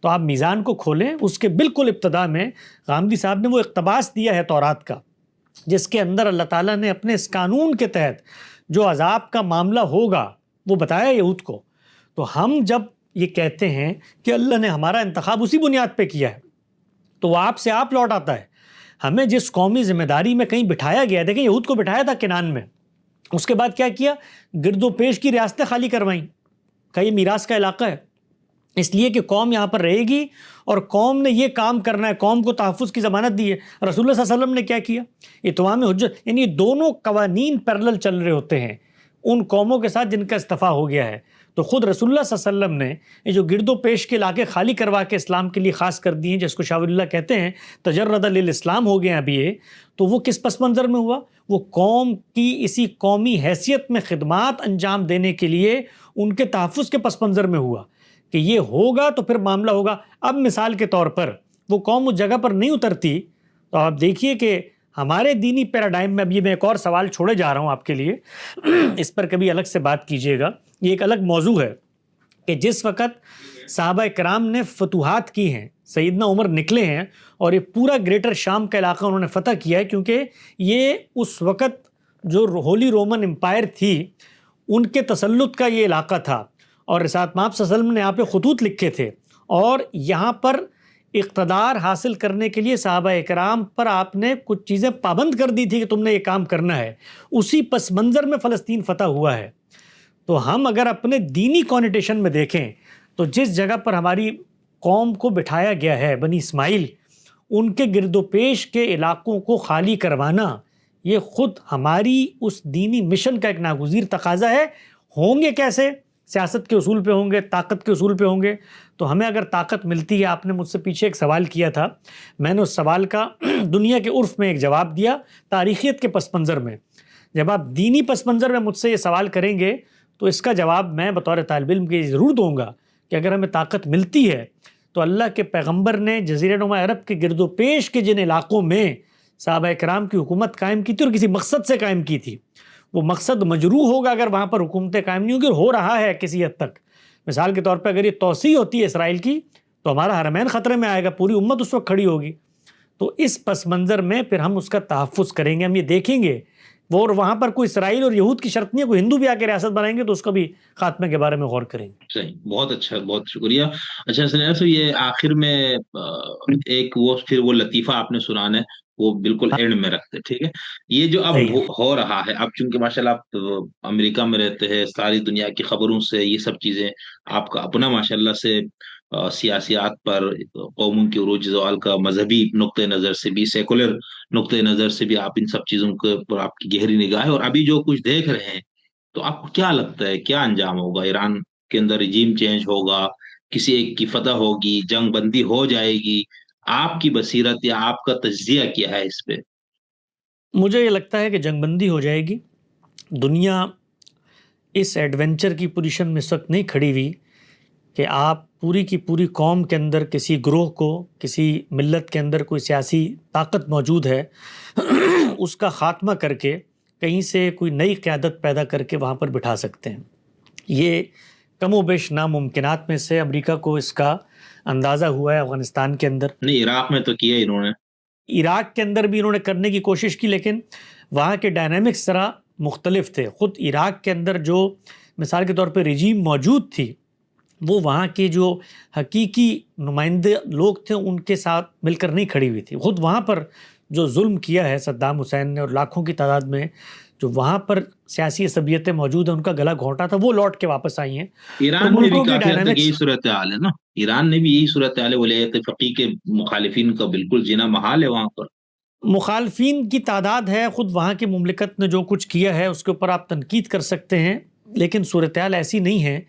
تو آپ میزان کو کھولیں، اس کے بالکل ابتدا میں غامدی صاحب نے وہ اقتباس دیا ہے تورات کا، جس کے اندر اللہ تعالیٰ نے اپنے اس قانون کے تحت جو عذاب کا معاملہ ہوگا وہ بتایا یہود کو۔ تو ہم جب یہ کہتے ہیں کہ اللہ نے ہمارا انتخاب اسی بنیاد پہ کیا ہے، تو وہ آپ سے آپ لوٹ آتا ہے۔ ہمیں جس قومی ذمہ داری میں کہیں بٹھایا گیا، دیکھیں یہود کو بٹھایا تھا کنعان میں، اس کے بعد کیا کیا؟ گرد و پیش کی ریاستیں خالی کروائیں، کہ یہ میراث کا علاقہ ہے، اس لیے کہ قوم یہاں پر رہے گی اور قوم نے یہ کام کرنا ہے، قوم کو تحفظ کی ضمانت دی ہے۔ رسول اللہ صلی اللہ علیہ وسلم نے کیا کیا؟ اتمام حجت، یعنی یہ دونوں قوانین پیرلل چل رہے ہوتے ہیں ان قوموں کے ساتھ جن کا استفا ہو گیا ہے۔ تو خود رسول اللہ صلی اللہ علیہ وسلم نے یہ جو گرد و پیش کے علاقے خالی کروا کے اسلام کے لیے خاص کر دیے، جس کو شاہ ولی اللہ کہتے ہیں تجرد للاسلام ہو گئے ابھی یہ، تو وہ کس پس منظر میں ہوا؟ وہ قوم کی اسی قومی حیثیت میں خدمات انجام دینے کے لیے ان کے تحفظ کے پس منظر میں ہوا کہ یہ ہوگا تو پھر معاملہ ہوگا۔ اب مثال کے طور پر وہ قوم اس جگہ پر نہیں اترتی تو آپ دیکھیے کہ ہمارے دینی پیراڈائم میں اب یہ میں ایک اور سوال چھوڑے جا رہا ہوں آپ کے لیے، اس پر کبھی الگ سے بات کیجیے گا، یہ ایک الگ موضوع ہے کہ جس وقت صحابہ کرام نے فتوحات کی ہیں، سیدنا عمر نکلے ہیں اور یہ پورا گریٹر شام کا علاقہ انہوں نے فتح کیا ہے، کیونکہ یہ اس وقت جو ہولی رومن امپائر تھی ان کے تسلط کا یہ علاقہ تھا، اور رسالت مآب صلی اللہ علیہ وسلم نے یہاں پہ خطوط لکھے تھے، اور یہاں پر اقتدار حاصل کرنے کے لیے صحابہ اکرام پر آپ نے کچھ چیزیں پابند کر دی تھی کہ تم نے یہ کام کرنا ہے، اسی پس منظر میں فلسطین فتح ہوا ہے۔ تو ہم اگر اپنے دینی کانوٹیشن میں دیکھیں تو جس جگہ پر ہماری قوم کو بٹھایا گیا ہے، بنی اسماعیل، ان کے گرد و پیش کے علاقوں کو خالی کروانا، یہ خود ہماری اس دینی مشن کا ایک ناگزیر تقاضا ہے۔ ہوں گے کیسے؟ سیاست کے اصول پہ ہوں گے، طاقت کے اصول پہ ہوں گے۔ تو ہمیں اگر طاقت ملتی ہے، آپ نے مجھ سے پیچھے ایک سوال کیا تھا، میں نے اس سوال کا دنیا کے عرف میں ایک جواب دیا، تاریخیت کے پس منظر میں۔ جب آپ دینی پس منظر میں مجھ سے یہ سوال کریں گے تو اس کا جواب میں بطور طالب علم کے ضرور دوں گا کہ اگر ہمیں طاقت ملتی ہے تو اللہ کے پیغمبر نے جزیرہ نما عرب کے گرد و پیش کے جن علاقوں میں صحابہ کرام کی حکومت قائم کی تھی اور کسی مقصد سے قائم کی تھی، وہ مقصد مجروح ہوگا اگر وہاں پر حکومتیں قائم نہیں ہوں گی، اور ہو رہا ہے کسی حد تک۔ مثال کے طور پہ اگر یہ توسیع ہوتی ہے اسرائیل کی تو ہمارا حرمین خطرے میں آئے گا، پوری امت اس وقت کھڑی ہوگی۔ تو اس پس منظر میں پھر ہم اس کا تحفظ کریں گے، ہم یہ دیکھیں گے وہ، اور وہاں پر کوئی اسرائیل اور یہود کی شرط نہیں ہے، کوئی ہندو بھی آ کے ریاست بنائیں گے تو اس کا بھی خاتمے کے بارے میں غور کریں گے۔ صحیح، بہت اچھا، بہت شکریہ۔ اچھا سنیہ صاحب، یہ آخر میں ایک وہ پھر وہ لطیفہ آپ نے سنانا ہے، وہ بالکل اینڈ میں رکھتے، ٹھیک ہے؟ یہ جو اب صحیح ہے۔ ہو رہا ہے، اب چونکہ ماشاء اللہ آپ امریکہ میں رہتے ہیں، ساری دنیا کی خبروں سے یہ سب چیزیں، آپ کا اپنا ماشاء اللہ سے سیاسیات پر، قوموں کے عروج زوال کا مذہبی نقطۂ نظر سے بھی، سیکولر نقطۂ نظر سے بھی آپ ان سب چیزوں کے پر آپ کی گہری نگاہ ہے، اور ابھی جو کچھ دیکھ رہے ہیں، تو آپ کو کیا لگتا ہے کیا انجام ہوگا؟ ایران کے اندر رجیم چینج ہوگا، کسی ایک کی فتح ہوگی، جنگ بندی ہو جائے گی؟ آپ کی بصیرت یا آپ کا تجزیہ کیا ہے اس پہ؟ مجھے یہ لگتا ہے کہ جنگ بندی ہو جائے گی۔ دنیا اس ایڈونچر کی پوزیشن میں اس وقت نہیں کھڑی ہوئی کہ آپ پوری کی پوری قوم کے اندر کسی گروہ کو، کسی ملت کے اندر کوئی سیاسی طاقت موجود ہے اس کا خاتمہ کر کے کہیں سے کوئی نئی قیادت پیدا کر کے وہاں پر بٹھا سکتے ہیں۔ یہ کم و بیش ناممکنات میں سے امریکہ کو اس کا اندازہ ہوا ہے۔ افغانستان کے اندر، نہیں، عراق میں تو کیا انہوں نے، عراق کے اندر بھی انہوں نے کرنے کی کوشش کی، لیکن وہاں کے ڈائنامکس ذرا مختلف تھے۔ خود عراق کے اندر جو مثال کے طور پہ رجیم موجود تھی، وہ وہاں کے جو حقیقی نمائندے لوگ تھے ان کے ساتھ مل کر نہیں کھڑی ہوئی تھی۔ خود وہاں پر جو ظلم کیا ہے صدام حسین نے، اور لاکھوں کی تعداد میں جو وہاں پر سیاسی عصبیتیں موجود ہیں ان کا گلا گھونٹا تھا، وہ لوٹ کے واپس آئی ہیں۔ تو ایران میں بھی ملکوں کی کافی حد تک یہی ڈائنامکس، صورتحال ہے نا، ایران نے بھی یہی صورتحال ہے، ولایت فقیہ کے مخالفین کا بالکل جینا محال ہے وہاں پر۔ مخالفین کی تعداد ہے، خود وہاں کی مملکت نے جو کچھ کیا ہے اس کے اوپر آپ تنقید کر سکتے ہیں، لیکن صورتحال ایسی نہیں ہے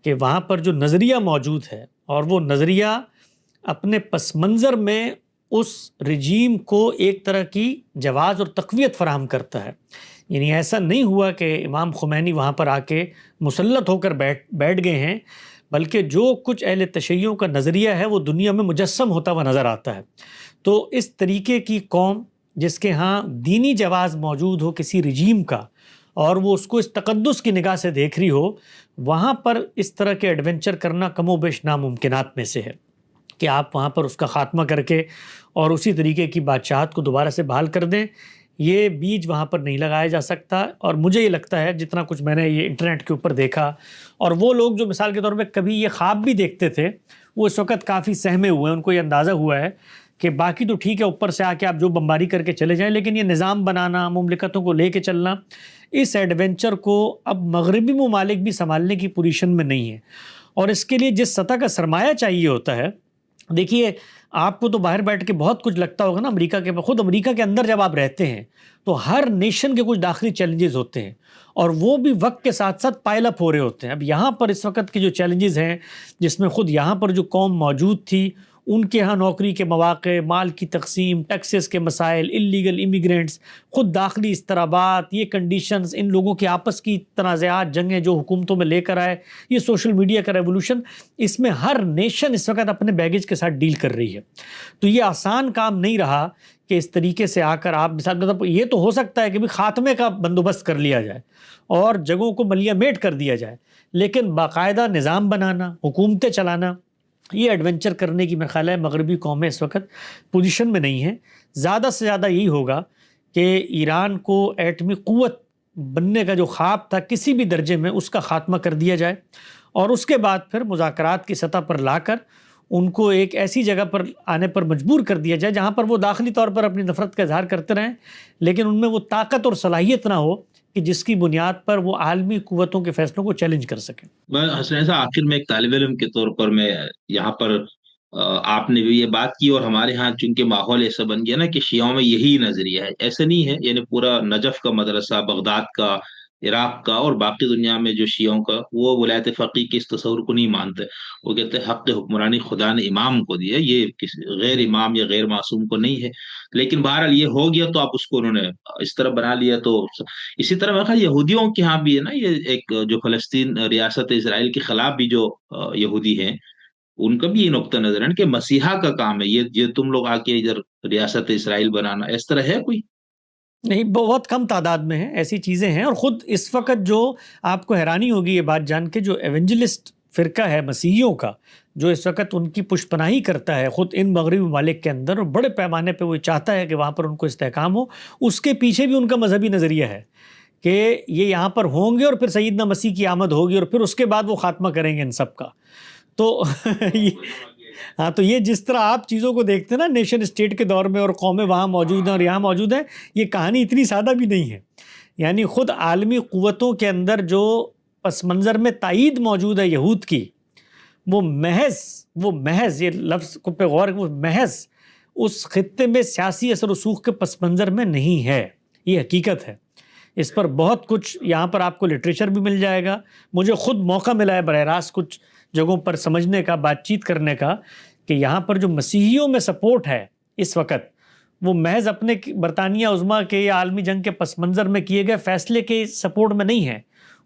کہ وہاں پر جو نظریہ موجود ہے، اور وہ نظریہ اپنے پس منظر میں اس رجیم کو ایک طرح کی جواز اور تقویت فراہم کرتا ہے۔ یعنی ایسا نہیں ہوا کہ امام خمینی وہاں پر آ کے مسلط ہو کر بیٹھ گئے ہیں، بلکہ جو کچھ اہل تشیعوں کا نظریہ ہے وہ دنیا میں مجسم ہوتا ہوا نظر آتا ہے۔ تو اس طریقے کی قوم جس کے ہاں دینی جواز موجود ہو کسی رجیم کا، اور وہ اس کو اس تقدس کی نگاہ سے دیکھ رہی ہو، وہاں پر اس طرح کے ایڈونچر کرنا کم و بیش ناممکنات میں سے ہے کہ آپ وہاں پر اس کا خاتمہ کر کے اور اسی طریقے کی بادشاہت کو دوبارہ سے بحال کر دیں۔ یہ بیج وہاں پر نہیں لگایا جا سکتا، اور مجھے یہ لگتا ہے جتنا کچھ میں نے یہ انٹرنیٹ کے اوپر دیکھا، اور وہ لوگ جو مثال کے طور پہ کبھی یہ خواب بھی دیکھتے تھے، وہ اس وقت کافی سہمے ہوئے ہیں، ان کو یہ اندازہ ہوا ہے کہ باقی تو ٹھیک ہے اوپر سے آ کے آپ جو بمباری کر کے چلے جائیں، لیکن یہ نظام بنانا، مملکتوں کو لے کے چلنا، اس ایڈونچر کو اب مغربی ممالک بھی سنبھالنے کی پوزیشن میں نہیں ہے۔ اور اس کے لیے جس سطح کا سرمایہ چاہیے ہوتا ہے، دیکھیے آپ کو تو باہر بیٹھ کے بہت کچھ لگتا ہوگا نا، امریکہ کے خود امریکہ کے اندر جب آپ رہتے ہیں تو ہر نیشن کے کچھ داخلی چیلنجز ہوتے ہیں، اور وہ بھی وقت کے ساتھ ساتھ پائل اپ ہو رہے ہوتے ہیں۔ اب یہاں پر اس وقت کے جو چیلنجز ہیں، جس میں خود یہاں پر جو قوم موجود تھی ان کے ہاں نوکری کے مواقع، مال کی تقسیم، ٹیکسز کے مسائل، اللیگل امیگرینٹس، خود داخلی اضطرابات، یہ کنڈیشنز، ان لوگوں کے آپس کی تنازعات، جنگیں جو حکومتوں میں لے کر آئے، یہ سوشل میڈیا کا ریولوشن، اس میں ہر نیشن اس وقت اپنے بیگیج کے ساتھ ڈیل کر رہی ہے. تو یہ آسان کام نہیں رہا کہ اس طریقے سے آ کر آپ مطلب یہ تو ہو سکتا ہے کہ بھی خاتمے کا بندوبست کر لیا جائے اور جگہوں کو ملیہ میٹ کر دیا جائے، لیکن باقاعدہ نظام بنانا، حکومتیں چلانا، یہ ایڈونچر کرنے کی میرا خیال ہے مغربی قومیں اس وقت پوزیشن میں نہیں ہیں. زیادہ سے زیادہ یہی ہوگا کہ ایران کو ایٹمی قوت بننے کا جو خواب تھا کسی بھی درجے میں اس کا خاتمہ کر دیا جائے، اور اس کے بعد پھر مذاکرات کی سطح پر لا کر ان کو ایک ایسی جگہ پر آنے پر مجبور کر دیا جائے جہاں پر وہ داخلی طور پر اپنی نفرت کا اظہار کرتے رہیں، لیکن ان میں وہ طاقت اور صلاحیت نہ ہو کہ جس کی بنیاد پر وہ عالمی قوتوں کے فیصلوں کو چیلنج کر سکیں. حسنین صاحب، آخر میں ایک طالب علم کے طور پر میں یہاں پر آپ نے بھی یہ بات کی، اور ہمارے ہاں چونکہ ماحول ایسا بن گیا نا کہ شیعوں میں یہی نظریہ ہے، ایسا نہیں ہے، یعنی پورا نجف کا مدرسہ، بغداد کا، عراق کا اور باقی دنیا میں جو شیعوں کا، وہ ولایت فقیہ کے اس تصور کو نہیں مانتے. وہ کہتے ہیں حق حکمرانی خدا نے امام کو دیا، یہ غیر امام یا غیر معصوم کو نہیں ہے. لیکن بہرحال یہ ہو گیا تو آپ اس کو انہوں نے اس طرح بنا لیا. تو اسی طرح میں خیال یہودیوں کے ہاں بھی ہے نا، یہ ایک جو فلسطین ریاست اسرائیل کے خلاف بھی جو یہودی ہیں، ان کا بھی یہ نقطہ نظر ہے کہ مسیحا کا کام ہے یہ تم لوگ آ کے ادھر ریاست اسرائیل بنانا. اس طرح ہے کوئی؟ نہیں، بہت کم تعداد میں ہیں ایسی چیزیں ہیں. اور خود اس وقت جو آپ کو حیرانی ہوگی یہ بات جان کے، جو ایونجلسٹ فرقہ ہے مسیحیوں کا، جو اس وقت ان کی پشت پناہی کرتا ہے خود ان مغربی ممالک کے اندر، اور بڑے پیمانے پہ وہ چاہتا ہے کہ وہاں پر ان کو استحکام ہو، اس کے پیچھے بھی ان کا مذہبی نظریہ ہے کہ یہ یہاں پر ہوں گے اور پھر سیدنا مسیح کی آمد ہوگی اور پھر اس کے بعد وہ خاتمہ کریں گے ان سب کا. تو ہاں، تو یہ جس طرح آپ چیزوں کو دیکھتے ہیں نا نیشن اسٹیٹ کے دور میں، اور قومیں وہاں موجود ہیں اور یہاں موجود ہیں، یہ کہانی اتنی سادہ بھی نہیں ہے. یعنی خود عالمی قوتوں کے اندر جو پس منظر میں تائید موجود ہے یہود کی، وہ محض یہ لفظ کو پہ غور، وہ محض اس خطے میں سیاسی اثر و رسوخ کے پس منظر میں نہیں ہے. یہ حقیقت ہے. اس پر بہت کچھ یہاں پر آپ کو لٹریچر بھی مل جائے گا. مجھے خود موقع ملا ہے براہ راست کچھ جگہوں پر سمجھنے کا، بات چیت کرنے کا، کہ یہاں پر جو مسیحیوں میں سپورٹ ہے اس وقت، وہ محض اپنے برطانیہ عظمیٰ کے یا عالمی جنگ کے پس منظر میں کیے گئے فیصلے کے سپورٹ میں نہیں ہے،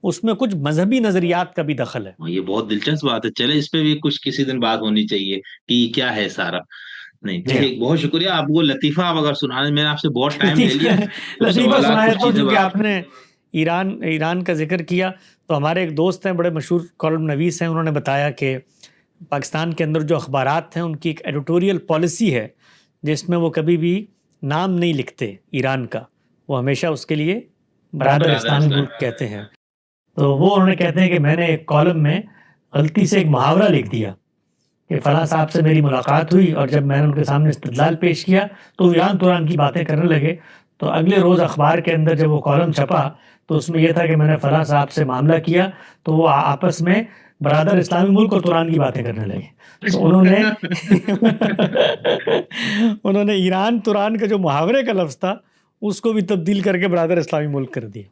اس میں کچھ مذہبی نظریات کا بھی دخل ہے. یہ بہت دلچسپ بات ہے. چلے اس پہ بھی کچھ کسی دن بات ہونی چاہیے کہ یہ کیا ہے سارا. نہیں ٹھیک، بہت شکریہ. آپ کو لطیفہ آپ اگر سنانے، میں نے آپ سے بہت ٹائم لے لیا. لطیفہ سنایا تو چونکہ آپ نے ایران کا ذکر کیا، تو ہمارے ایک دوست ہیں بڑے مشہور کالم نویس ہیں، انہوں نے بتایا کہ پاکستان کے اندر جو اخبارات ہیں ان کی ایک ایڈیٹوریل پالیسی ہے جس میں وہ کبھی بھی نام نہیں لکھتے ایران کا، وہ ہمیشہ اس کے لیے برادر اسلامی ملک کہتے ہیں. تو وہ انہوں نے کہتے ہیں کہ میں نے ایک کالم میں غلطی سے ایک محاورہ لکھ دیا کہ فلاں صاحب سے میری ملاقات ہوئی، اور جب میں نے ان کے سامنے استدلال پیش کیا تو ایران توران کی باتیں کرنے لگے. تو اگلے روز اخبار کے اندر جب وہ کالم چھپا تو اس میں یہ تھا کہ میں نے فلاں صاحب سے معاملہ کیا، تو وہ آپس میں برادر اسلامی ملک اور توران کی باتیں کرنے لگے. تو انہوں نے ایران توران کا جو محاورے کا لفظ تھا اس کو بھی تبدیل کر کے برادر اسلامی ملک کر دیا.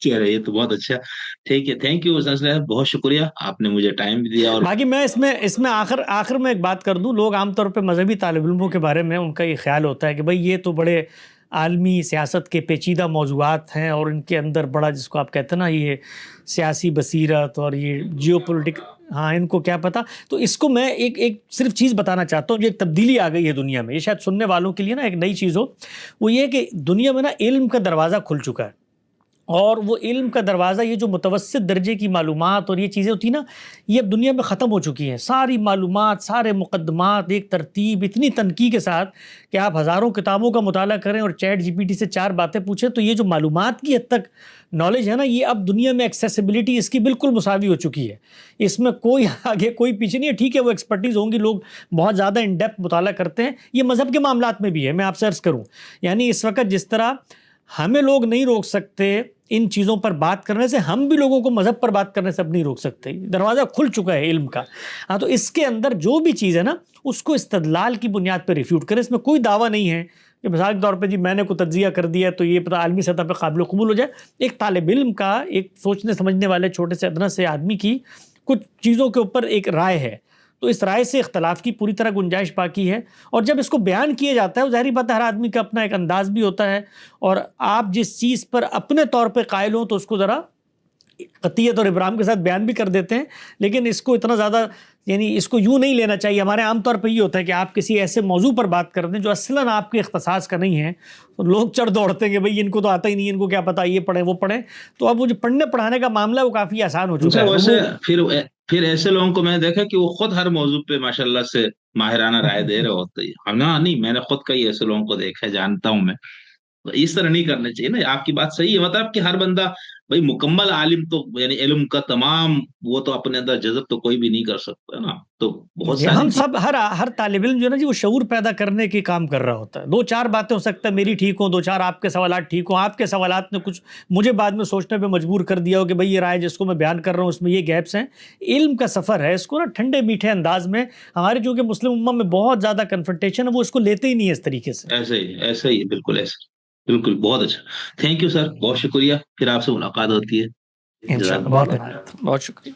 چلے یہ تو بہت اچھا. ٹھیک ہے، تھینک یو بہت شکریہ، آپ نے مجھے ٹائم بھی دیا. اور باقی میں اس میں آخر میں ایک بات کر دوں. لوگ عام طور پہ مذہبی طالب علموں کے بارے میں ان کا یہ خیال ہوتا ہے کہ بھئی یہ تو بڑے عالمی سیاست کے پیچیدہ موضوعات ہیں اور ان کے اندر بڑا، جس کو آپ کہتے ہیں نا، یہ سیاسی بصیرت اور یہ جیو پولیٹک، ہاں ان کو کیا پتہ. تو اس کو میں ایک صرف چیز بتانا چاہتا ہوں، جو ایک تبدیلی آ گئی ہے دنیا میں، یہ شاید سننے والوں کے لیے نا ایک نئی چیز ہو. وہ یہ کہ دنیا میں نا علم کا دروازہ کھل چکا ہے، اور وہ علم کا دروازہ، یہ جو متوسط درجے کی معلومات اور یہ چیزیں ہوتی نا، یہ اب دنیا میں ختم ہو چکی ہیں. ساری معلومات، سارے مقدمات ایک ترتیب، اتنی تنقیح کے ساتھ کہ آپ ہزاروں کتابوں کا مطالعہ کریں اور چیٹ جی پی ٹی سے 4 باتیں پوچھیں تو یہ جو معلومات کی حد تک نالج ہے نا، یہ اب دنیا میں ایکسیسیبلٹی اس کی بالکل مساوی ہو چکی ہے. اس میں کوئی آگے کوئی پیچھے نہیں ہے. ٹھیک ہے، وہ ایکسپرٹیز ہوں گی، لوگ بہت زیادہ ان ڈیپتھ مطالعہ کرتے ہیں. یہ مذہب کے معاملات میں بھی ہے. میں آپ سے عرض کروں، یعنی اس وقت جس طرح ہمیں لوگ نہیں روک سکتے ان چیزوں پر بات کرنے سے، ہم بھی لوگوں کو مذہب پر بات کرنے سے اب نہیں روک سکتے. دروازہ کھل چکا ہے علم کا. ہاں، تو اس کے اندر جو بھی چیز ہے نا، اس کو استدلال کی بنیاد پہ ریفیوٹ کریں. اس میں کوئی دعویٰ نہیں ہے کہ مثال کے طور پہ جی میں نے کوئی تجزیہ کر دیا تو یہ پتہ عالمی سطح پہ قابل قبول ہو جائے. ایک طالب علم کا، ایک سوچنے سمجھنے والے چھوٹے سے ادنا سے آدمی کی کچھ چیزوں کے اوپر ایک رائے ہے، تو اس رائے سے اختلاف کی پوری طرح گنجائش باقی ہے، اور جب اس کو بیان کیا جاتا ہے، ظاہری بات ہے ہر آدمی کا اپنا ایک انداز بھی ہوتا ہے، اور آپ جس چیز پر اپنے طور پہ قائل ہوں تو اس کو ذرا قطعیت اور ابرام کے ساتھ بیان بھی کر دیتے ہیں، لیکن اس کو اتنا زیادہ یعنی اس کو یوں نہیں لینا چاہیے۔ ہمارے عام طور پہ یہ ہوتا ہے کہ آپ کسی ایسے موضوع پر بات کر دیں جو اصلاً آپ کے اختصاص کا نہیں ہے، تو لوگ چڑھ دوڑتے ہیں کہ بھئی ان کو تو آتا ہی نہیں، ان کو کیا پتہ، یہ پڑھیں وہ پڑھیں، تو اب وہ جو پڑھنے پڑھانے کا معاملہ ہے وہ کافی آسان ہو چکا ہے۔ ویسے پھر ایسے لوگوں کو میں نے دیکھا کہ وہ خود ہر موضوع پہ ماشاءاللہ سے ماہرانہ رائے دے رہے ہوتے ہیں۔ ہاں نہیں، میں نے خود کئی ایسے لوگوں کو دیکھا ہے، جانتا ہوں میں۔ تو اس طرح نہیں کرنا چاہیے نا، آپ کی بات صحیح ہے، مطلب کہ ہر بندہ بھائی مکمل عالم تو یعنی علم کا تمام وہ تو اپنے اندر جذب تو کوئی بھی نہیں کر سکتا نا، تو بہت ساری ہم سب ہر طالب علم جو ہے نا جی وہ شعور پیدا کرنے کی کام کر رہا ہوتا ہے۔ دو چار باتیں ہو سکتا ہے میری ٹھیک ہوں، دو چار آپ کے سوالات ٹھیک ہوں، آپ کے سوالات نے کچھ مجھے بعد میں سوچنے پہ مجبور کر دیا ہو کہ بھئی یہ رائے جس کو میں بیان کر رہا ہوں اس میں یہ گیپس ہیں۔ علم کا سفر ہے، اس کو نا ٹھنڈے میٹھے انداز میں، ہمارے جو کہ مسلم امہ میں بہت زیادہ کنفرنٹیشن ہے، وہ اس کو لیتے ہی نہیں ہے اس طریقے سے۔ ایسے ہی بالکل ایسے، بالکل بہت اچھا، تھینک یو سر، بہت شکریہ، پھر آپ سے ملاقات ہوتی ہے، انشاءاللہ، بہت شکریہ۔